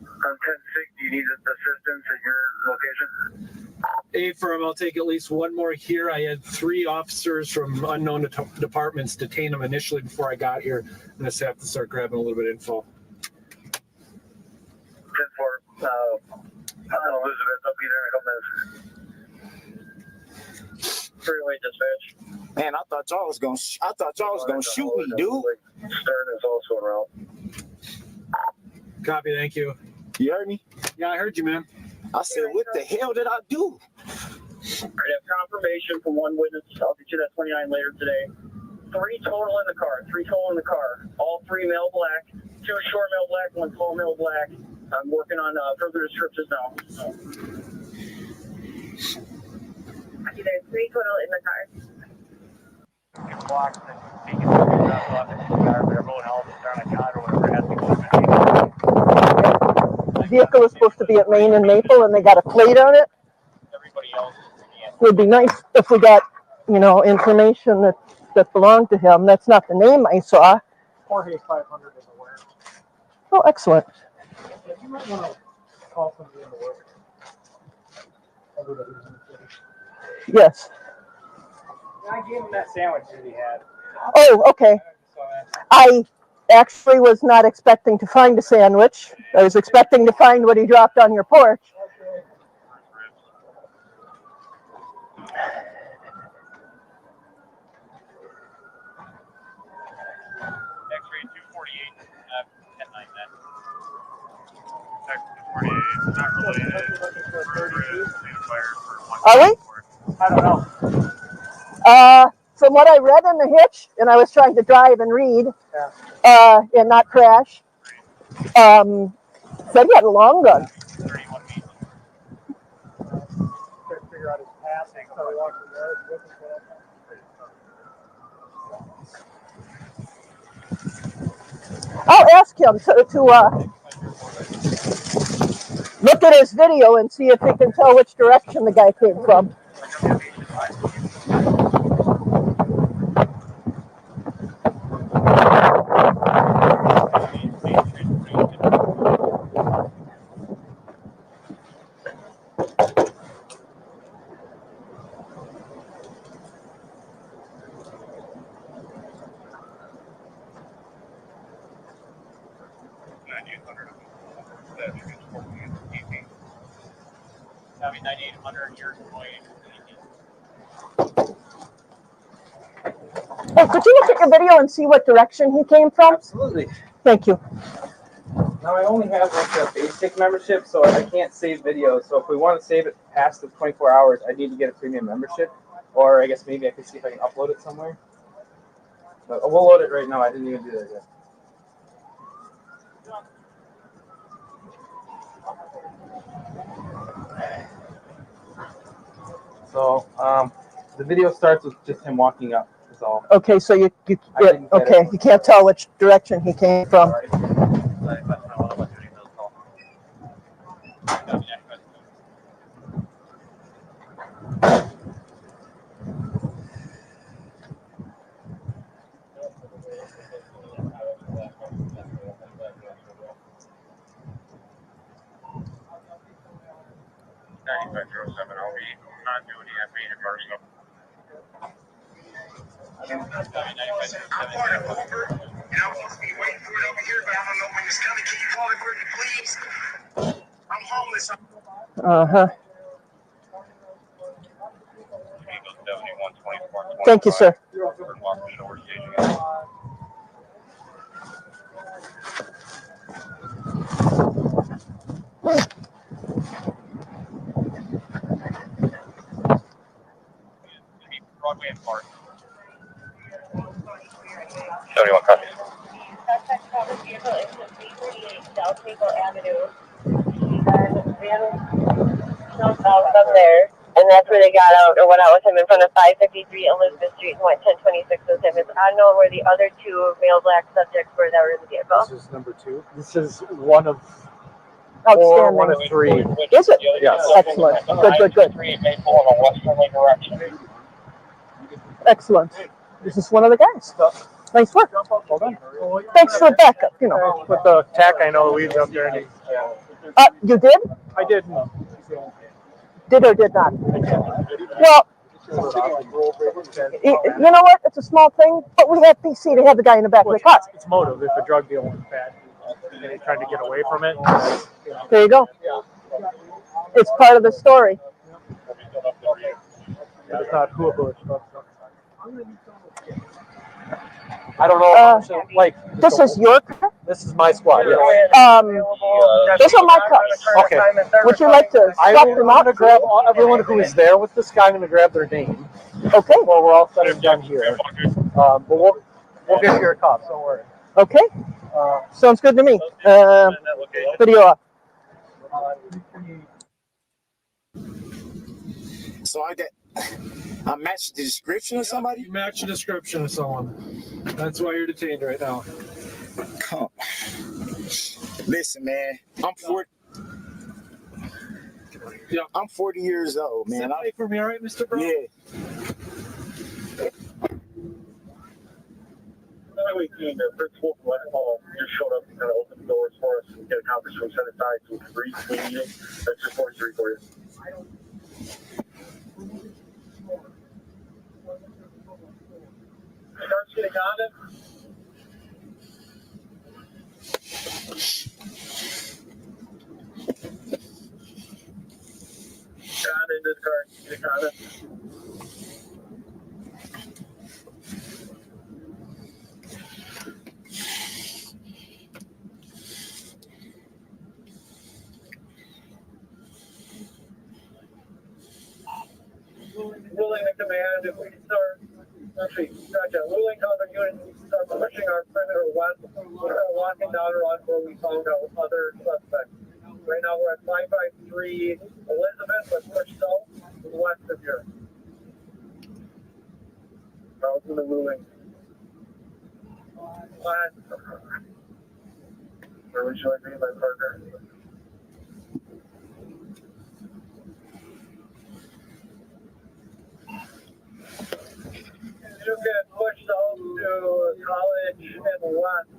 On 10-6, do you need assistance at your location? Affirm, I'll take at least one more here. I had 3 officers from unknown departments detain him initially before I got here. I'm going to have to start grabbing a little bit of info. 10-4, Elizabeth, I'll be there in a couple minutes. Freeway dispatch. Man, I thought y'all was gonna shoot me, dude. Stern is also en route. Copy, thank you. You heard me? Yeah, I heard you, man. I said, what the hell did I do? I have confirmation from one witness. I'll get you that 29 later today. 3 total in the car. 3 total in the car. All 3 male black. 2 short male black, 1 tall male black. I'm working on further descriptions now. There's 3 total in the car. The vehicle is supposed to be at Main and Maple, and they got a plate on it. It would be nice if we got, information that belonged to him. That's not the name I saw. Jorge 500 is aware. Oh, excellent. Yeah, you might want to call somebody in the work. Yes. I gave him that sandwich that he had. Oh, okay. I actually was not expecting to find a sandwich. I was expecting to find what he dropped on your porch. X-ray 248, 10-9 net. X-ray 248, not related. Are we? I don't know. From what I read in the hitch, and I was trying to drive and read, and not crash, said he had a long gun. Figure out his passing. So we walked the yard with him. I'll ask him to look at his video and see if he can tell which direction the guy came from. Copy 9800, you're going. Oh, could you look at your video and see what direction he came from? Absolutely. Thank you. Now I only have like a basic membership, so I can't save videos. So if we want to save it past the 24 hours, I need to get a premium membership. Or I guess maybe I could see if I can upload it somewhere. We'll load it right now. I didn't even do that yet. So the video starts with just him walking up. That's all. Okay, so you can't tell which direction he came from. I'm part of Uber, and I'm supposed to be waiting for it over here, but I don't know when it's coming. Can you call it for me, please? I'm homeless. Thank you, sir. Broadway and Park. 71 copies. Suspect covered vehicle is at 338 South Maple Avenue. From there, and that's where they got out or went out with him in front of 553 Elizabeth Street and went 1026 with him. It's unknown where the other two male black subjects were that were in the vehicle. This is number 2. This is one of Outstanding. 1 of 3. Is it? Yes. Excellent. Good. Excellent. This is one of the guys. Nice work. Well done. Thanks for the backup, you know. With the tack, I know Louise up there. You did? I did. Did or did not? Well, you know what? It's a small thing, but we have PC to have the guy in the back of the car. It's motive. If a drug deal went bad and they tried to get away from it. There you go. It's part of the story. It's not who it was. I don't know. This is your car? This is my squad. Yes. Those are my cars. Okay. Would you like to swap them out? I'm going to grab everyone who is there with this guy. I'm going to grab their name. Okay. Well, we're all set and done here. But we'll get your cops. Don't worry. Okay. Sounds good to me. Video up. So I matched the description of somebody? You match the description of someone. That's why you're detained right now. Come. Listen, man. I'm 40 years old, man. Sit for me, all right, Mr. Brown? Yeah. Highway team, the principal from West Hall just showed up and kind of opened the doors for us and get a conference room set aside so we can brief the meeting. That's just 43 for you. Starsky to Condon. Condon, this car, to Condon. Ruling the command, if we start, actually, gotcha, ruling counter unit, start pushing our perimeter west, we're walking down around where we found out other suspects. Right now we're at 553 Elizabeth, let's push south to the west of here. Out in the ruling. Where would you like to be, my partner? You can push south to College and West.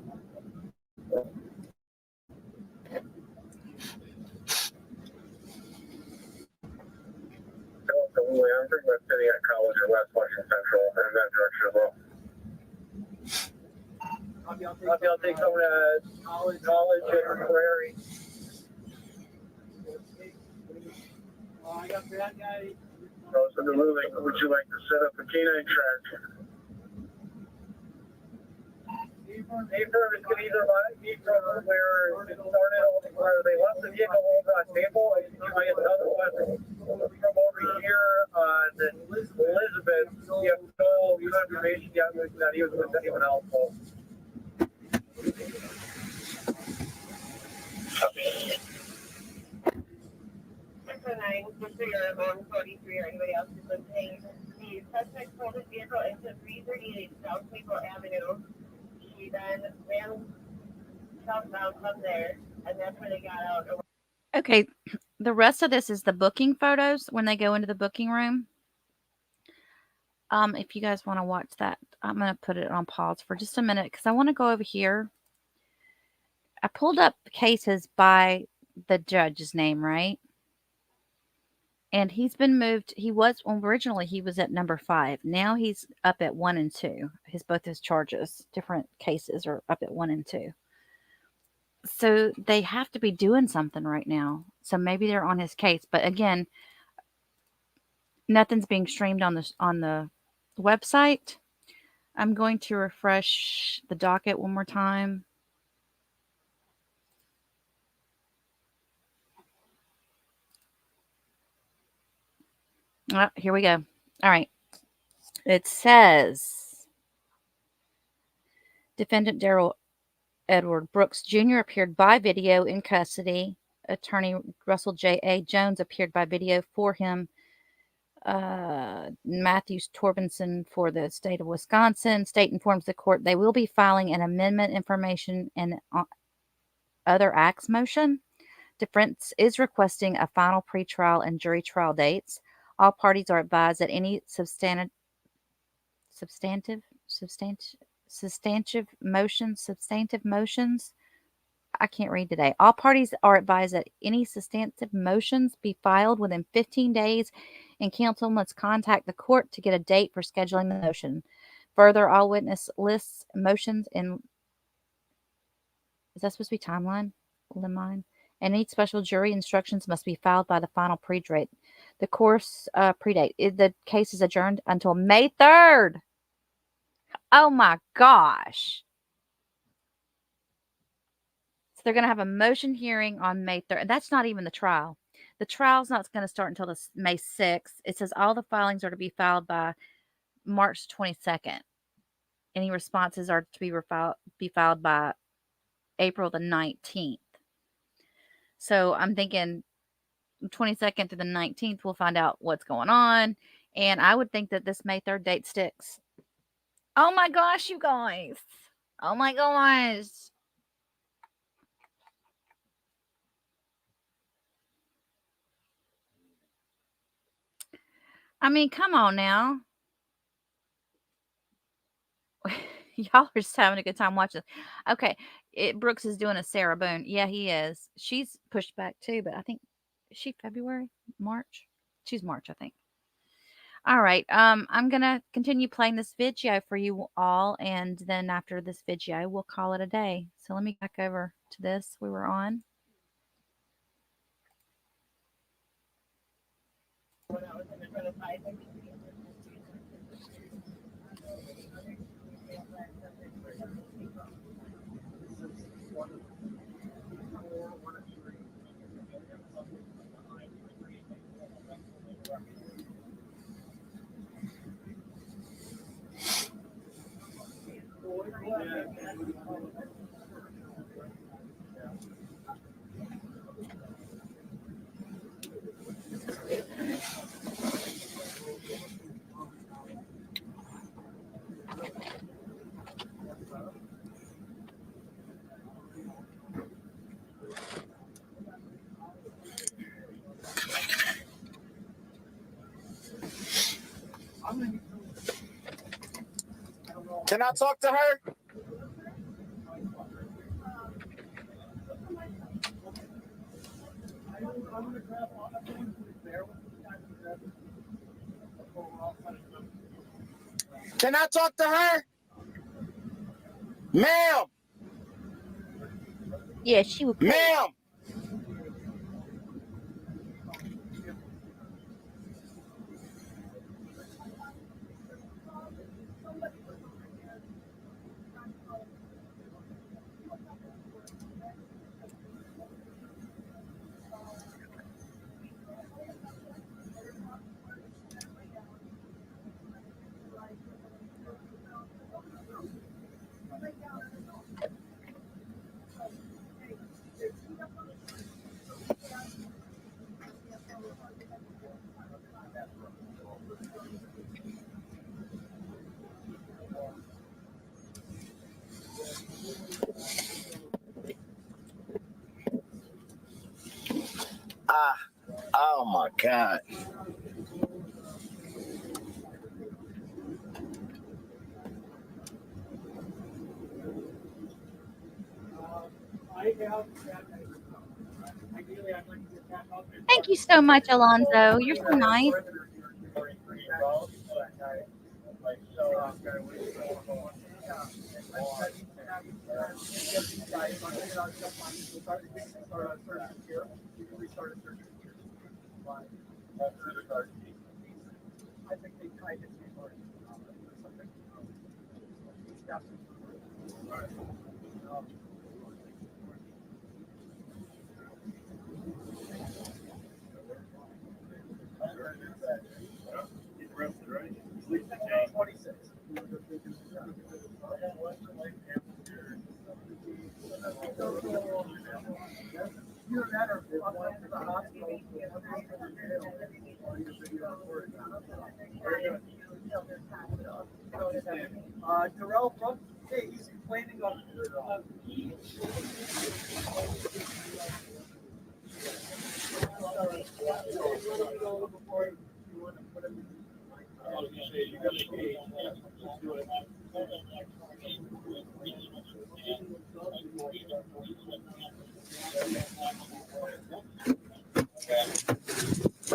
I'm pretty much sitting at College or West Washington Central in that direction as well. I'll take someone at College and Prairie. I got that guy. So the moving, would you like to set up a canine track? A-firm is going to either be from where it started, where they left the vehicle over on Maple, and you might have another one from over over here on Elizabeth, you have no confirmation yet that he was with anyone else. So. On 43 or anybody else who's listening, the suspect pulled his vehicle into 338 South Maple Avenue. He then ran southbound from there, and that's where they got out. Okay, the rest of this is the booking photos when they go into the booking room. If you guys want to watch that, I'm going to put it on pause for just a minute because I want to go over here. I pulled up cases by the judge's name, right? And he's been moved. He was originally he was at number 5. Now he's up at 1 and 2. Both his charges, different cases, are up at 1 and 2. So they have to be doing something right now. So maybe they're on his case. But again, nothing's being streamed on the website. I'm going to refresh the docket one more time. Oh, here we go. All right. It says Defendant Darrell Edward Brooks Jr. appeared by video in custody. Attorney Russell J.A. Jones appeared by video for him. Matthews Torbenson for the state of Wisconsin. State informs the court they will be filing an amendment information and other acts motion. Defense is requesting a final pretrial and jury trial dates. All parties are advised that any substantive motions. I can't read today. All parties are advised that any substantive motions be filed within 15 days, and counsel must contact the court to get a date for scheduling the motion. Further, all witness lists, motions, and is that supposed to be timeline? Any special jury instructions must be filed by the final predate. The course predate. The case is adjourned until May 3rd. Oh my gosh. So they're going to have a motion hearing on May 3rd. That's not even the trial. The trial's not going to start until May 6th. It says all the filings are to be filed by March 22nd. Any responses are to be filed by April the 19th. So I'm thinking 22nd to the 19th, we'll find out what's going on. And I would think that this May 3rd date sticks. Oh my gosh, you guys. Oh my gosh. I mean, come on now. Y'all are just having a good time watching. Okay. Brooks is doing a Sarah Boone. Yeah, he is. She's pushed back too, but I think, is she February? March? She's March, I think. All right. I'm going to continue playing this video for you all. And then after this video, we'll call it a day. So let me back over to this we were on. Can I talk to her? Can I talk to her? Ma'am. Yeah, she would. Ma'am. Oh my God. Thank you so much, Alonzo. You're so nice. Darrell, hey, he's complaining of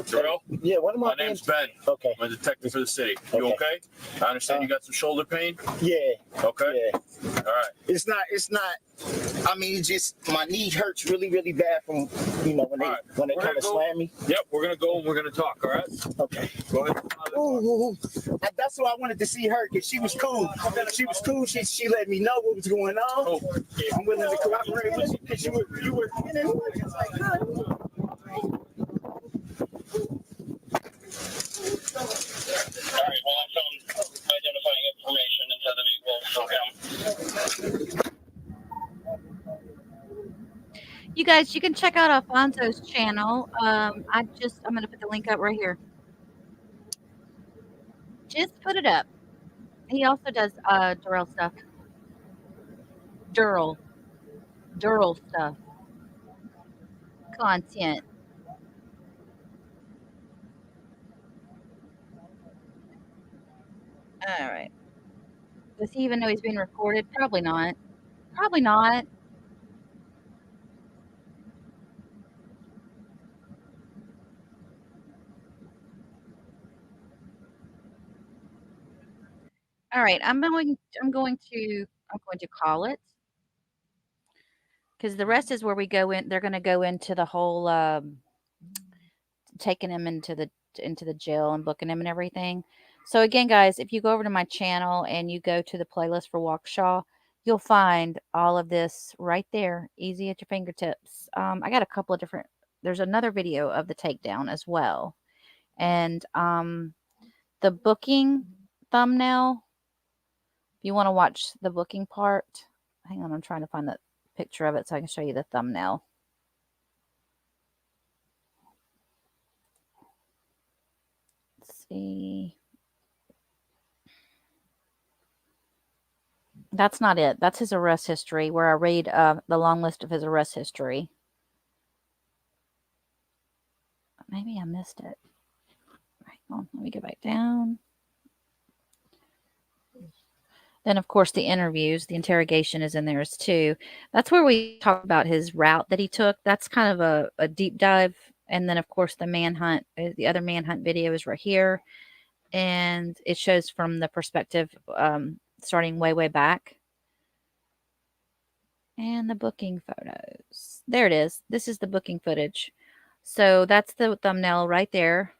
Darrell? Yeah, what am I? My name's Ben. Okay. I'm a detective for the city. You okay? I understand you got some shoulder pain? Yeah. Okay. Yeah. All right. It's not, I mean, it's just, my knee hurts really, really bad from, when they kind of slam me. Yep, we're going to go and we're going to talk, all right? Okay. Go ahead. Ooh. That's why I wanted to see her, because she was cool. She was cool. She let me know what was going on. I'm willing to cooperate with you, because you were just like, huh? All right, well, I found identifying information inside the vehicle. You guys, you can check out Alfonso's channel. I'm going to put the link up right here. Just put it up. He also does Darrell stuff. Darrell stuff. Content. All right. Does he even know he's being recorded? Probably not. Probably not. All right, I'm going to call it, because the rest is where we go in. They're going to go into the whole taking him into the jail and booking him and everything. So again, guys, if you go over to my channel and you go to the playlist for Waukesha, you'll find all of this right there, easy at your fingertips. I got a couple of different. There's another video of the takedown as well, and the booking thumbnail. If you want to watch the booking part, hang on, I'm trying to find the picture of it so I can show you the thumbnail. Let's see. That's not it. That's his arrest history, where I read the long list of his arrest history. Maybe I missed it. Hang on, let me go back down. Then, of course, the interviews, the interrogation is in there too. That's where we talk about his route that he took. That's kind of a deep dive. And then, of course, the manhunt, the other manhunt video is right here. And it shows from the perspective starting way, way back. And the booking photos. There it is. This is the booking footage. So that's the thumbnail right there.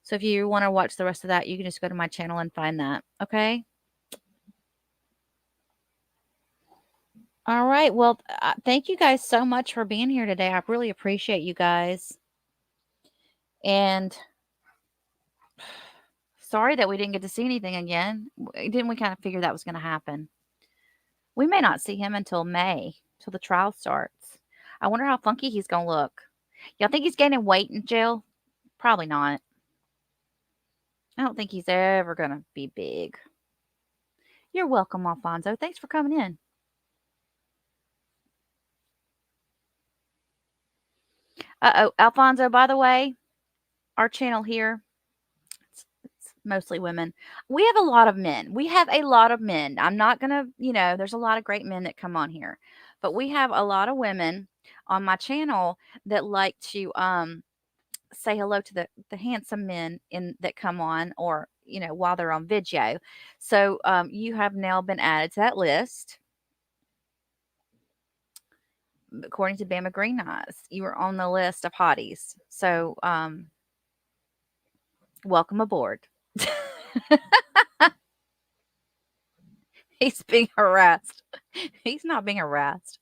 So if you want to watch the rest of that, you can just go to my channel and find that. Okay? All right. Well, thank you guys so much for being here today. I really appreciate you guys. And sorry that we didn't get to see anything again. Didn't we kind of figure that was going to happen? We may not see him until May, till the trial starts. I wonder how funky he's going to look. Y'all think he's gaining weight in jail? Probably not. I don't think he's ever going to be big. You're welcome, Alfonso. Thanks for coming in. Uh-oh, Alfonso, by the way, our channel here, it's mostly women. We have a lot of men. We have a lot of men. I'm not going to, there's a lot of great men that come on here. But we have a lot of women on my channel that like to say hello to the handsome men that come on, or while they're on video. So you have now been added to that list. According to Bama Green Eyes, you were on the list of hotties. So welcome aboard. He's being harassed. He's not being harassed.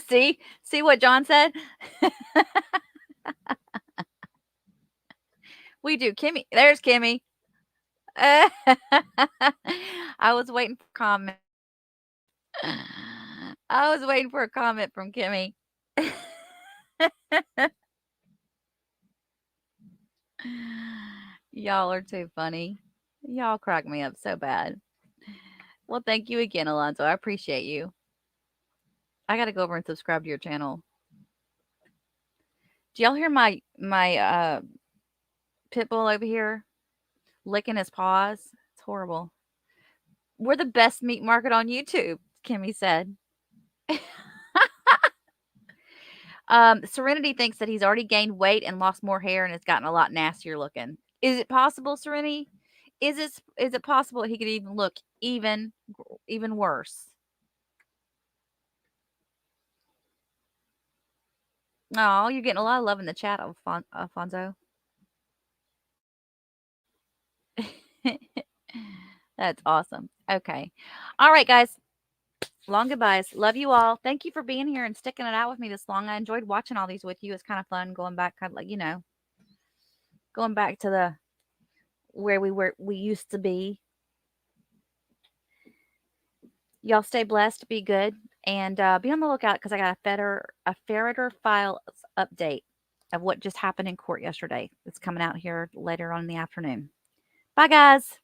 See what John said? We do. Kimmy. There's Kimmy. I was waiting for a comment. I was waiting for a comment from Kimmy. Y'all are too funny. Y'all crack me up so bad. Well, thank you again, Alonzo. I appreciate you. I got to go over and subscribe to your channel. Do y'all hear my pit bull over here licking his paws? It's horrible. We're the best meat market on YouTube, Kimmy said. Serenity thinks that he's already gained weight and lost more hair and has gotten a lot nastier looking. Is it possible, Serenity? Is it possible he could even look even worse? Oh, you're getting a lot of love in the chat, Alfonso. That's awesome. Okay. All right, guys. Long goodbyes. Love you all. Thank you for being here and sticking it out with me this long. I enjoyed watching all these with you. It's kind of fun going back, kind of like, going back to where we used to be. Y'all stay blessed, be good, and be on the lookout because I got a Ferreter Files update of what just happened in court yesterday. It's coming out here later on in the afternoon. Bye, guys.